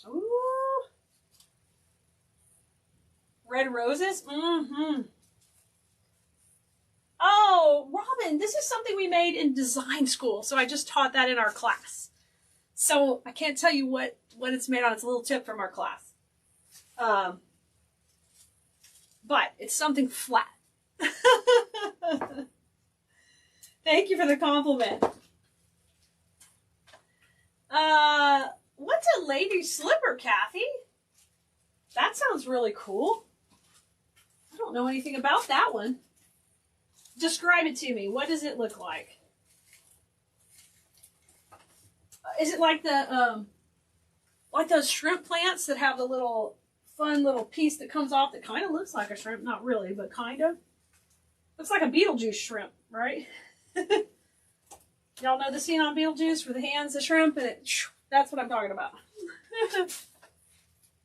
Ooh. Red roses? Mm-hmm. Oh, Robin, this is something we made in design school. So I just taught that in our class. So I can't tell you what it's made on. It's a little tip from our class. But it's something flat. Thank you for the compliment. What's a lady slipper, Kathy? That sounds really cool. I don't know anything about that one. Describe it to me. What does it look like? Is it like the like those shrimp plants that have the little fun little piece that comes off that kind of looks like a shrimp? Not really, but kind of. Looks like a Beetlejuice shrimp, right? Y'all know the scene on Beetlejuice where the hands the shrimp and that's what I'm talking about.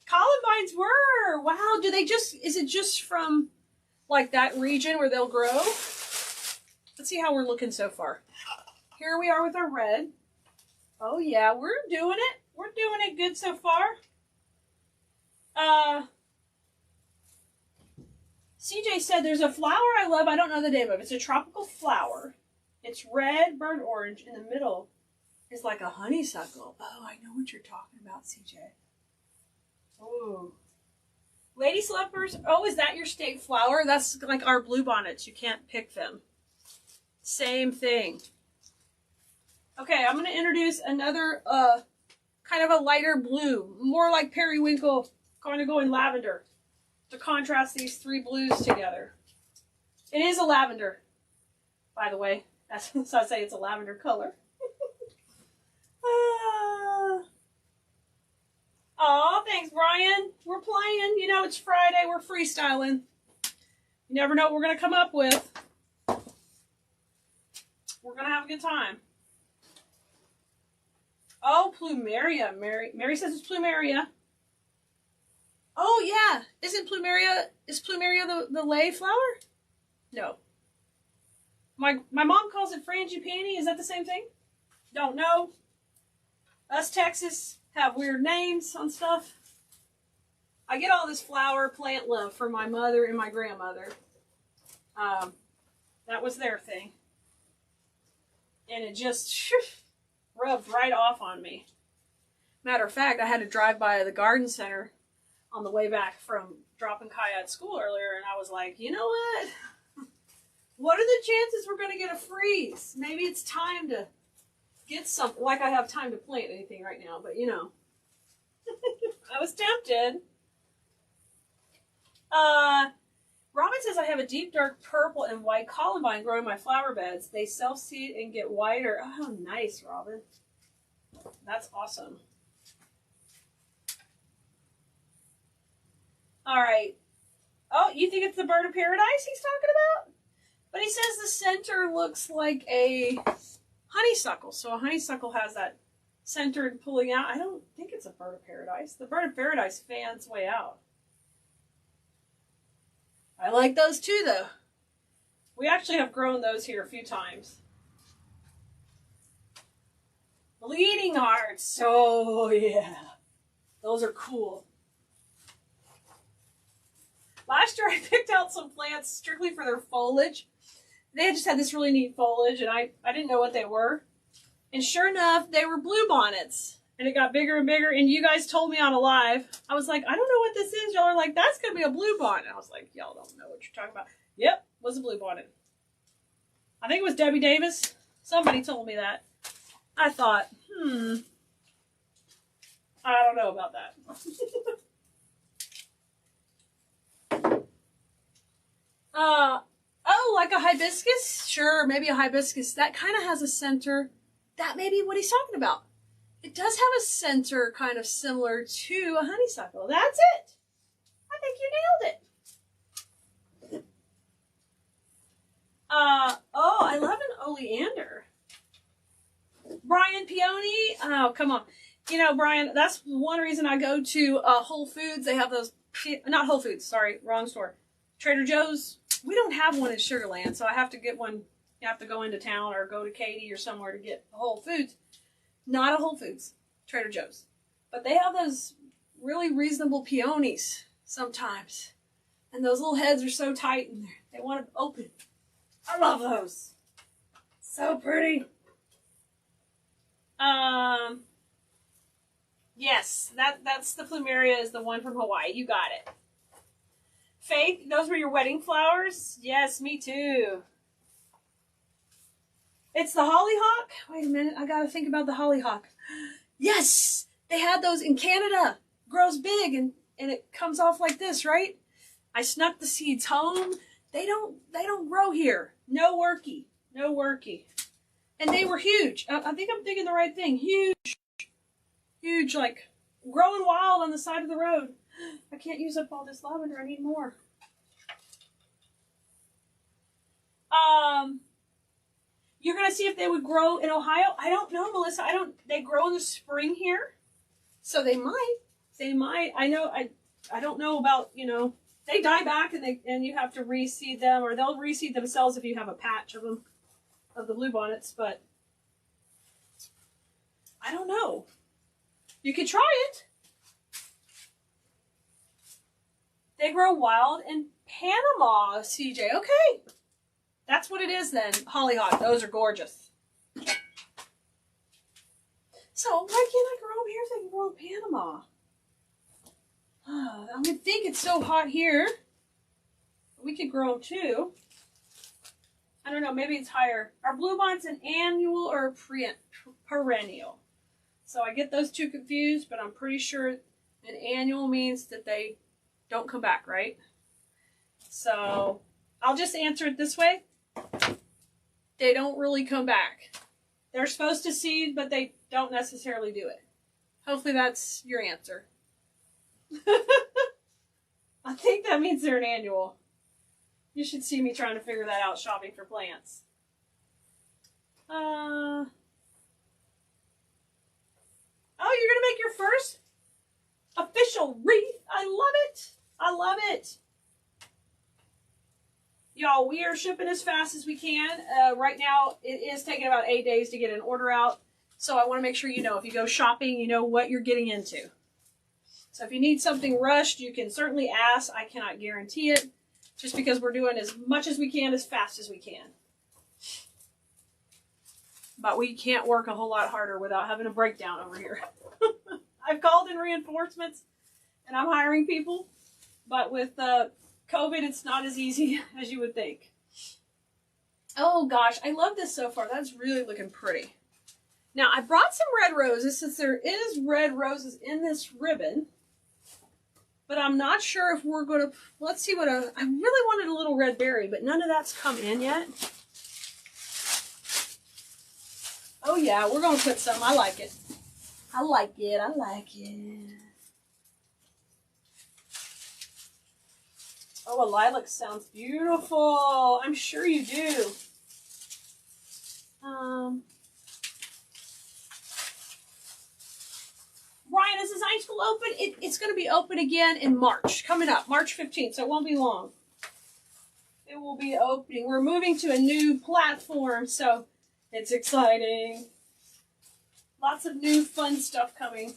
Columbines were. Wow, is it just from like that region where they'll grow? Let's see how we're looking so far. Here we are with our red. Oh yeah, we're doing it. We're doing it good so far. CJ said there's a flower I love. I don't know the name of it. It's a tropical flower. It's red, burnt orange. In the middle is like a honeysuckle. Oh, I know what you're talking about, CJ. Oh. Lady slippers. Oh, is that your state flower? That's like our bluebonnets. You can't pick them. Same thing. Okay, I'm going to introduce another kind of a lighter blue. More like periwinkle. Going to go in lavender to contrast these three blues together. It is a lavender, by the way. That's so I say it's a lavender color. Aw, thanks, Brian. We're playing. You know, it's Friday. We're freestyling. You never know what we're going to come up with. We're going to have a good time. Oh, plumeria. Mary says it's plumeria. Oh, yeah. Is plumeria the lay flower? No. My mom calls it frangipani. Is that the same thing? Don't know. Us Texas have weird names on stuff. I get all this flower plant love from my mother and my grandmother. That was their thing. And it just rubbed right off on me. Matter of fact, I had to drive by the garden center on the way back from dropping Kaya at school earlier, and I was like, you know what? What are the chances we're going to get a freeze? Maybe it's time to get something. Like I have time to plant anything right now, but you know. I was tempted. Robin says I have a deep dark purple and white columbine growing my flower beds. They self-seed and get whiter. Oh, nice, Robin. That's awesome. All right. Oh, you think it's the bird of paradise he's talking about? But he says the center looks like a honeysuckle. So a honeysuckle has that centered pulling out. I don't think it's a bird of paradise. The bird of paradise fans way out. I like those too, though. We actually have grown those here a few times. Bleeding hearts. Oh, yeah. Those are cool. Last year I picked out some plants strictly for their foliage. They just had this really neat foliage, and I didn't know what they were. And sure enough, they were bluebonnets. And it got bigger and bigger, and you guys told me on a live. I was like, I don't know what this is. Y'all are like, that's going to be a bluebonnet. I was like, y'all don't know what you're talking about. Yep, was a bluebonnet. I think it was Debbie Davis. Somebody told me that. I thought, I don't know about that. Oh, like a hibiscus? Sure, maybe a hibiscus. That kind of has a center. That may be what he's talking about. It does have a center kind of similar to a honeysuckle. That's it. I think you nailed it. Oh, I love an oleander. Brian Peony. Oh, come on. You know, Brian, that's one reason I go to Whole Foods. They have those, not Whole Foods, sorry, wrong store. Trader Joe's. We don't have one in Sugar Land, so I have to get one. You have to go into town or go to Katy or somewhere to get Whole Foods. Not a Whole Foods, Trader Joe's. But they have those really reasonable peonies sometimes. And those little heads are so tight and they want to open. I love those. So pretty. Yes, that's the plumeria is the one from Hawaii. You got it. Faith, those were your wedding flowers? Yes, me too. It's the hollyhock. Wait a minute, I gotta think about the hollyhock. Yes, they had those in Canada. Grows big and it comes off like this, right? I snuck the seeds home. They don't grow here. No worky. And they were huge. I think I'm thinking the right thing. Huge, like growing wild on the side of the road. I can't use up all this lavender. I need more. You're going to see if they would grow in Ohio. I don't know, Melissa. They grow in the spring here. So they might. I know, I don't know about, they die back and you have to reseed them, or they'll reseed themselves if you have a patch of them, of the bluebonnets, but I don't know. You could try it. They grow wild in Panama, CJ. Okay. That's what it is then. Hollyhock. Those are gorgeous. So why can't I grow them here if I can grow in Panama? I would think it's so hot here. We could grow them too. I don't know. Maybe it's higher. Are bluebonds an annual or a perennial? So I get those two confused, but I'm pretty sure an annual means that they don't come back, right? So I'll just answer it this way. They don't really come back. They're supposed to seed, but they don't necessarily do it. Hopefully that's your answer. I think that means they're an annual. You should see me trying to figure that out shopping for plants. Oh, you're going to make your first official wreath? I love it. I love it. Y'all, we are shipping as fast as we can. Right now, it is taking about 8 days to get an order out. So I want to make sure you know, if you go shopping, you know what you're getting into. So if you need something rushed, you can certainly ask. I cannot guarantee it, just because we're doing as much as we can, as fast as we can. But we can't work a whole lot harder without having a breakdown over here. I've called in reinforcements, and I'm hiring people. But with COVID, it's not as easy as you would think. Oh gosh, I love this so far. That's really looking pretty. Now, I brought some red roses since there is red roses in this ribbon. But I'm not sure if we're going to... Let's see what I really wanted a little red berry, but none of that's come in yet. Oh yeah, we're going to put some. I like it. I like it. I like it. Oh, a lilac sounds beautiful. I'm sure you do. Ryan, is this high school open? It's going to be open again in March. Coming up, March 15th, so it won't be long. It will be opening. We're moving to a new platform, so it's exciting. Lots of new fun stuff coming.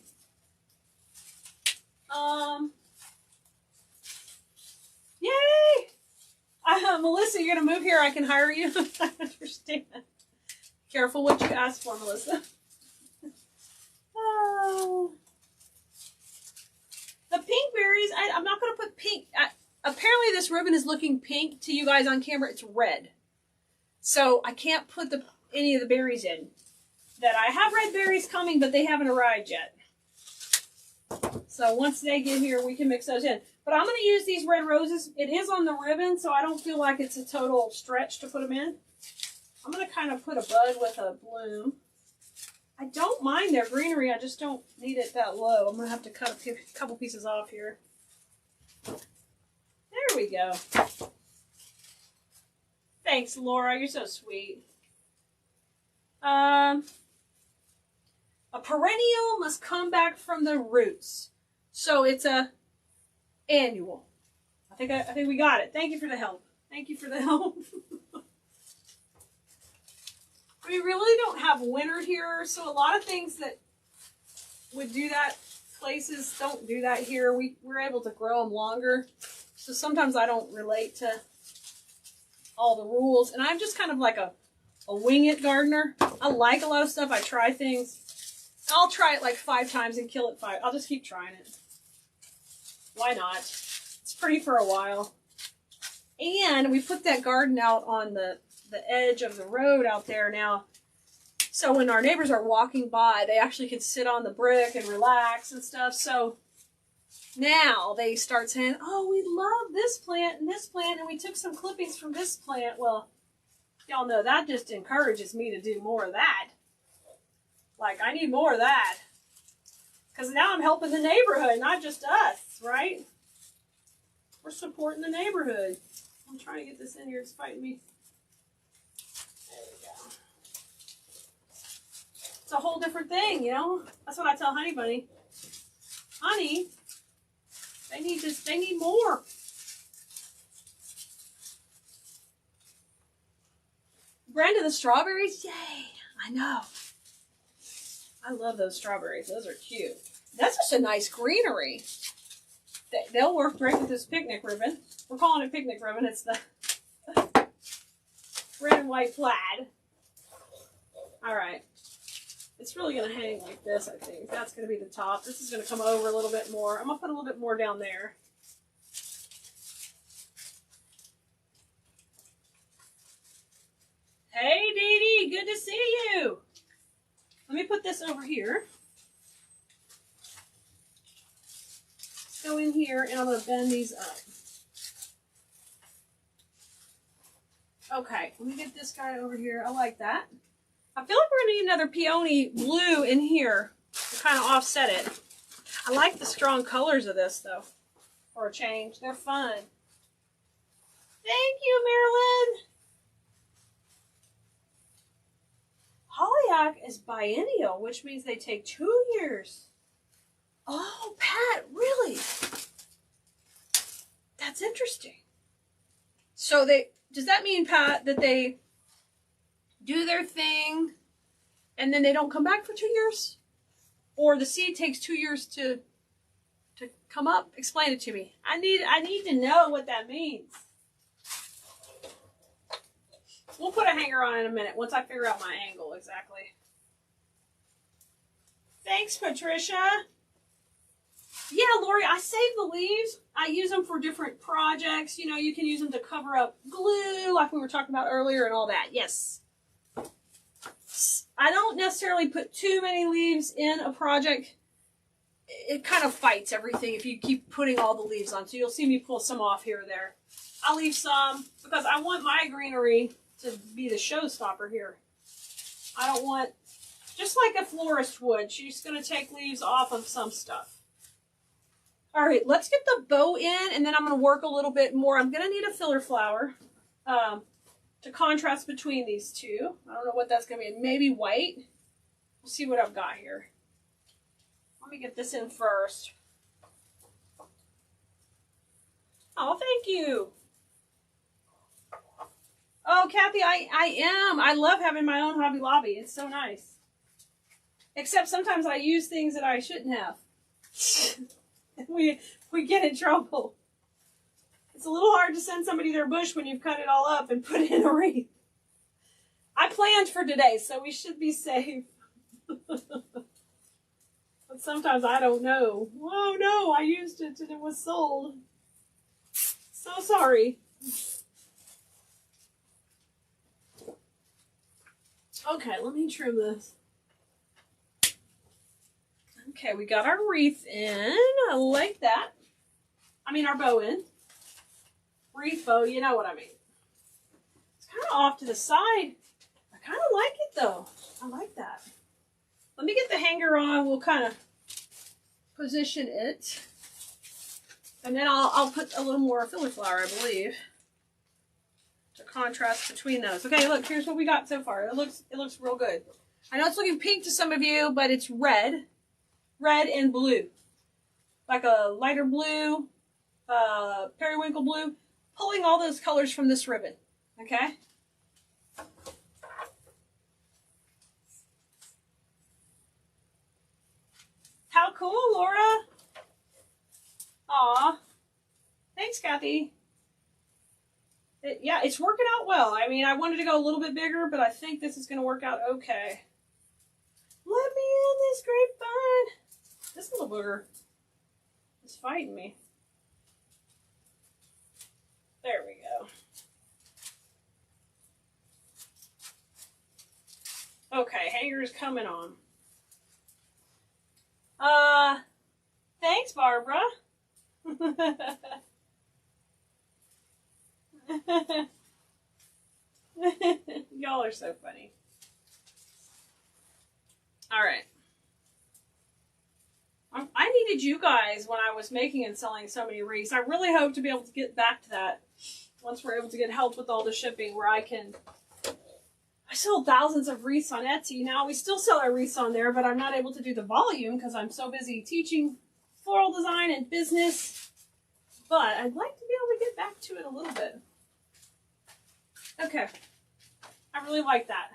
Yay! Melissa, you're going to move here. I can hire you. I understand. Careful what you ask for, Melissa. Oh. The pink berries, I'm not going to put pink. Apparently this ribbon is looking pink to you guys on camera. It's red. So I can't put any of the berries in. That I have red berries coming, but they haven't arrived yet. So once they get here, we can mix those in. But I'm going to use these red roses. It is on the ribbon, so I don't feel like it's a total stretch to put them in. I'm going to kind of put a bud with a bloom. I don't mind their greenery. I just don't need it that low. I'm going to have to cut a couple pieces off here. There we go. Thanks, Laura. You're so sweet. A perennial must come back from the roots. So it's a annual. I think we got it. Thank you for the help. Thank you for the help. We really don't have winter here, so a lot of things that would do that, places don't do that here. We're able to grow them longer, so sometimes I don't relate to all the rules, and I'm just kind of like a wing-it gardener. I like a lot of stuff. I try things. I'll try it like 5 times and kill it 5. I'll just keep trying it. Why not? It's pretty for a while. And we put that garden out on the edge of the road out there now. So when our neighbors are walking by, they actually can sit on the brick and relax and stuff. So now they start saying, oh, we love this plant, and we took some clippings from this plant. Well, y'all know that just encourages me to do more of that. Like, I need more of that. Because now I'm helping the neighborhood, not just us, right? We're supporting the neighborhood. I'm trying to get this in here. It's fighting me. There we go. It's a whole different thing, you know? That's what I tell Honey Bunny. Honey, they need more. Brenda, the strawberries? Yay! I know. I love those strawberries. Those are cute. That's just a nice greenery. They'll work great with this picnic ribbon. We're calling it picnic ribbon. It's the red and white plaid. All right. It's really going to hang like this, I think. That's going to be the top. This is going to come over a little bit more. I'm going to put a little bit more down there. Hey, Dee Dee, good to see you. Let me put this over here. Let's go in here, and I'm going to bend these up. Okay, let me get this guy over here. I like that. I feel like we're going to need another peony blue in here to kind of offset it. I like the strong colors of this, though, for a change. They're fun. Thank you, Marilyn. Hollyhock is biennial, which means they take 2 years. Oh, Pat, really? That's interesting. So does that mean, Pat, that they do their thing and then they don't come back for 2 years? Or the seed takes 2 years to come up? Explain it to me. I need to know what that means. We'll put a hanger on in a minute once I figure out my angle exactly. Thanks, Patricia. Yeah, Lori, I save the leaves. I use them for different projects. You know, you can use them to cover up glue like we were talking about earlier and all that. Yes. I don't necessarily put too many leaves in a project. It kind of fights everything if you keep putting all the leaves on. So you'll see me pull some off here or there. I'll leave some because I want my greenery to be the showstopper here. I don't want, just like a florist would, she's going to take leaves off of some stuff. All right, let's get the bow in, and then I'm going to work a little bit more. I'm going to need a filler flower to contrast between these two. I don't know what that's going to be. Maybe white. We'll see what I've got here. Let me get this in first. Oh, thank you. Oh, Kathy, I am. I love having my own Hobby Lobby. It's so nice. Except sometimes I use things that I shouldn't have. we get in trouble. It's a little hard to send somebody their bush when you've cut it all up and put it in a wreath. I planned for today, so we should be safe. But sometimes I don't know. Oh no, I used it and it was sold. So sorry. Okay, let me trim this. Okay, we got our wreath in. I like that. I mean our bow in. Wreath bow, you know what I mean. It's kind of off to the side. I kind of like it though. I like that. Let me get the hanger on. We'll kind of position it. And then I'll put a little more filler flower, I believe, to contrast between those. Okay, look, here's what we got so far. It looks real good. I know it's looking pink to some of you, but it's red and blue. Like a lighter blue, periwinkle blue. Pulling all those colors from this ribbon, okay? How cool, Laura. Aw. Thanks, Kathy. Yeah, it's working out well. I mean, I wanted to go a little bit bigger, but I think this is going to work out okay. Let me in this grapevine. This little booger is fighting me. There we go. Okay, hanger's coming on. Thanks, Barbara. Y'all are so funny. All right. I needed you guys when I was making and selling so many wreaths. I really hope to be able to get back to that once we're able to get help with all the shipping where I sold thousands of wreaths on Etsy. Now, we still sell our wreaths on there, but I'm not able to do the volume because I'm so busy teaching floral design and business. But I'd like to be able to get back to it a little bit. Okay. I really like that.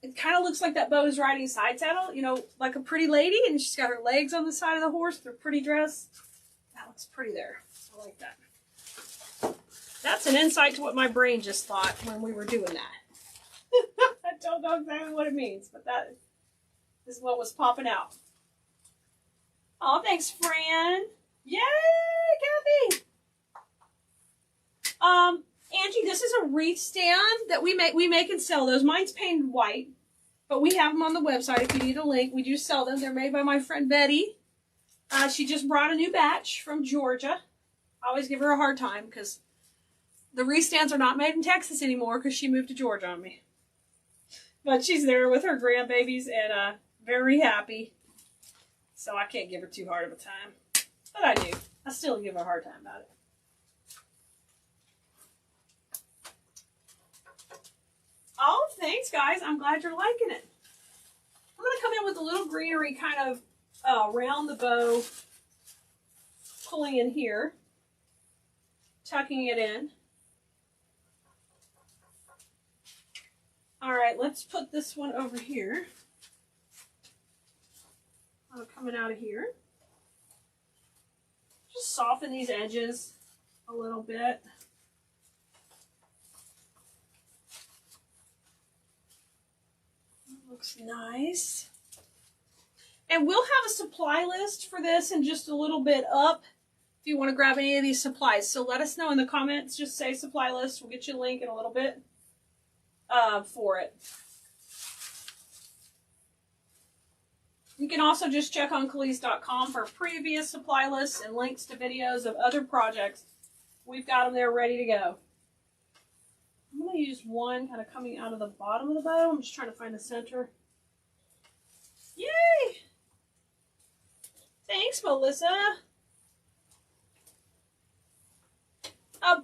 It kind of looks like that bow is riding side saddle, you know, like a pretty lady, and she's got her legs on the side of the horse, their pretty dress. That looks pretty there. I like that. That's That's an insight to what my brain just thought when we were doing that. I don't know exactly what it means, but that is what was popping out. Oh, thanks, Fran. Yay, Kathy. Angie, this is a wreath stand that we make and sell those. Mine's painted white, but we have them on the website. If you need a link, we do sell them. They're made by my friend Betty. She just brought a new batch from Georgia. I always give her a hard time because the wreath stands are not made in Texas anymore because she moved to Georgia on me. But she's there with her grandbabies and very happy. So I can't give her too hard of a time. But I do. I still give her a hard time about it. Oh, thanks, guys. I'm glad you're liking it. I'm going to come in with a little greenery kind of around the bow, pulling in here, tucking it in. All right, let's put this one over here. Coming out of here. Just soften these edges a little bit. Looks nice. And we'll have a supply list for this and just a little bit up if you want to grab any of these supplies. So let us know in the comments. Just say supply list. We'll get you a link in a little bit for it. You can also just check on Keleas.com for previous supply lists and links to videos of other projects. We've got them there ready to go. I'm going to use one kind of coming out of the bottom of the bow. I'm just trying to find the center. Yay! Thanks, Melissa.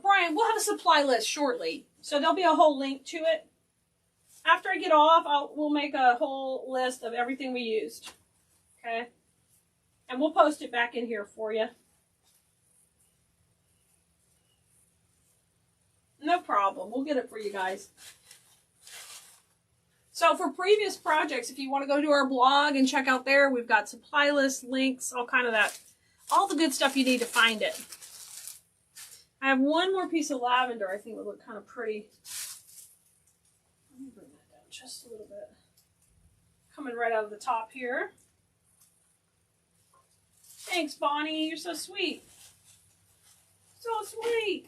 Brian, we'll have a supply list shortly. So there'll be a whole link to it. After I get off, we'll make a whole list of everything we used. Okay? And we'll post it back in here for you. No problem. We'll get it for you guys. So for previous projects, if you want to go to our blog and check out there, we've got supply lists, links, all kind of that. All the good stuff you need to find it. I have one more piece of lavender I think would look kind of pretty. Let me bring that down just a little bit. Coming right out of the top here. Thanks, Bonnie. You're so sweet. So sweet.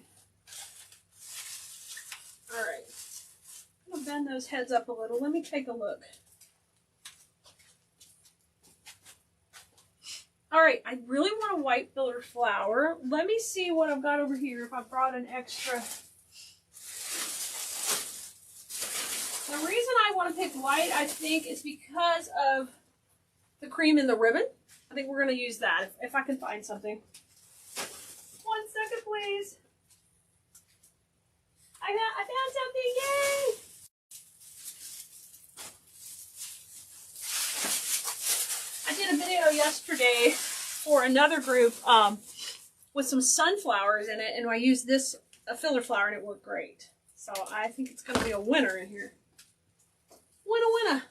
All right. I'm going to bend those heads up a little. Let me take a look. All right. I really want a white filler flower. Let me see what I've got over here if I brought an extra. The reason I want to pick white, I think, is because of the cream in the ribbon. I think we're going to use that if I can find something. 1 second, please. I found something, yay! I did a video yesterday for another group with some sunflowers in it, and I used a filler flower, and it worked great. So I think it's going to be a winner in here. Winner.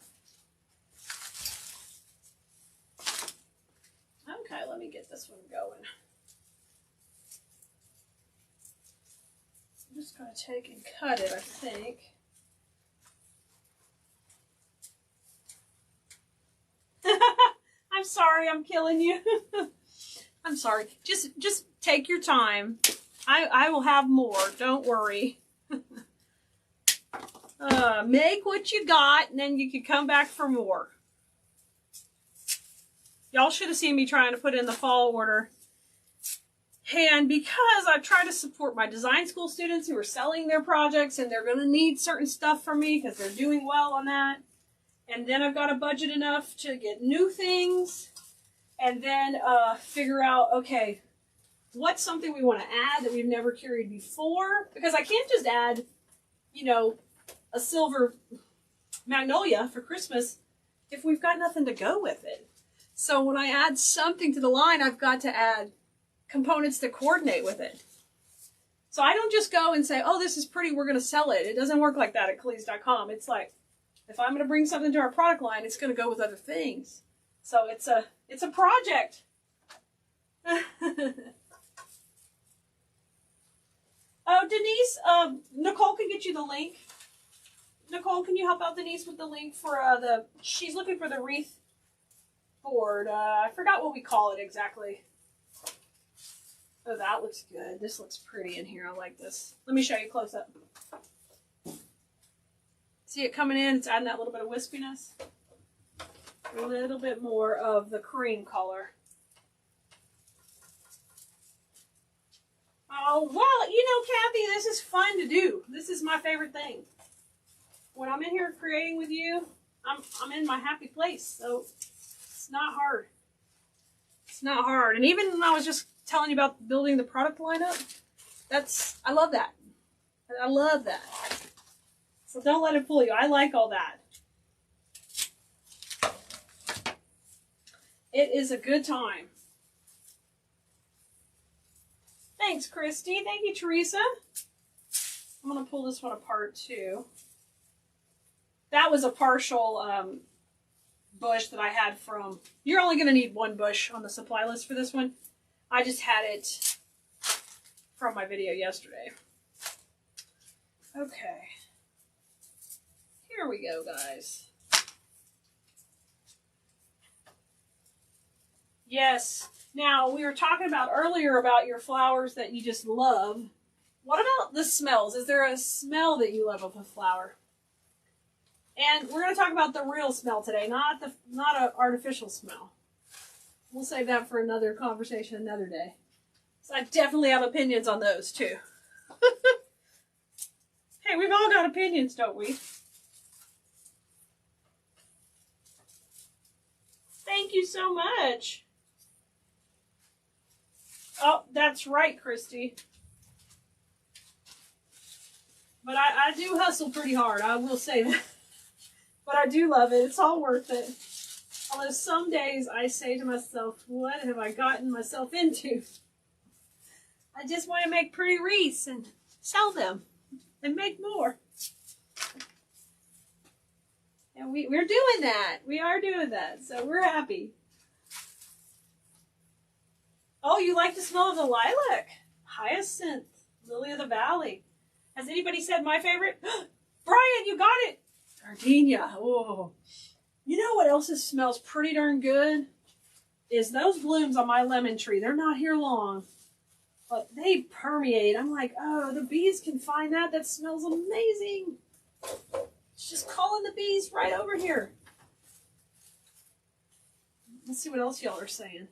Okay, let me get this one going. I'm just going to take and cut it, I think. I'm sorry, I'm killing you. I'm sorry. Just take your time. I will have more. Don't worry. Make what you got, and then you can come back for more. Y'all should have seen me trying to put in the fall order. And because I try to support my design school students who are selling their projects, and they're going to need certain stuff from me because they're doing well on that. And then I've got a budget enough to get new things. And then figure out, okay, what's something we want to add that we've never carried before? Because I can't just add, you know, a silver magnolia for Christmas if we've got nothing to go with it. So when I add something to the line, I've got to add components that coordinate with it. So I don't just go and say, oh, this is pretty, we're going to sell it. It doesn't work like that at Keleas.com. It's like, if I'm going to bring something to our product line, it's going to go with other things. So it's a project. Oh, Denise, Nicole can get you the link. Nicole, can you help out Denise with the link for she's looking for the wreath board. I forgot what we call it exactly. Oh, that looks good. This looks pretty in here. I like this. Let me show you close up. See it coming in? It's adding that little bit of wispiness. A little bit more of the cream color. Oh, well, you know, Kathy, this is fun to do. This is my favorite thing. When I'm in here creating with you, I'm in my happy place. So it's not hard. It's not hard. And even when I was just telling you about building the product lineup, I love that. I love that. So don't let it fool you. I like all that. It is a good time. Thanks, Christy. Thank you, Teresa. I'm going to pull this one apart, too. That was a partial bush that I had from... You're only going to need one bush on the supply list for this one. I just had it from my video yesterday. Okay. Here we go, guys. Yes. Now, we were talking about earlier about your flowers that you just love. What about the smells? Is there a smell that you love of a flower? And we're going to talk about the real smell today, not an artificial smell. We'll save that for another conversation another day. So I definitely have opinions on those, too. Hey, we've all got opinions, don't we? Thank you so much. Oh, that's right, Christy. But I do hustle pretty hard, I will say that. But I do love it. It's all worth it. Although some days I say to myself, what have I gotten myself into? I just want to make pretty wreaths and sell them and make more. And we're doing that. We are doing that. So we're happy. Oh, you like the smell of the lilac? Hyacinth. Lily of the Valley. Has anybody said my favorite? Brian, you got it. Gardenia. Oh. You know what else smells pretty darn good? Is those blooms on my lemon tree. They're not here long. But they permeate. I'm like, oh, the bees can find that. That smells amazing. It's just calling the bees right over here. Let's see what else y'all are saying.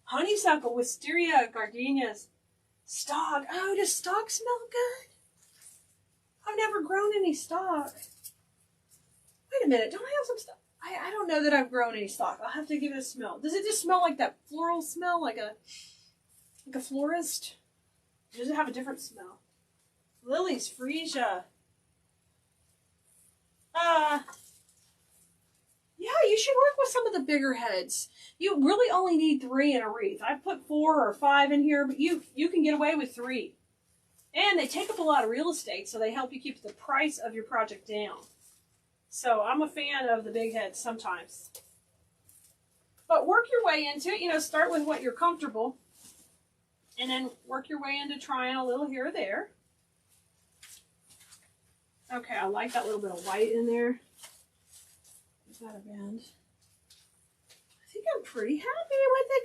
Honeysuckle, wisteria, gardenias, stock. Oh, does stock smell good? I've never grown any stock. Wait a minute, don't I have some stock? I don't know that I've grown any stock. I'll have to give it a smell. Does it just smell like that floral smell, like a florist? Or does it have a different smell? Lilies, freesia. Yeah, you should work with some of the bigger heads. You really only need 3 in a wreath. I've put 4 or 5 in here, but you can get away with 3. And they take up a lot of real estate, so they help you keep the price of your project down. So I'm a fan of the big heads sometimes. But work your way into it. You know, start with what you're comfortable. And then work your way into trying a little here or there. Okay, I like that little bit of white in there. Is that a bend? I think I'm pretty happy with it,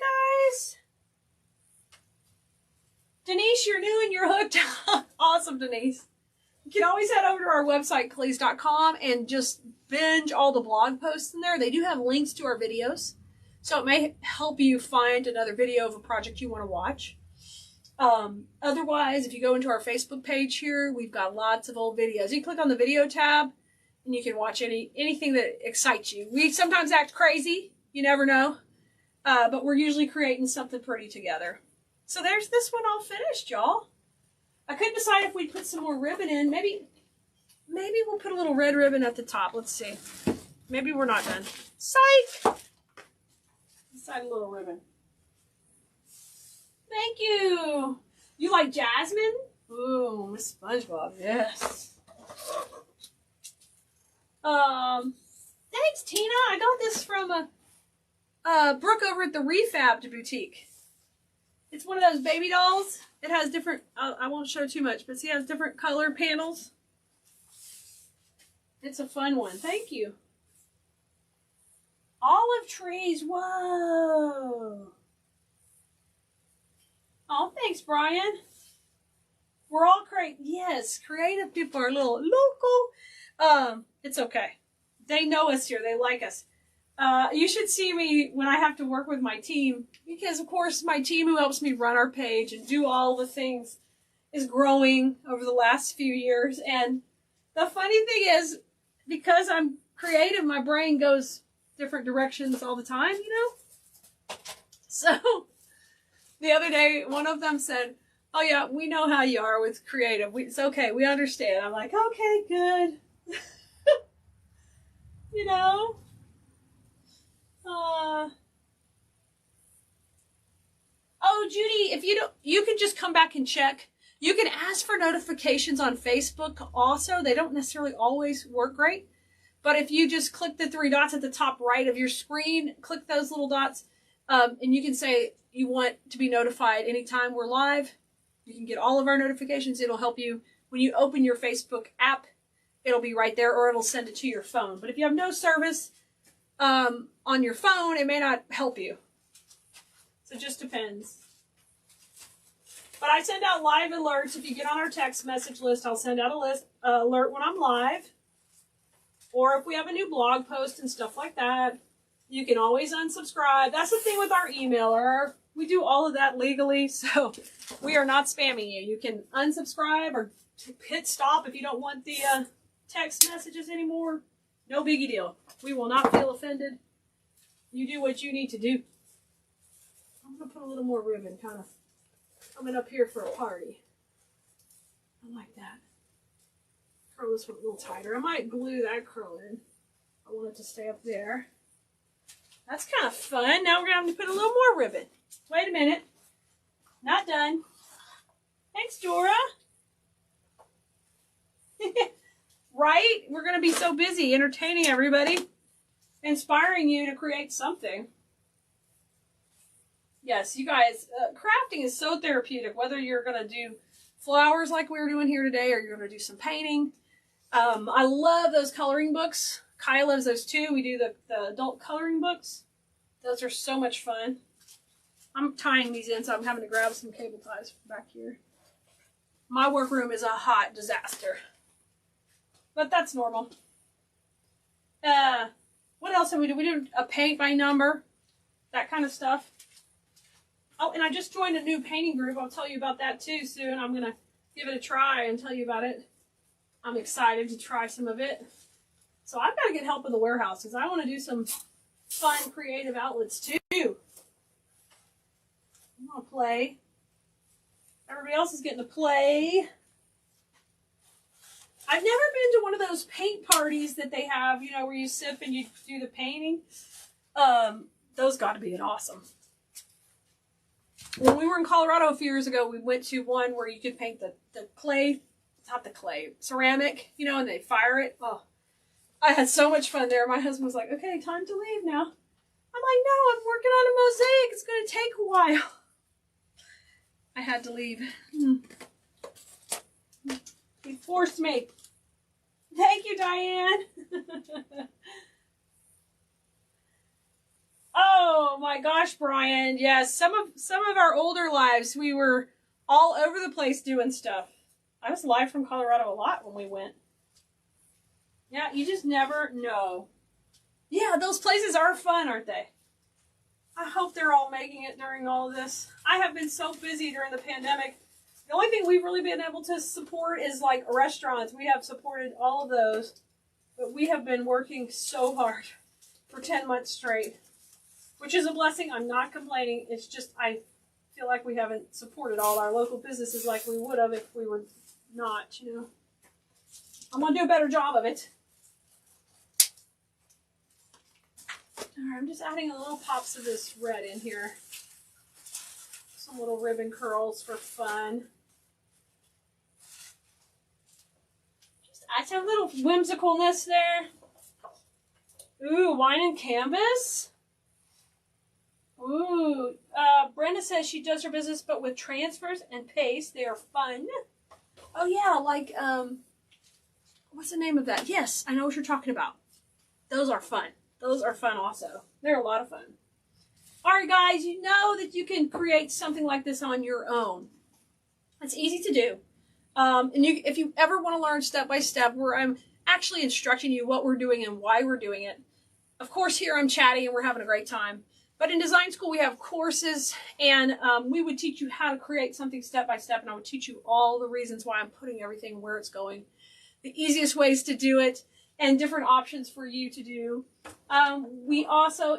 guys. Denise, you're new and you're hooked. Awesome, Denise. You can always head over to our website, Keleas.com, and just binge all the blog posts in there. They do have links to our videos, so it may help you find another video of a project you want to watch. Otherwise, if you go into our Facebook page here, we've got lots of old videos. You click on the video tab, and you can watch anything that excites you. We sometimes act crazy. You never know. But we're usually creating something pretty together. So there's this one all finished, y'all. I couldn't decide if we'd put some more ribbon in. Maybe we'll put a little red ribbon at the top. Let's see. Maybe we're not done. Psych! Let's add a little ribbon. Thank you. You like jasmine? Ooh, Miss SpongeBob. Yes. Thanks, Tina. I got this from Brooke over at the Refabbed Boutique. It's one of those baby dolls. It has different, I won't show too much, but see, it has different color panels. It's a fun one. Thank you. Olive trees. Whoa. Oh, thanks, Brian. We're all creative people are a little local. It's okay. They know us here. They like us. You should see me when I have to work with my team, because of course my team who helps me run our page and do all the things is growing over the last few years. And the funny thing is, because I'm creative, my brain goes different directions all the time, you know? So the other day, one of them said, oh yeah, we know how you are with creative. It's okay. We understand. I'm like, okay, good. You know? Oh, Judy, if you don't, you can just come back and check. You can ask for notifications on Facebook also. They don't necessarily always work great. But if you just click the three dots at the top right of your screen, click those little dots, and you can say you want to be notified anytime we're live. You can get all of our notifications. It'll help you when you open your Facebook app. It'll be right there, or it'll send it to your phone. But if you have no service on your phone, it may not help you. So it just depends. But I send out live alerts. If you get on our text message list, I'll send out a alert when I'm live. Or if we have a new blog post and stuff like that, you can always unsubscribe. That's the thing with our emailer. We do all of that legally, so we are not spamming you. You can unsubscribe or hit stop if you don't want the text messages anymore. No biggie deal. We will not feel offended. You do what you need to do. I'm going to put a little more ribbon kind of coming up here for a party. I like that. Curl this one a little tighter. I might glue that curl in. I want it to stay up there. That's kind of fun. Now we're going to have to put a little more ribbon. Wait a minute. Not done. Thanks, Dora. Right? We're going to be so busy entertaining everybody, inspiring you to create something. Yes, you guys, crafting is so therapeutic, whether you're going to do flowers like we were doing here today, or you're going to do some painting. I love those coloring books. Kai loves those too. We do the adult coloring books. Those are so much fun. I'm tying these in, so I'm having to grab some cable ties back here. My workroom is a hot disaster. But that's normal. What else have we do? We do a paint by number. That kind of stuff. Oh, and I just joined a new painting group. I'll tell you about that too soon. I'm going to give it a try and tell you about it. I'm excited to try some of it. So I've got to get help in the warehouse because I want to do some fun creative outlets too. I'm going to play. Everybody else is getting to play. I've never been to one of those paint parties that they have, you know, where you sip and you do the painting. Those got to be awesome. When we were in Colorado a few years ago, we went to one where you could paint the clay, not the clay, ceramic, you know, and they fire it. Oh, I had so much fun there. My husband was like, okay, time to leave now. I'm like, no, I'm working on a mosaic. It's going to take a while. I had to leave. He forced me. Thank you, Diane. Oh my gosh, Brian. Yes, some of our older lives, we were all over the place doing stuff. I was live from Colorado a lot when we went. Yeah, you just never know. Yeah, those places are fun, aren't they? I hope they're all making it during all of this. I have been so busy during the pandemic. The only thing we've really been able to support is like restaurants. We have supported all of those, but we have been working so hard for 10 months straight, which is a blessing. I'm not complaining. It's just I feel like we haven't supported all our local businesses like we would have if we were not, you know. I'm going to do a better job of it. All right, I'm just adding a little pops of this red in here. Some little ribbon curls for fun. Just add some little whimsicalness there. Ooh, wine and canvas. Ooh, Brenda says she does her business, but with transfers and paste, they are fun. Oh yeah, like, what's the name of that? Yes, I know what you're talking about. Those are fun. Those are fun also. They're a lot of fun. All right, guys, you know that you can create something like this on your own. It's easy to do. And if you ever want to learn step by step, where I'm actually instructing you what we're doing and why we're doing it. Of course, here I'm chatting and we're having a great time. But in design school, we have courses, and we would teach you how to create something step by step, and I would teach you all the reasons why I'm putting everything where it's going, the easiest ways to do it, and different options for you to do. We also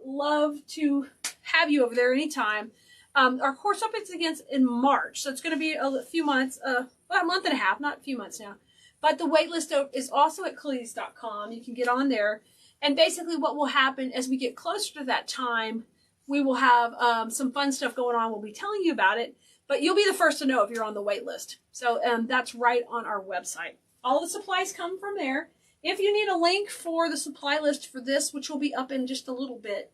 love to have you over there anytime. Our course opens again in March, so it's going to be a few months, about a month and a half, not a few months now. But the wait list is also at Keleas.com. You can get on there. And basically what will happen as we get closer to that time, we will have some fun stuff going on. We'll be telling you about it, but you'll be the first to know if you're on the wait list. So that's right on our website. All the supplies come from there. If you need a link for the supply list for this, which will be up in just a little bit,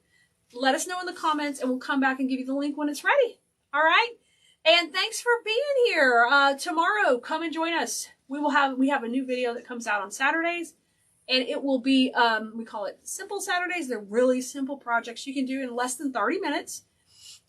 let us know in the comments and we'll come back and give you the link when it's ready. All right? And thanks for being here. Tomorrow, come and join us. We have a new video that comes out on Saturdays. And it will be, we call it Simple Saturdays. They're really simple projects you can do in less than 30 minutes.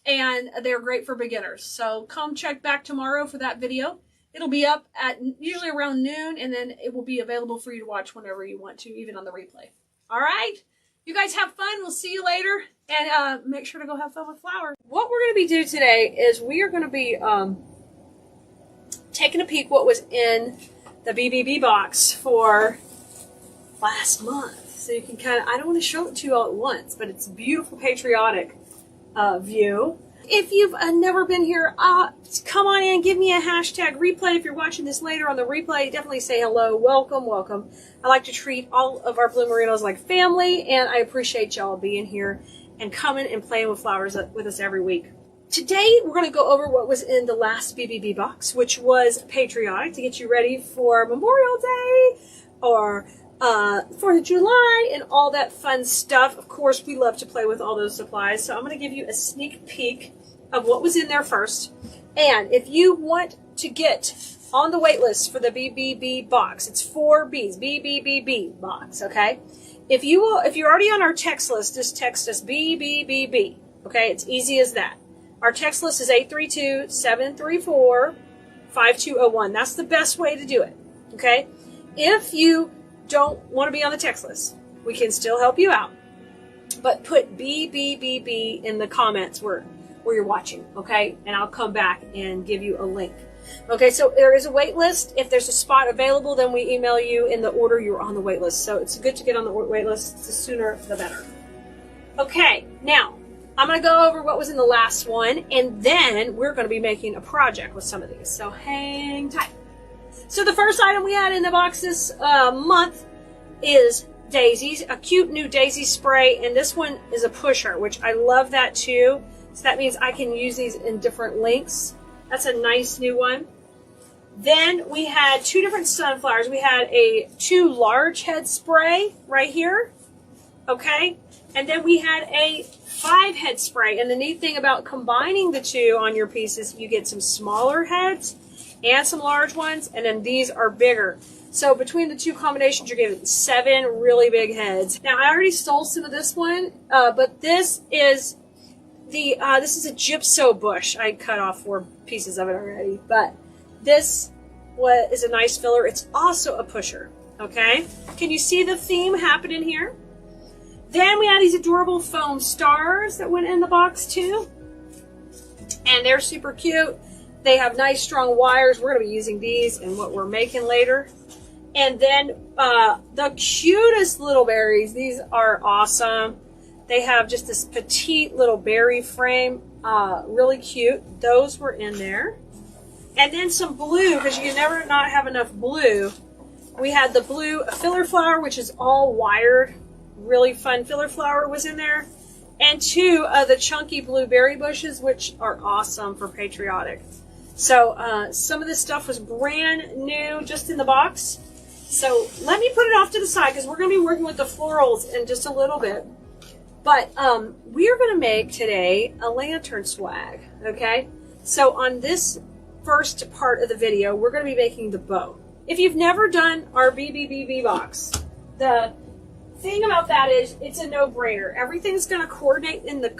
And they're great for beginners. So come check back tomorrow for that video. It'll be up at usually around noon. And then it will be available for you to watch whenever you want to, even on the replay. All right? You guys have fun. We'll see you later. And make sure to go have fun with flowers. What we're going to be doing today is we are going to be taking a peek what was in the BBB box for last month. So you can kind of, I don't want to show it to you all at once, but it's a beautiful patriotic view. If you've never been here, come on in, give me a hashtag replay. If you're watching this later on the replay, definitely say hello, welcome, welcome. I like to treat all of our Blue Merinos like family, and I appreciate y'all being here and coming and playing with flowers with us every week. Today, we're going to go over what was in the last BBB box, which was patriotic, to get you ready for Memorial Day or 4th of July and all that fun stuff. Of course, we love to play with all those supplies. So I'm going to give you a sneak peek of what was in there first. And if you want to get on the wait list for the BBB box, it's 4 B's, BBBB box, okay? If you're already on our text list, just text us BBBB, okay? It's easy as that. Our text list is 832-734-5201. That's the best way to do it, okay? If you don't want to be on the text list, we can still help you out, but put BBBB in the comments where you're watching, okay? And I'll come back and give you a link. Okay, so there is a wait list. If there's a spot available, then we email you in the order you're on the wait list. So it's good to get on the wait list. The sooner the better. Okay, now I'm going to go over what was in the last one, and then we're going to be making a project with some of these. So hang tight. So the first item we had in the box this month is daisies, a cute new daisy spray, and this one is a pusher, which I love that too. So that means I can use these in different lengths. That's a nice new one. Then we had 2 different sunflowers. We had a 2 large head spray right here, okay? And then we had a 5 head spray. And the neat thing about combining the 2 on your pieces, you get some smaller heads and some large ones, and then these are bigger. So between the 2 combinations, you're getting 7 really big heads. Now I already stole some of this one, but this is this is a gypso bush. I cut off 4 pieces of it already, but this is a nice filler. It's also a pusher, okay? Can you see the theme happening here? Then we had these adorable foam stars that went in the box too, and they're super cute. They have nice strong wires. We're going to be using these in what we're making later. And then the cutest little berries. These are awesome. They have just this petite little berry frame. Really cute. Those were in there. And then some blue, because you can never not have enough blue. We had the blue filler flower, which is all wired. Really fun filler flower was in there. And 2 of the chunky blueberry bushes, which are awesome for patriotic. So some of this stuff was brand new, just in the box. So let me put it off to the side, because we're going to be working with the florals in just a little bit. But we are going to make today a lantern swag, okay? So on this first part of the video, we're going to be making the bow. If you've never done our BBBB box, the thing about that is it's a no-brainer. Everything's going to coordinate in the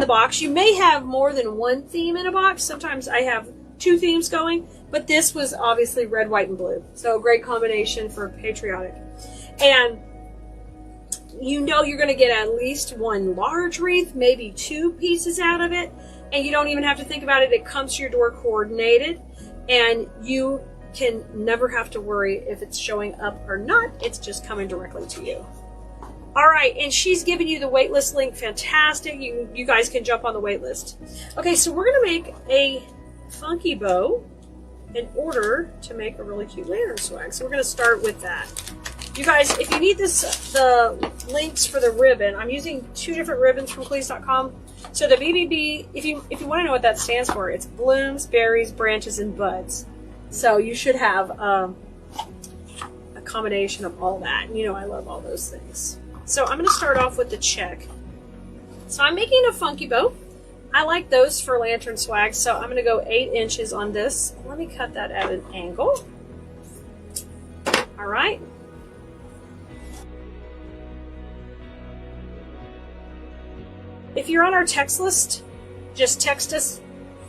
box. You may have more than one theme in a box. Sometimes I have 2 themes going, but this was obviously red, white, and blue. So a great combination for patriotic. And you know you're going to get at least 1 large wreath, maybe 2 pieces out of it, and you don't even have to think about it. It comes to your door coordinated, and you can never have to worry if it's showing up or not. It's just coming directly to you. All right, and she's giving you the waitlist link. Fantastic. You guys can jump on the waitlist. Okay, so we're going to make a funky bow in order to make a really cute lantern swag. So we're going to start with that. You guys, if you need the links for the ribbon, I'm using 2 different ribbons from Keleas.com. So the BBB, if you want to know what that stands for, it's blooms, berries, branches, and buds. So you should have a combination of all that. You know I love all those things. So I'm going to start off with the check. So I'm making a funky bow. I like those for lantern swag, so I'm going to go 8 inches on this. Let me cut that at an angle. All right. If you're on our text list, just text us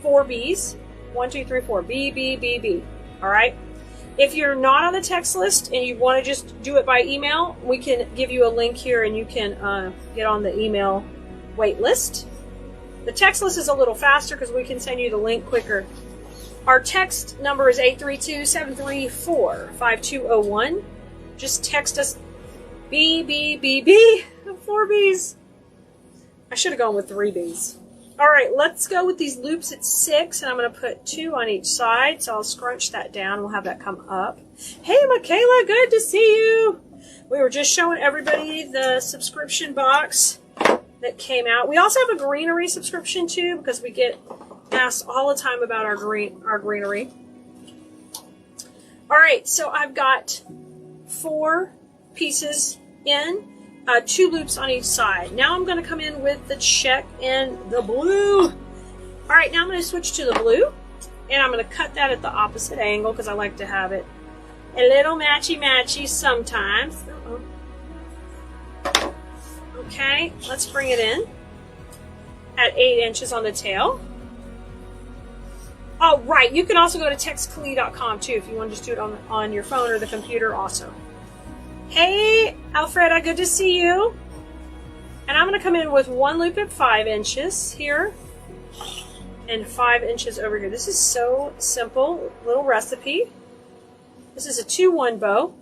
4 B's. 1, 2, 3, 4. B, B, B, B. All right. If you're not on the text list and you want to just do it by email, we can give you a link here and you can get on the email wait list. The text list is a little faster because we can send you the link quicker. Our text number is 832-734-5201. Just text us B, B, B, B. 4 B's. I should have gone with 3 B's. All right, let's go with these loops at 6, and I'm going to put 2 on each side. So I'll scrunch that down. We'll have that come up. Hey, Michaela, good to see you. We were just showing everybody the subscription box that came out. We also have a greenery subscription too, because we get asked all the time about our greenery. All right, so I've got 4 pieces in. 2 loops on each side. Now I'm going to come in with the check and the blue. All right, now I'm going to switch to the blue, and I'm going to cut that at the opposite angle because I like to have it a little matchy-matchy sometimes. Okay, let's bring it in at 8 inches on the tail. Oh, right, you can also go to textkeleas.com too if you want to just do it on your phone or the computer also. Hey, Alfreda, good to see you. And I'm going to come in with 1 loop at 5 inches here and 5 inches over here. This is so simple, little recipe. This is a 2-1 bow.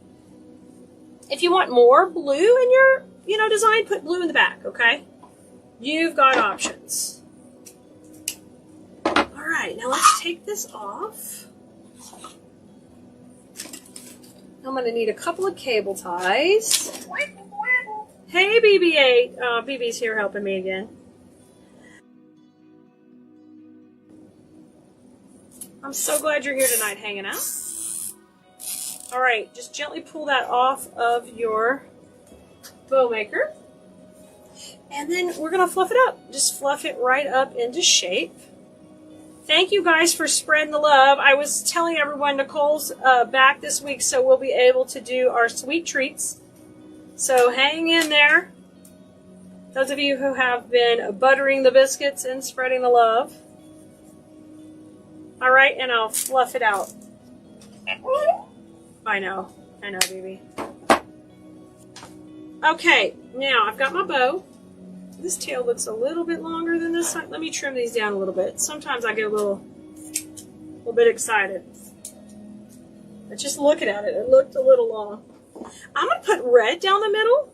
If you want more blue in your, design, put blue in the back, okay? You've got options. All right, now let's take this off. I'm going to need a couple of cable ties. Hey, BB-8. BB's here helping me again. I'm so glad you're here tonight hanging out. All right, just gently pull that off of your bow maker. And then we're going to fluff it up. Just fluff it right up into shape. Thank you guys for spreading the love. I was telling everyone Nicole's back this week, so we'll be able to do our sweet treats. So hang in there. Those of you who have been buttering the biscuits and spreading the love. All right, and I'll fluff it out. I know, baby. Okay, now I've got my bow. This tail looks a little bit longer than this one. Let me trim these down a little bit. Sometimes I get a little bit excited. But just looking at it, it looked a little long. I'm going to put red down the middle.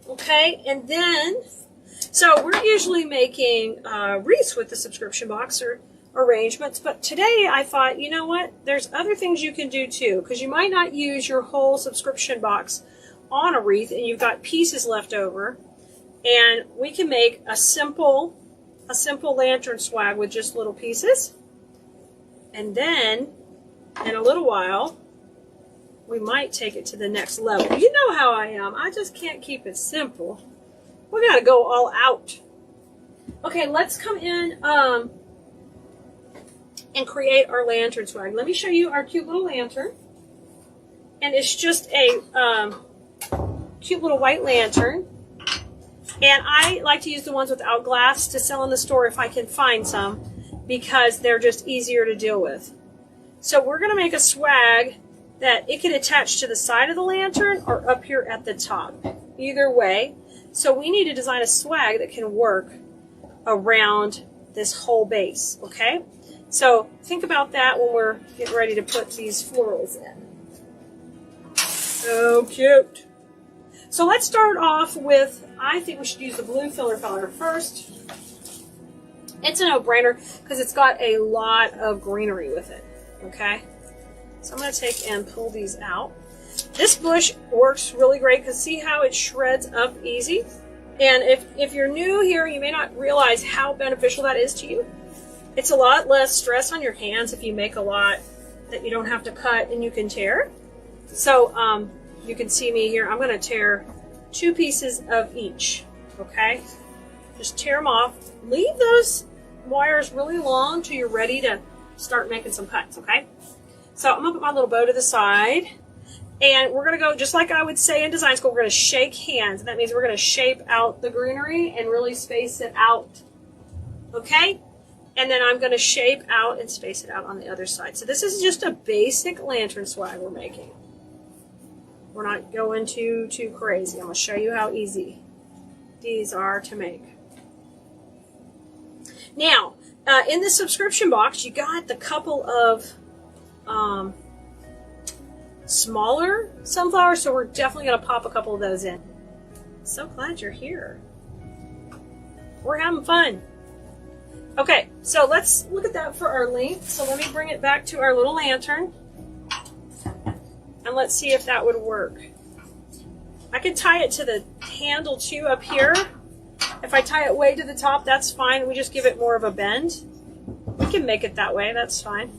Okay, and then, so we're usually making wreaths with the subscription box or arrangements, but today I thought, you know what, there's other things you can do too, because you might not use your whole subscription box on a wreath and you've got pieces left over. And we can make a simple lantern swag with just little pieces. And then, in a little while, we might take it to the next level. You know how I am. I just can't keep it simple. We're gonna go all out. Okay, let's come in and create our lantern swag. Let me show you our cute little lantern. And it's just a cute little white lantern. And I like to use the ones without glass to sell in the store if I can find some, because they're just easier to deal with. So we're going to make a swag that it can attach to the side of the lantern or up here at the top. Either way. So we need to design a swag that can work around this whole base, okay? So think about that when we're getting ready to put these florals in. So cute. So let's start off with, I think we should use the blue filler color first. It's a no-brainer because it's got a lot of greenery with it, okay? So I'm going to take and pull these out. This bush works really great because see how it shreds up easy? And if you're new here, you may not realize how beneficial that is to you. It's a lot less stress on your hands if you make a lot that you don't have to cut and you can tear. So you can see me here. I'm going to tear 2 pieces of each, okay? Just tear them off. Leave those wires really long till you're ready to start making some cuts, okay? So I'm going to put my little bow to the side. And we're going to go, just like I would say in design school, we're going to shake hands. And that means we're going to shape out the greenery and really space it out, okay? And then I'm going to shape out and space it out on the other side. So this is just a basic lantern swag we're making. We're not going too crazy. I'm going to show you how easy these are to make. Now, in the subscription box, you got the couple of smaller sunflowers, so we're definitely going to pop a couple of those in. So glad you're here. We're having fun. Okay, so let's look at that for our length. So let me bring it back to our little lantern. And let's see if that would work. I could tie it to the handle too up here. If I tie it way to the top, that's fine. We just give it more of a bend. We can make it that way, that's fine.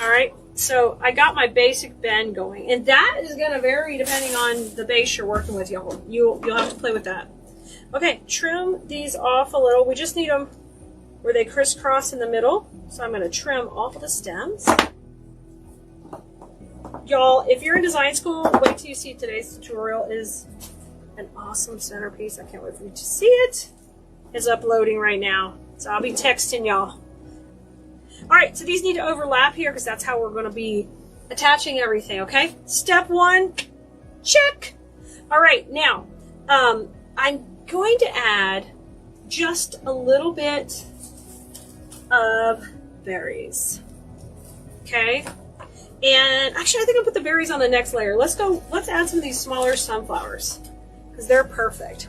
All right, so I got my basic bend going. And that is gonna vary depending on the base you're working with, y'all. You'll have to play with that. Okay, trim these off a little. We just need them where they crisscross in the middle. So I'm gonna trim off the stems. Y'all, if you're in design school, wait till you see today's tutorial. Is an awesome centerpiece. I can't wait for you to see it. It's uploading right now. So I'll be texting y'all. All right, so these need to overlap here because that's how we're going to be attaching everything, okay? Step 1, check. All right, now, I'm going to add just a little bit of berries, okay? And actually, I think I'll put the berries on the next layer. Let's add some of these smaller sunflowers because they're perfect.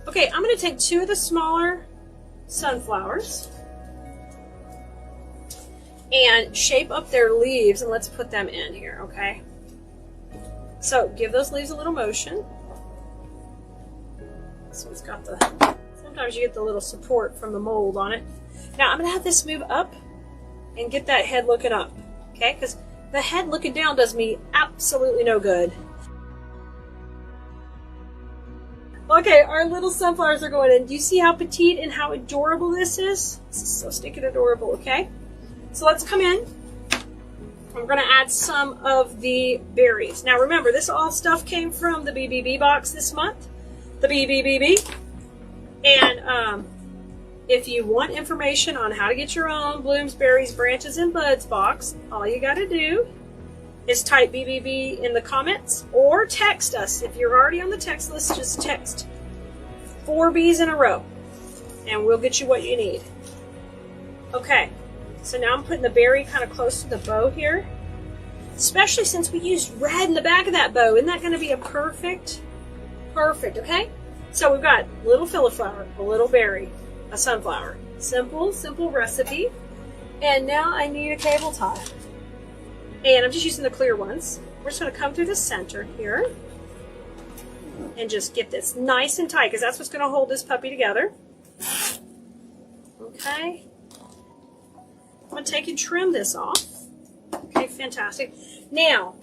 Okay, I'm going to take 2 of the smaller sunflowers and shape up their leaves, and let's put them in here, okay? So give those leaves a little motion. So it's got the, sometimes you get the little support from the mold on it. Now I'm going to have this move up and get that head looking up, okay? Because the head looking down does me absolutely no good. Okay, our little sunflowers are going in. Do you see how petite and how adorable this is? This is so stinking adorable, okay? So let's come in. I'm going to add some of the berries. Now remember, this all stuff came from the BBB box this month. The BBBB. And if you want information on how to get your own blooms, berries, branches, and buds box, all you got to do is type BBB in the comments or text us. If you're already on the text list, just text 4 B's in a row and we'll get you what you need. Okay, so now I'm putting the berry kind of close to the bow here, especially since we used red in the back of that bow. Isn't that going to be a perfect, okay? So we've got a little filifflower, a little berry, a sunflower. Simple, simple recipe. And now I need a cable tie. And I'm just using the clear ones. We're just going to come through the center here and just get this nice and tight because that's what's going to hold this puppy together. Okay. I'm going to take and trim this off. Okay, fantastic. Now,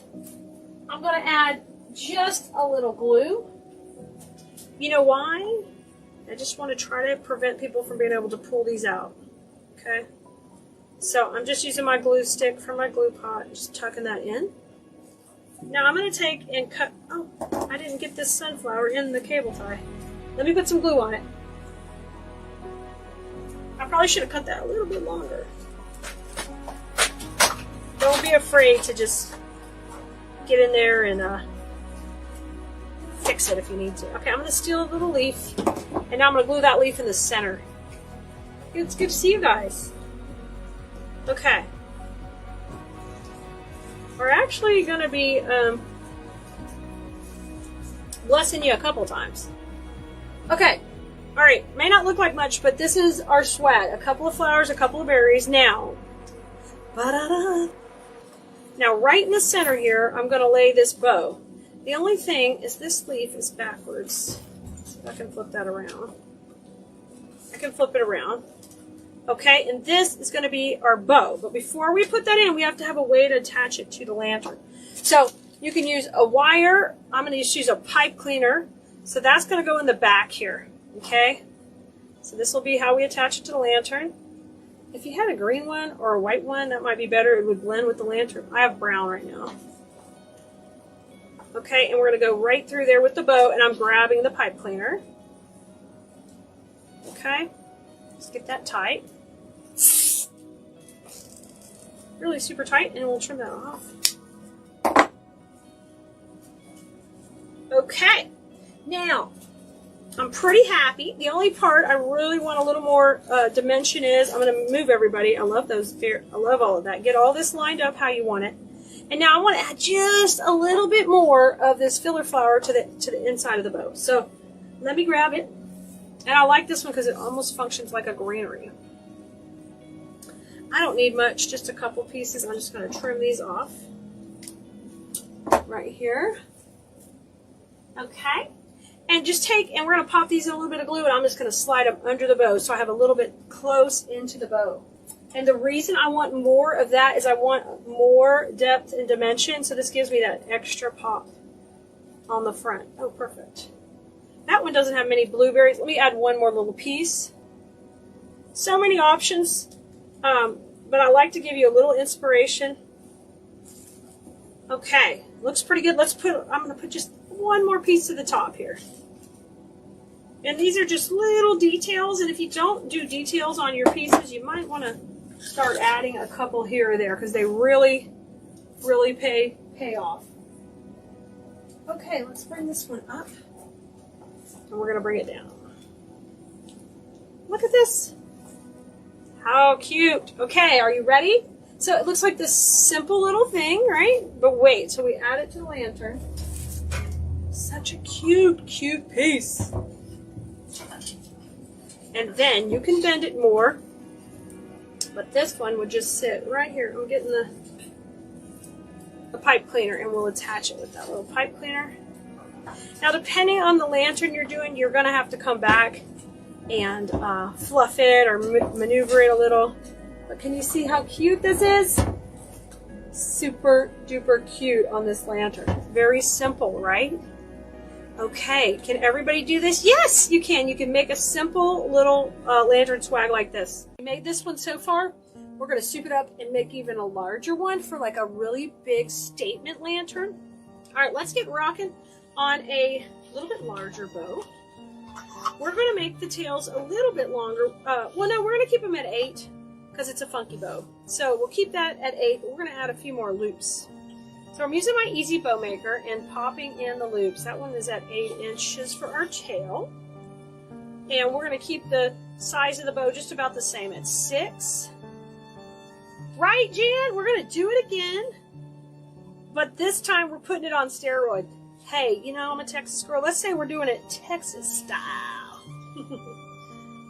I'm going to add just a little glue. You know why? I just want to try to prevent people from being able to pull these out. Okay? So I'm just using my glue stick from my glue pot, just tucking that in. Now I'm going to take and cut, oh, I didn't get this sunflower in the cable tie. Let me put some glue on it. I probably should have cut that a little bit longer. Don't be afraid to just get in there and fix it if you need to. Okay, I'm going to steal a little leaf, and now I'm going to glue that leaf in the center. It's good to see you guys. Okay. We're actually going to be blessing you a couple times. Okay. Alright, may not look like much, but this is our swag. A couple of flowers, a couple of berries. Now, now right in the center here, I'm going to lay this bow. The only thing is this leaf is backwards. So I can flip that around. I can flip it around. Okay, and this is going to be our bow. But before we put that in, we have to have a way to attach it to the lantern. So you can use a wire. I'm going to just use a pipe cleaner. So that's going to go in the back here. Okay, so this will be how we attach it to the lantern. If you had a green one or a white one, that might be better. It would blend with the lantern. I have brown right now. Okay, and we're going to go right through there with the bow, and I'm grabbing the pipe cleaner. Okay, let's get that tight. Really super tight, and we'll trim that off. Okay, now I'm pretty happy. The only part I really want a little more dimension is, I'm going to move everybody. I love those. I love all of that. Get all this lined up how you want it. And now I want to add just a little bit more of this filler flower to the inside of the bow. So let me grab it. And I like this one because it almost functions like a granary. I don't need much, just a couple pieces. I'm just going to trim these off right here. Okay. And just take, and we're going to pop these in a little bit of glue, and I'm just going to slide them under the bow so I have a little bit close into the bow. And the reason I want more of that is I want more depth and dimension, so this gives me that extra pop on the front. Oh, perfect. That one doesn't have many blueberries. Let me add one more little piece. So many options, but I like to give you a little inspiration. Okay, looks pretty good. I'm going to put just one more piece to the top here. And these are just little details, and if you don't do details on your pieces, you might want to start adding a couple here or there because they really, really pay off. Okay, let's bring this one up, and we're going to bring it down. Look at this. How cute. Okay, are you ready? So it looks like this simple little thing, right? But wait, so we add it to the lantern. Such a cute, cute piece. And then you can bend it more. But this one would just sit right here. I'm getting the pipe cleaner, and we'll attach it with that little pipe cleaner. Now, depending on the lantern you're doing, you're going to have to come back and fluff it or maneuver it a little. But can you see how cute this is? Super duper cute on this lantern. Very simple, right? Okay, can everybody do this? Yes, you can. You can make a simple little lantern swag like this. We made this one so far. We're going to soup it up and make even a larger one for like a really big statement lantern. All right, let's get rocking on a little bit larger bow. We're going to make the tails a little bit longer. Well, no, we're going to keep them at 8 because it's a funky bow. So we'll keep that at 8. We're going to add a few more loops. So I'm using my Easy Bow Maker and popping in the loops. That one is at 8 inches for our tail. And we're going to keep the size of the bow just about the same at 6. Right, Jan? We're going to do it again. But this time we're putting it on steroid. Hey, you know, I'm a Texas girl. Let's say we're doing it Texas style.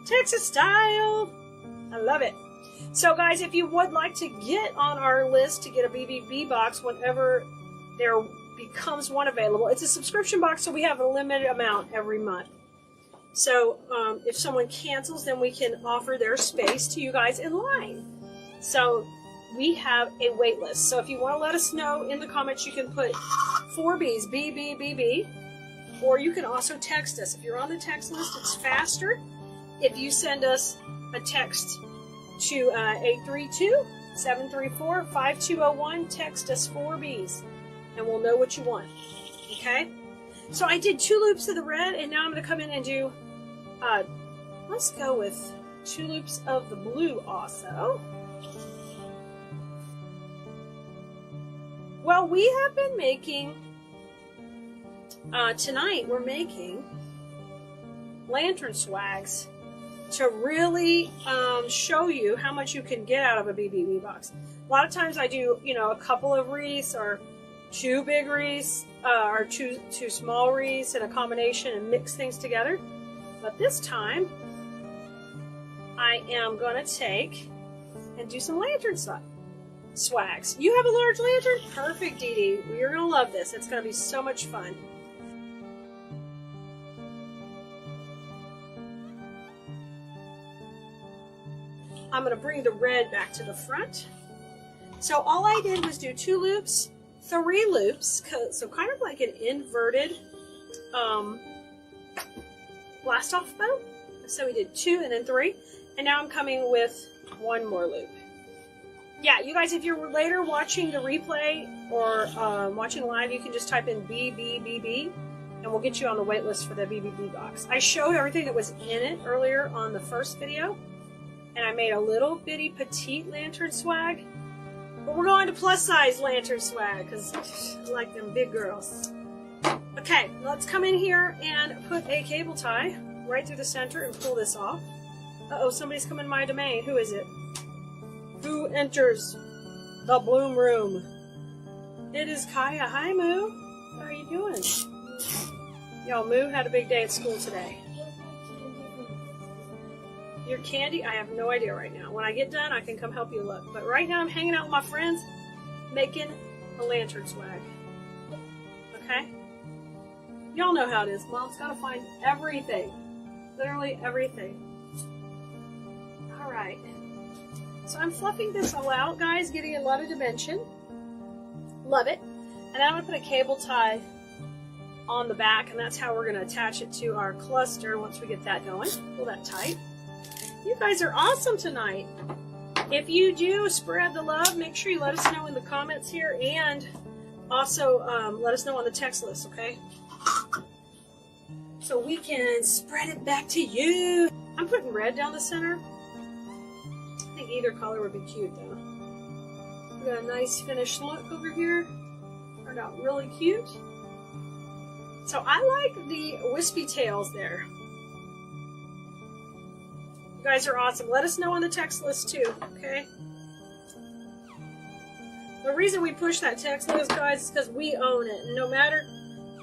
Texas style. I love it. So guys, if you would like to get on our list to get a BBB box whenever there becomes one available, it's a subscription box, so we have a limited amount every month. So if someone cancels, then we can offer their space to you guys in line. So we have a wait list. So if you want to let us know in the comments, you can put 4Bs, B, B, B, B. Or you can also text us. If you're on the text list, it's faster if you send us a text to 832-734-5201. Text us 4Bs, and we'll know what you want. Okay? So I did 2 loops of the red, and now I'm going to come in and do, let's go with 2 loops of the blue also. Well, we have been making, tonight we're making lantern swags to really show you how much you can get out of a BBB box. A lot of times I do, you know, a couple of wreaths or 2 big wreaths or two small wreaths in a combination and mix things together. But this time I am going to take and do some lantern swags. You have a large lantern? Perfect, Dee Dee. You're going to love this. It's going to be so much fun. I'm going to bring the red back to the front. So all I did was do 2 loops, 3 loops, so kind of like an inverted blast off bow. So we did 2 and then 3, and now I'm coming with 1 more loop. Yeah, you guys, if you're later watching the replay or watching live, you can just type in BBBB, and we'll get you on the wait list for the BBB box. I showed everything that was in it earlier on the first video, and I made a little bitty petite lantern swag. But we're going to plus size lantern swag because I like them big girls. Okay, let's come in here and put a cable tie right through the center and pull this off. Uh-oh, somebody's come in my domain. Who is it? Who enters the bloom room? It is Kaya. Hi, Moo. How are you doing? Yo, Moo had a big day at school today. Your candy? I have no idea right now. When I get done, I can come help you look. But right now, I'm hanging out with my friends, making a lantern swag. Okay? Y'all know how it is. Mom's got to find everything. Literally everything. Alright. So I'm fluffing this all out, guys, getting a lot of dimension. Love it. And then I'm going to put a cable tie on the back, and that's how we're going to attach it to our cluster once we get that going. Pull that tight. You guys are awesome tonight. If you do spread the love, make sure you let us know in the comments here, and also let us know on the text list, okay? So we can spread it back to you. I'm putting red down the center. I think either color would be cute though. We got a nice finished look over here. Turned out really cute. So I like the wispy tails there. You guys are awesome. Let us know on the text list too, okay? The reason we push that text list, guys, is because we own it. And no matter,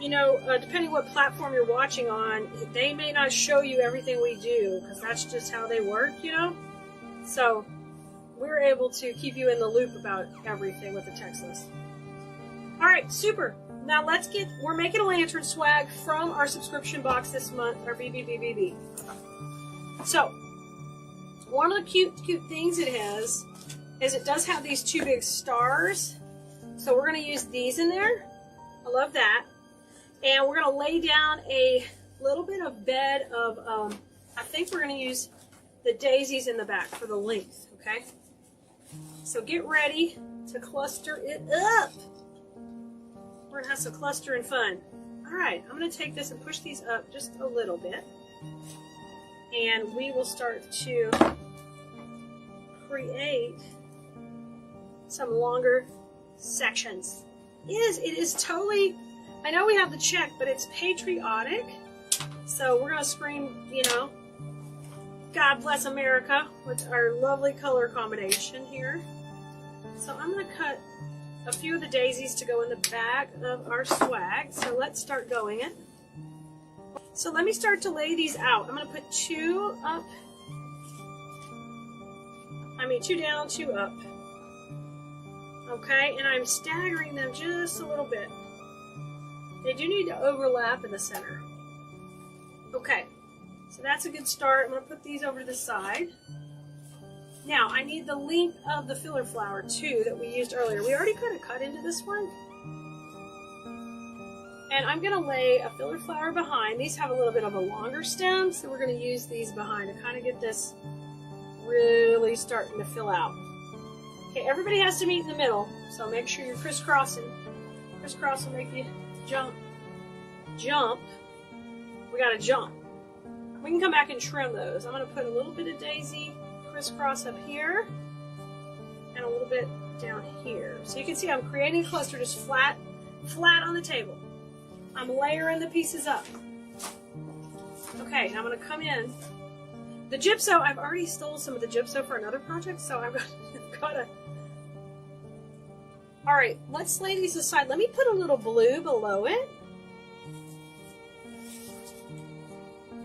you know, depending what platform you're watching on, they may not show you everything we do, because that's just how they work, you know? So we're able to keep you in the loop about everything with the text list. Alright, super. Now we're making a lantern swag from our subscription box this month, our BBBBB. So, one of the cute things it has is it does have these 2 big stars. So we're going to use these in there. I love that. And we're going to lay down a little bit of bed of, I think we're going to use the daisies in the back for the length, okay? So get ready to cluster it up. We're going to have some clustering fun. All right, I'm going to take this and push these up just a little bit. And we will start to create some longer sections. It is totally, I know we have the check, but it's patriotic. So we're going to scream, you know, God bless America with our lovely color combination here. So I'm going to cut a few of the daisies to go in the back of our swag. So let's start going it. So let me start to lay these out. I'm going to put 2 up. 2 down, 2 up. Okay, and I'm staggering them just a little bit. They do need to overlap in the center. Okay, so that's a good start. I'm going to put these over to the side. Now, I need the length of the filler flower, too, that we used earlier. We already could have cut into this one. And I'm going to lay a filler flower behind. These have a little bit of a longer stem, so we're going to use these behind to kind of get this really starting to fill out. Okay, everybody has to meet in the middle, so make sure you're crisscrossing. Crisscross will make you jump. Jump. We got to jump. We can come back and trim those. I'm going to put a little bit of daisy crisscross up here and a little bit down here. So you can see I'm creating a cluster just flat on the table. I'm layering the pieces up. Okay, now I'm going to come in. The gypso, I've already stole some of the gypso for another project, so I've got to... Alright, let's lay these aside. Let me put a little blue below it.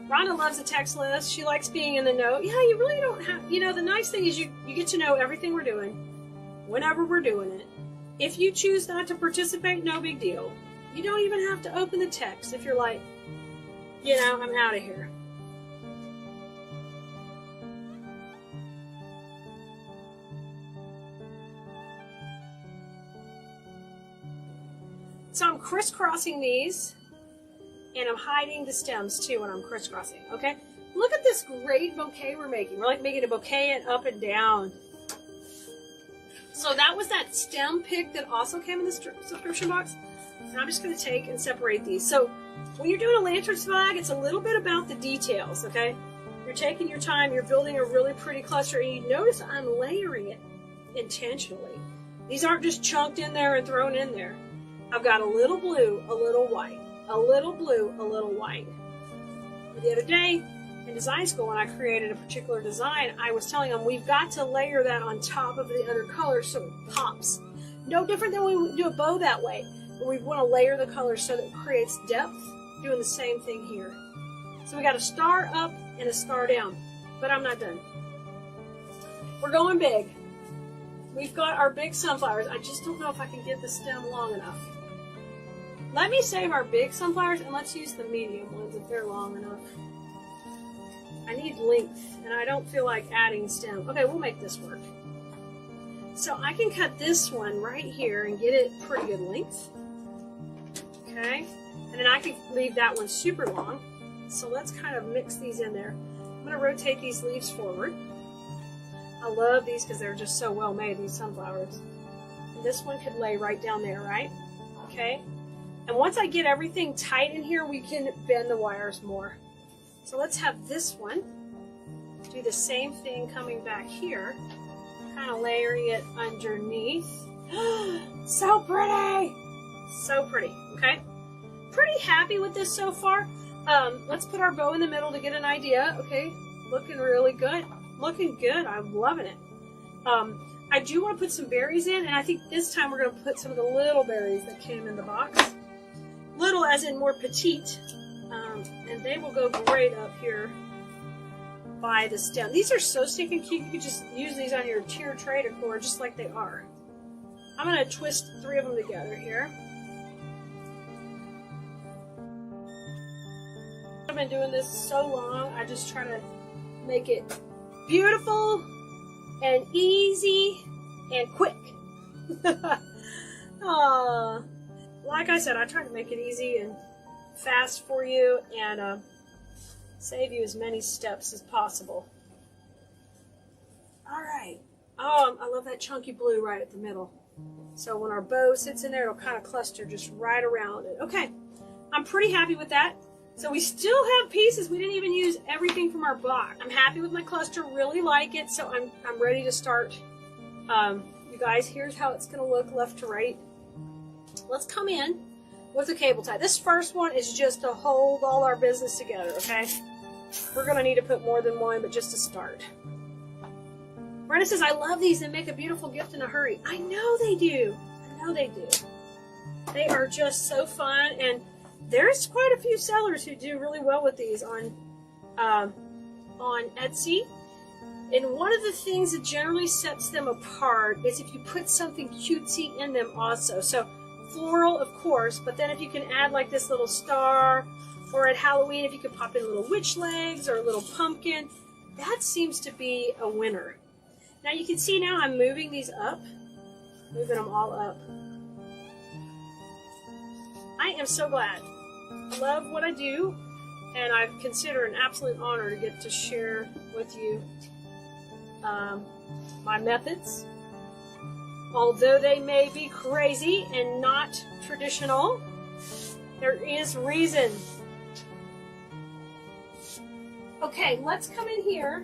Rhonda loves a text list. She likes being in the know. Yeah, you really don't have... You know, the nice thing is you get to know everything we're doing, whenever we're doing it. If you choose not to participate, no big deal. You don't even have to open the text if you're like, you know, I'm out of here. So I'm crisscrossing these, and I'm hiding the stems too when I'm crisscrossing, okay? Look at this great bouquet we're making. We're like making a bouquet and up and down. So that was that stem pick that also came in the subscription box. And I'm just going to take and separate these. So when you're doing a lantern flag, it's a little bit about the details, okay? You're taking your time, you're building a really pretty cluster, and you notice I'm layering it intentionally. These aren't just chunked in there and thrown in there. I've got a little blue, a little white, a little blue, a little white. The other day in design school, when I created a particular design, I was telling them we've got to layer that on top of the other colors so it pops. No different than when we do a bow that way. We want to layer the colors so that it creates depth, doing the same thing here. So we got a star up and a star down, but I'm not done. We're going big. We've got our big sunflowers. I just don't know if I can get the stem long enough. Let me save our big sunflowers and let's use the medium ones if they're long enough. I need length and I don't feel like adding stem. Okay, we'll make this work. So I can cut this one right here and get it pretty good length. Okay, and then I can leave that one super long. So let's kind of mix these in there. I'm going to rotate these leaves forward. I love these because they're just so well made, these sunflowers. And this one could lay right down there, right? Okay, and once I get everything tight in here, we can bend the wires more. So let's have this one do the same thing coming back here, kind of layering it underneath. So pretty! So pretty, okay? Pretty happy with this so far. Let's put our bow in the middle to get an idea. Okay, looking really good. Looking good, I'm loving it. I do want to put some berries in, and I think this time we're going to put some of the little berries that came in the box. Little as in more petite. And they will go great up here by the stem. These are so stinking cute. You could just use these on your tier tray decor just like they are. I'm going to twist 3 of them together here. I've been doing this so long, I just try to make it beautiful and easy and quick. Like I said, I try to make it easy and fast for you and save you as many steps as possible. Alright. Oh, I love that chunky blue right at the middle. So when our bow sits in there, it'll kind of cluster just right around it. Okay, I'm pretty happy with that. So we still have pieces. We didn't even use everything from our box. I'm happy with my cluster, really like it, so I'm ready to start. You guys, here's how it's going to look left to right. Let's come in with a cable tie. This first one is just to hold all our business together, okay? We're going to need to put more than one, but just to start. Brenda says, I love these and make a beautiful gift in a hurry. I know they do. I know they do. They are just so fun, and there's quite a few sellers who do really well with these on Etsy. And one of the things that generally sets them apart is if you put something cutesy in them also. So floral, of course, but then if you can add like this little star, or at Halloween if you could pop in little witch legs or a little pumpkin, that seems to be a winner. Now you can see now I'm moving these up, moving them all up. I am so glad. I love what I do, and I consider it an absolute honor to get to share with you my methods. Although they may be crazy and not traditional, there is reason. Okay, let's come in here,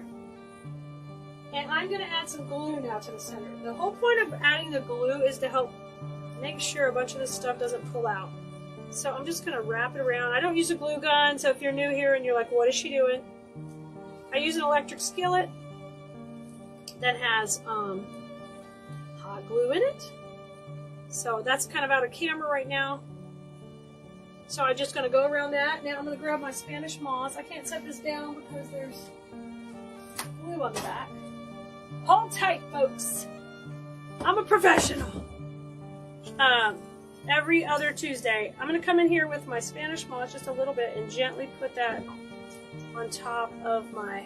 and I'm going to add some glue now to the center. The whole point of adding the glue is to help make sure a bunch of this stuff doesn't pull out. So I'm just going to wrap it around. I don't use a glue gun, so if you're new here and you're like, what is she doing? I use an electric skillet that has hot glue in it. So that's kind of out of camera right now. So I'm just going to go around that. Now I'm going to grab my Spanish moss. I can't set this down because there's glue on the back. Hold tight, folks. I'm a professional. Every other Tuesday, I'm going to come in here with my Spanish moss just a little bit and gently put that on top of my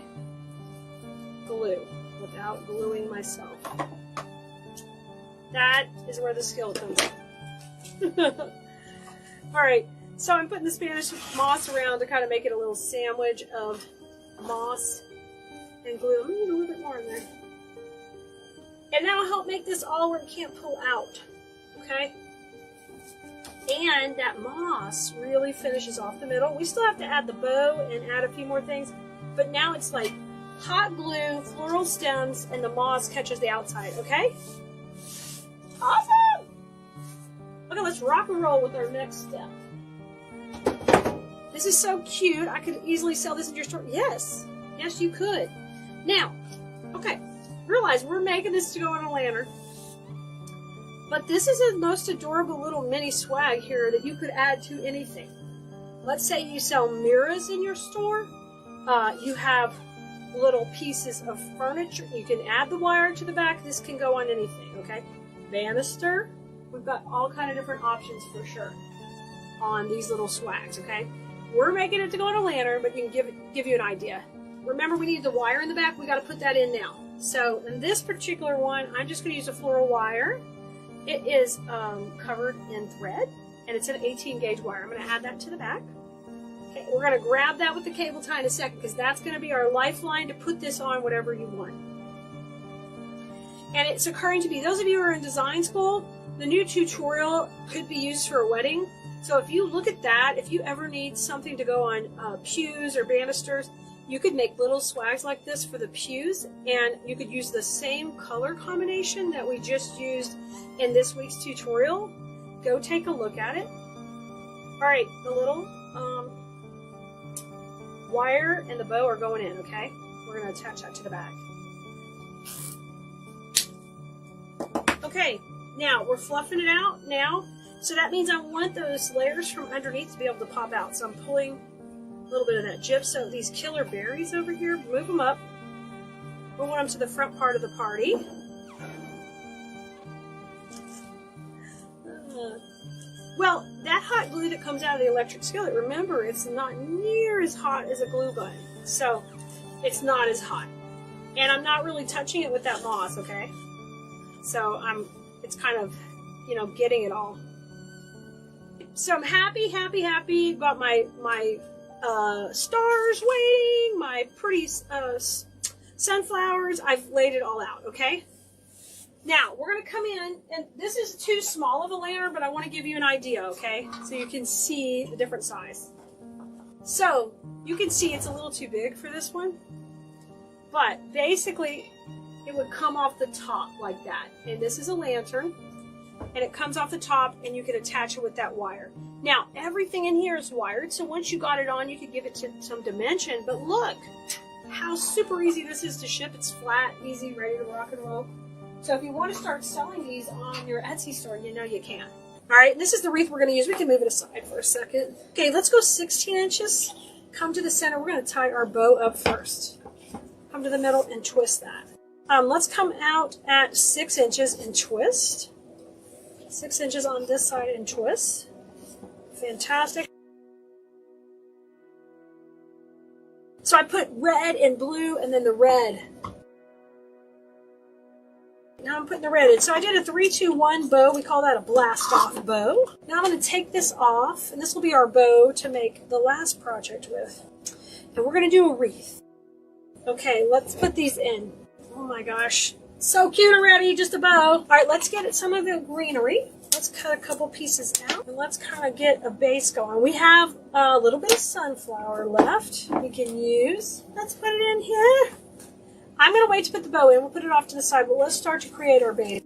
glue without gluing myself. That is where the skill comes in. Alright, so I'm putting the Spanish moss around to kind of make it a little sandwich of moss and glue. I'm going to need a little bit more in there. And that'll help make this all where it can't pull out. Okay? And that moss really finishes off the middle. We still have to add the bow and add a few more things, but now it's like hot glue, floral stems, and the moss catches the outside, okay? Awesome! Okay, let's rock and roll with our next step. This is so cute. I could easily sell this in your store. Yes. Yes, you could. Now, okay, realize we're making this to go on a lantern. But this is the most adorable little mini swag here that you could add to anything. Let's say you sell mirrors in your store. You have little pieces of furniture. You can add the wire to the back. This can go on anything, okay? Banister. We've got all kind of different options for sure on these little swags, okay? We're making it to go on a lantern, but you can give you an idea. Remember, we need the wire in the back. We got to put that in now. So in this particular one, I'm just going to use a floral wire. It is covered in thread, and it's an 18 gauge wire. I'm going to add that to the back. Okay, we're going to grab that with the cable tie in a second because that's going to be our lifeline to put this on whatever you want. And it's occurring to me, those of you who are in design school, the new tutorial could be used for a wedding. So if you look at that, if you ever need something to go on pews or banisters, you could make little swags like this for the pews, and you could use the same color combination that we just used in this week's tutorial. Go take a look at it. Alright, the little wire and the bow are going in, okay? We're going to attach that to the back. Okay, now we're fluffing it out now. So that means I want those layers from underneath to be able to pop out. So I'm pulling a little bit of that gypsum. These killer berries over here, move them up. We want them to the front part of the party. Well, that hot glue that comes out of the electric skillet, remember, it's not near as hot as a glue gun. So it's not as hot. And I'm not really touching it with that moss, okay? So it's kind of, you know, getting it all. So I'm happy about my stars waiting, my pretty sunflowers. I've laid it all out, okay? Now, we're going to come in, and this is too small of a lantern, but I want to give you an idea, okay? So you can see the different size. So, you can see it's a little too big for this one, but basically, it would come off the top like that. And this is a lantern, and it comes off the top, and you can attach it with that wire. Now, everything in here is wired, so once you got it on, you could give it to some dimension, but look how super easy this is to ship. It's flat, easy, ready to rock and roll. So if you want to start selling these on your Etsy store, you know you can. All right, this is the wreath we're going to use. We can move it aside for a second. Okay, let's go 16 inches. Come to the center. We're going to tie our bow up first. Come to the middle and twist that. Let's come out at 6 inches and twist. 6 inches on this side and twist. Fantastic. So I put red and blue and then the red. Now I'm putting the red in. So I did a 3-2-1 bow. We call that a blast off bow. Now I'm going to take this off, and this will be our bow to make the last project with. And we're going to do a wreath. Okay, let's put these in. Oh my gosh. So cute already, just a bow. All right, let's get some of the greenery. Let's cut a couple pieces out, and let's kind of get a base going. We have a little bit of sunflower left we can use. Let's put it in here. I'm going to wait to put the bow in. We'll put it off to the side, but let's start to create our base.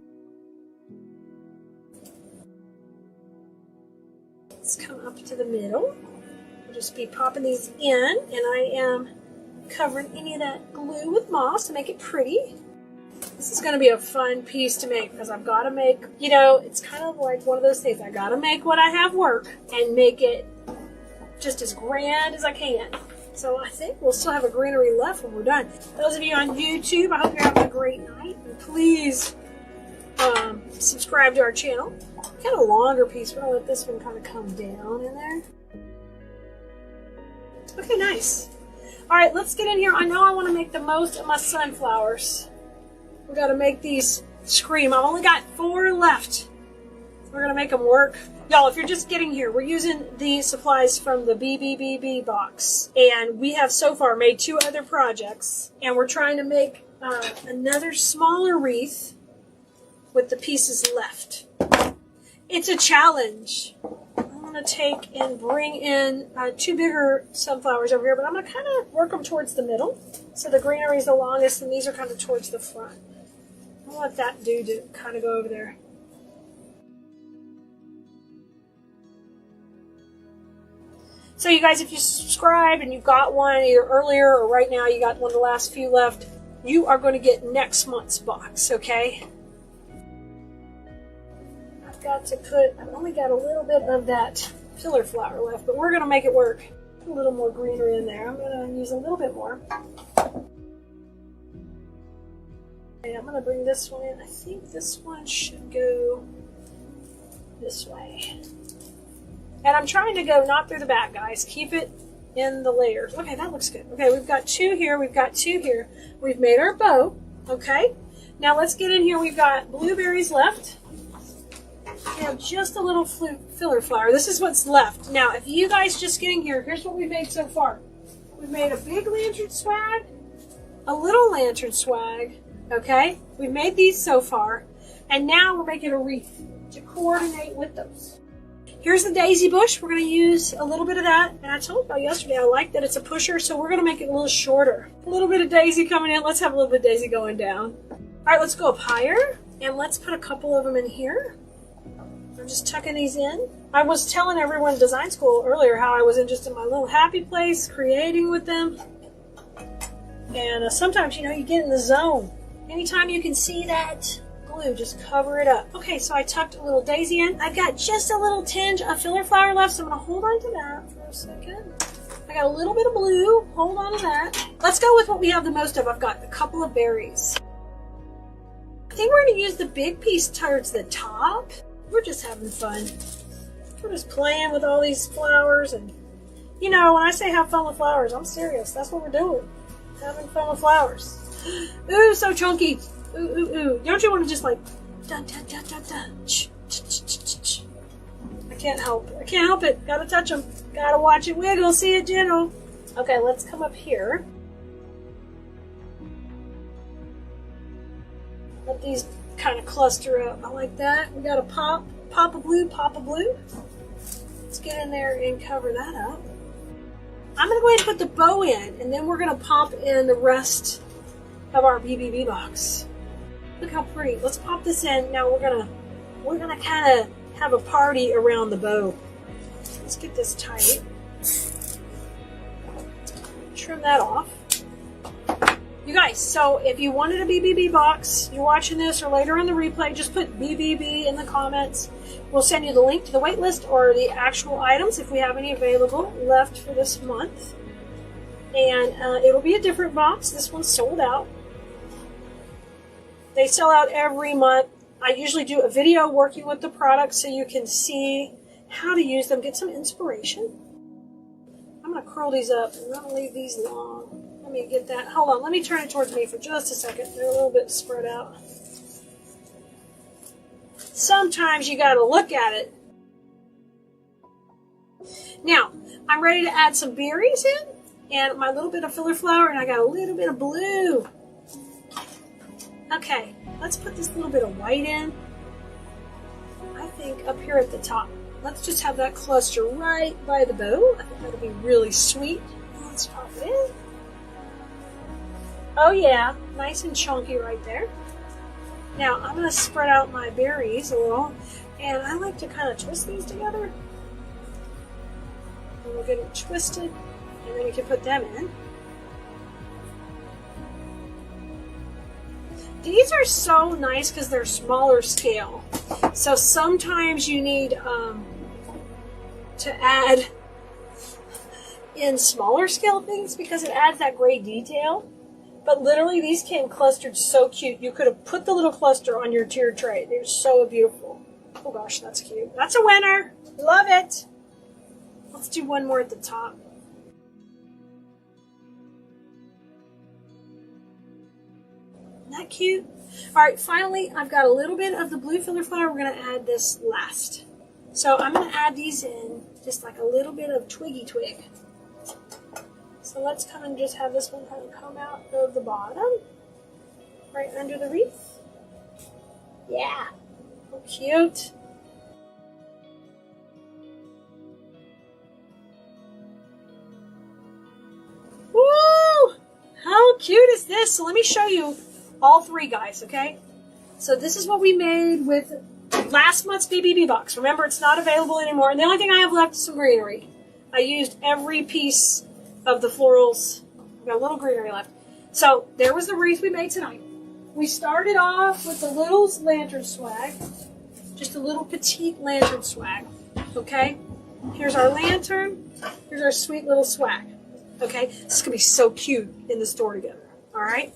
Let's come up to the middle. We'll just be popping these in, and I am covering any of that glue with moss to make it pretty. This is going to be a fun piece to make because I've got to make, you know, it's kind of like one of those things. I got to make what I have work and make it just as grand as I can. So I think we'll still have a greenery left when we're done. Those of you on YouTube, I hope you're having a great night. And please subscribe to our channel. Kind of a longer piece. We're going to let this one kind of come down in there. Okay, nice. All right, let's get in here. I know I want to make the most of my sunflowers. We got to make these scream. I've only got 4 left. We're going to make them work. Y'all, if you're just getting here, we're using the supplies from the BBBB box. And we have so far made 2 other projects. And we're trying to make another smaller wreath with the pieces left. It's a challenge. I'm going to take and bring in 2 bigger sunflowers over here. But I'm going to kind of work them towards the middle. So the greenery is the longest and these are kind of towards the front. I'll let that dude kind of go over there. So you guys, if you subscribe and you got one either earlier or right now, you got one of the last few left, you are going to get next month's box, okay? I've got to I've only got a little bit of that filler flower left, but we're going to make it work. Put a little more greenery in there. I'm going to use a little bit more. I'm going to bring this one in. I think this one should go this way. And I'm trying to go not through the back, guys. Keep it in the layers. Okay, that looks good. Okay, we've got 2 here. We've got 2 here. We've made our bow. Okay. Now let's get in here. We've got blueberries left. We have just a little filler flower. This is what's left. Now, if you guys just getting here, here's what we've made so far. We've made a big lantern swag, a little lantern swag. Okay, we've made these so far, and now we're making a wreath to coordinate with those. Here's the daisy bush. We're going to use a little bit of that, and I told you yesterday I like that it's a pusher, so we're going to make it a little shorter. A little bit of daisy coming in. Let's have a little bit of daisy going down. All right, let's go up higher, and let's put a couple of them in here. I'm just tucking these in. I was telling everyone in design school earlier how I was just in my little happy place, creating with them, and sometimes, you know, you get in the zone. Anytime you can see that glue, just cover it up. Okay, so I tucked a little daisy in. I've got just a little tinge of filler flower left, so I'm going to hold on to that for a second. I got a little bit of blue. Hold on to that. Let's go with what we have the most of. I've got a couple of berries. I think we're going to use the big piece towards the top. We're just having fun. We're just playing with all these flowers. And, you know, when I say have fun with flowers, I'm serious. That's what we're doing. Having fun with flowers. Ooh, so chunky. Ooh, ooh, ooh. Don't you want to just like dun, dun, dun, dun, dun. Ch, ch, ch, ch, ch. I can't help it. I can't help it. Gotta touch them. Gotta watch it wiggle. See it jiggle. Okay, let's come up here. Let these kind of cluster up. I like that. We got a pop of blue, pop of blue. Let's get in there and cover that up. I'm going to go ahead and put the bow in, and then we're going to pop in the rest of our BBB box. Look how pretty. Let's pop this in. Now we're gonna kind of have a party around the bow. Let's get this tight. Trim that off. You guys, so if you wanted a BBB box, you're watching this or later on the replay, just put BBB in the comments. We'll send you the link to the wait list or the actual items if we have any available left for this month. And it'll be a different box. This one's sold out. They sell out every month. I usually do a video working with the products so you can see how to use them, get some inspiration. I'm going to curl these up. I'm going to leave these long. Let me get that. Hold on. Let me turn it towards me for just a second. They're a little bit spread out. sometimes you got to look at it. Now, I'm ready to add some berries in and my little bit of filler flower, and I got a little bit of blue. Okay, let's put this little bit of white in. I think up here at the top. Let's just have that cluster right by the bow. I think that'll be really sweet. Let's pop it in. Oh yeah, nice and chunky right there. Now I'm going to spread out my berries a little, and I like to kind of twist these together. And we'll get them twisted, and then we can put them in. These are so nice because they're smaller scale. So sometimes you need to add in smaller scale things because it adds that great detail. But literally these came clustered so cute. You could have put the little cluster on your tier tray. They're so beautiful. Oh gosh, that's cute. That's a winner. Love it. Let's do one more at the top. Isn't that cute? All right, finally, I've got a little bit of the blue filler flower. We're going to add this last. So I'm going to add these in, just like a little bit of twiggy twig. So let's come and just have this one kind of come out of the bottom, right under the wreath. Yeah, how cute. Woo! How cute is this? So let me show you all three, guys, okay? So this is what we made with last month's BBB box. Remember, it's not available anymore. And the only thing I have left is some greenery. I used every piece of the florals. I've got a little greenery left. So there was the wreath we made tonight. We started off with the little lantern swag. Just a little petite lantern swag, okay? Here's our lantern. Here's our sweet little swag, okay? This is going to be so cute in the store together, all right?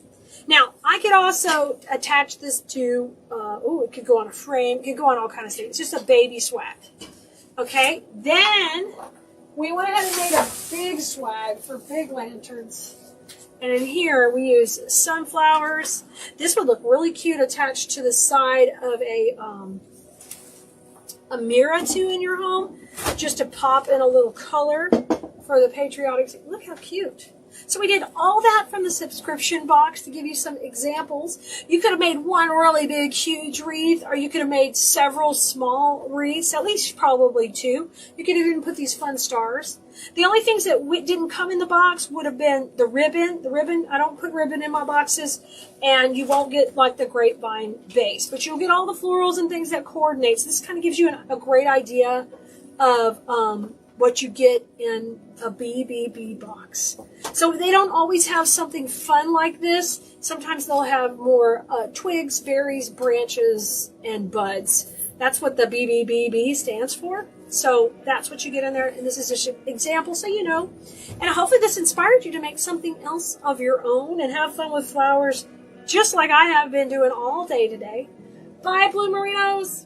Now, I could also attach this to, it could go on a frame. It could go on all kinds of things. It's just a baby swag. Okay? Then, we went ahead and made a big swag for big lanterns. And in here, we use sunflowers. This would look really cute attached to the side of a mirror, too, in your home. Just to pop in a little color for the patriotic. Look how cute. So we did all that from the subscription box to give you some examples. You could have made one really big, huge wreath, or you could have made several small wreaths, at least probably two. You could even put these fun stars. The only things that didn't come in the box would have been the ribbon. The ribbon, I don't put ribbon in my boxes, and you won't get like the grapevine base. But you'll get all the florals and things that coordinate. So this kind of gives you a great idea of what you get in a BBB box. So they don't always have something fun like this. Sometimes they'll have more twigs, berries, branches, and buds. That's what the BBBB stands for. So that's what you get in there. And this is just an example so you know. And hopefully this inspired you to make something else of your own and have fun with flowers just like I have been doing all day today. Bye, Blue Merinos.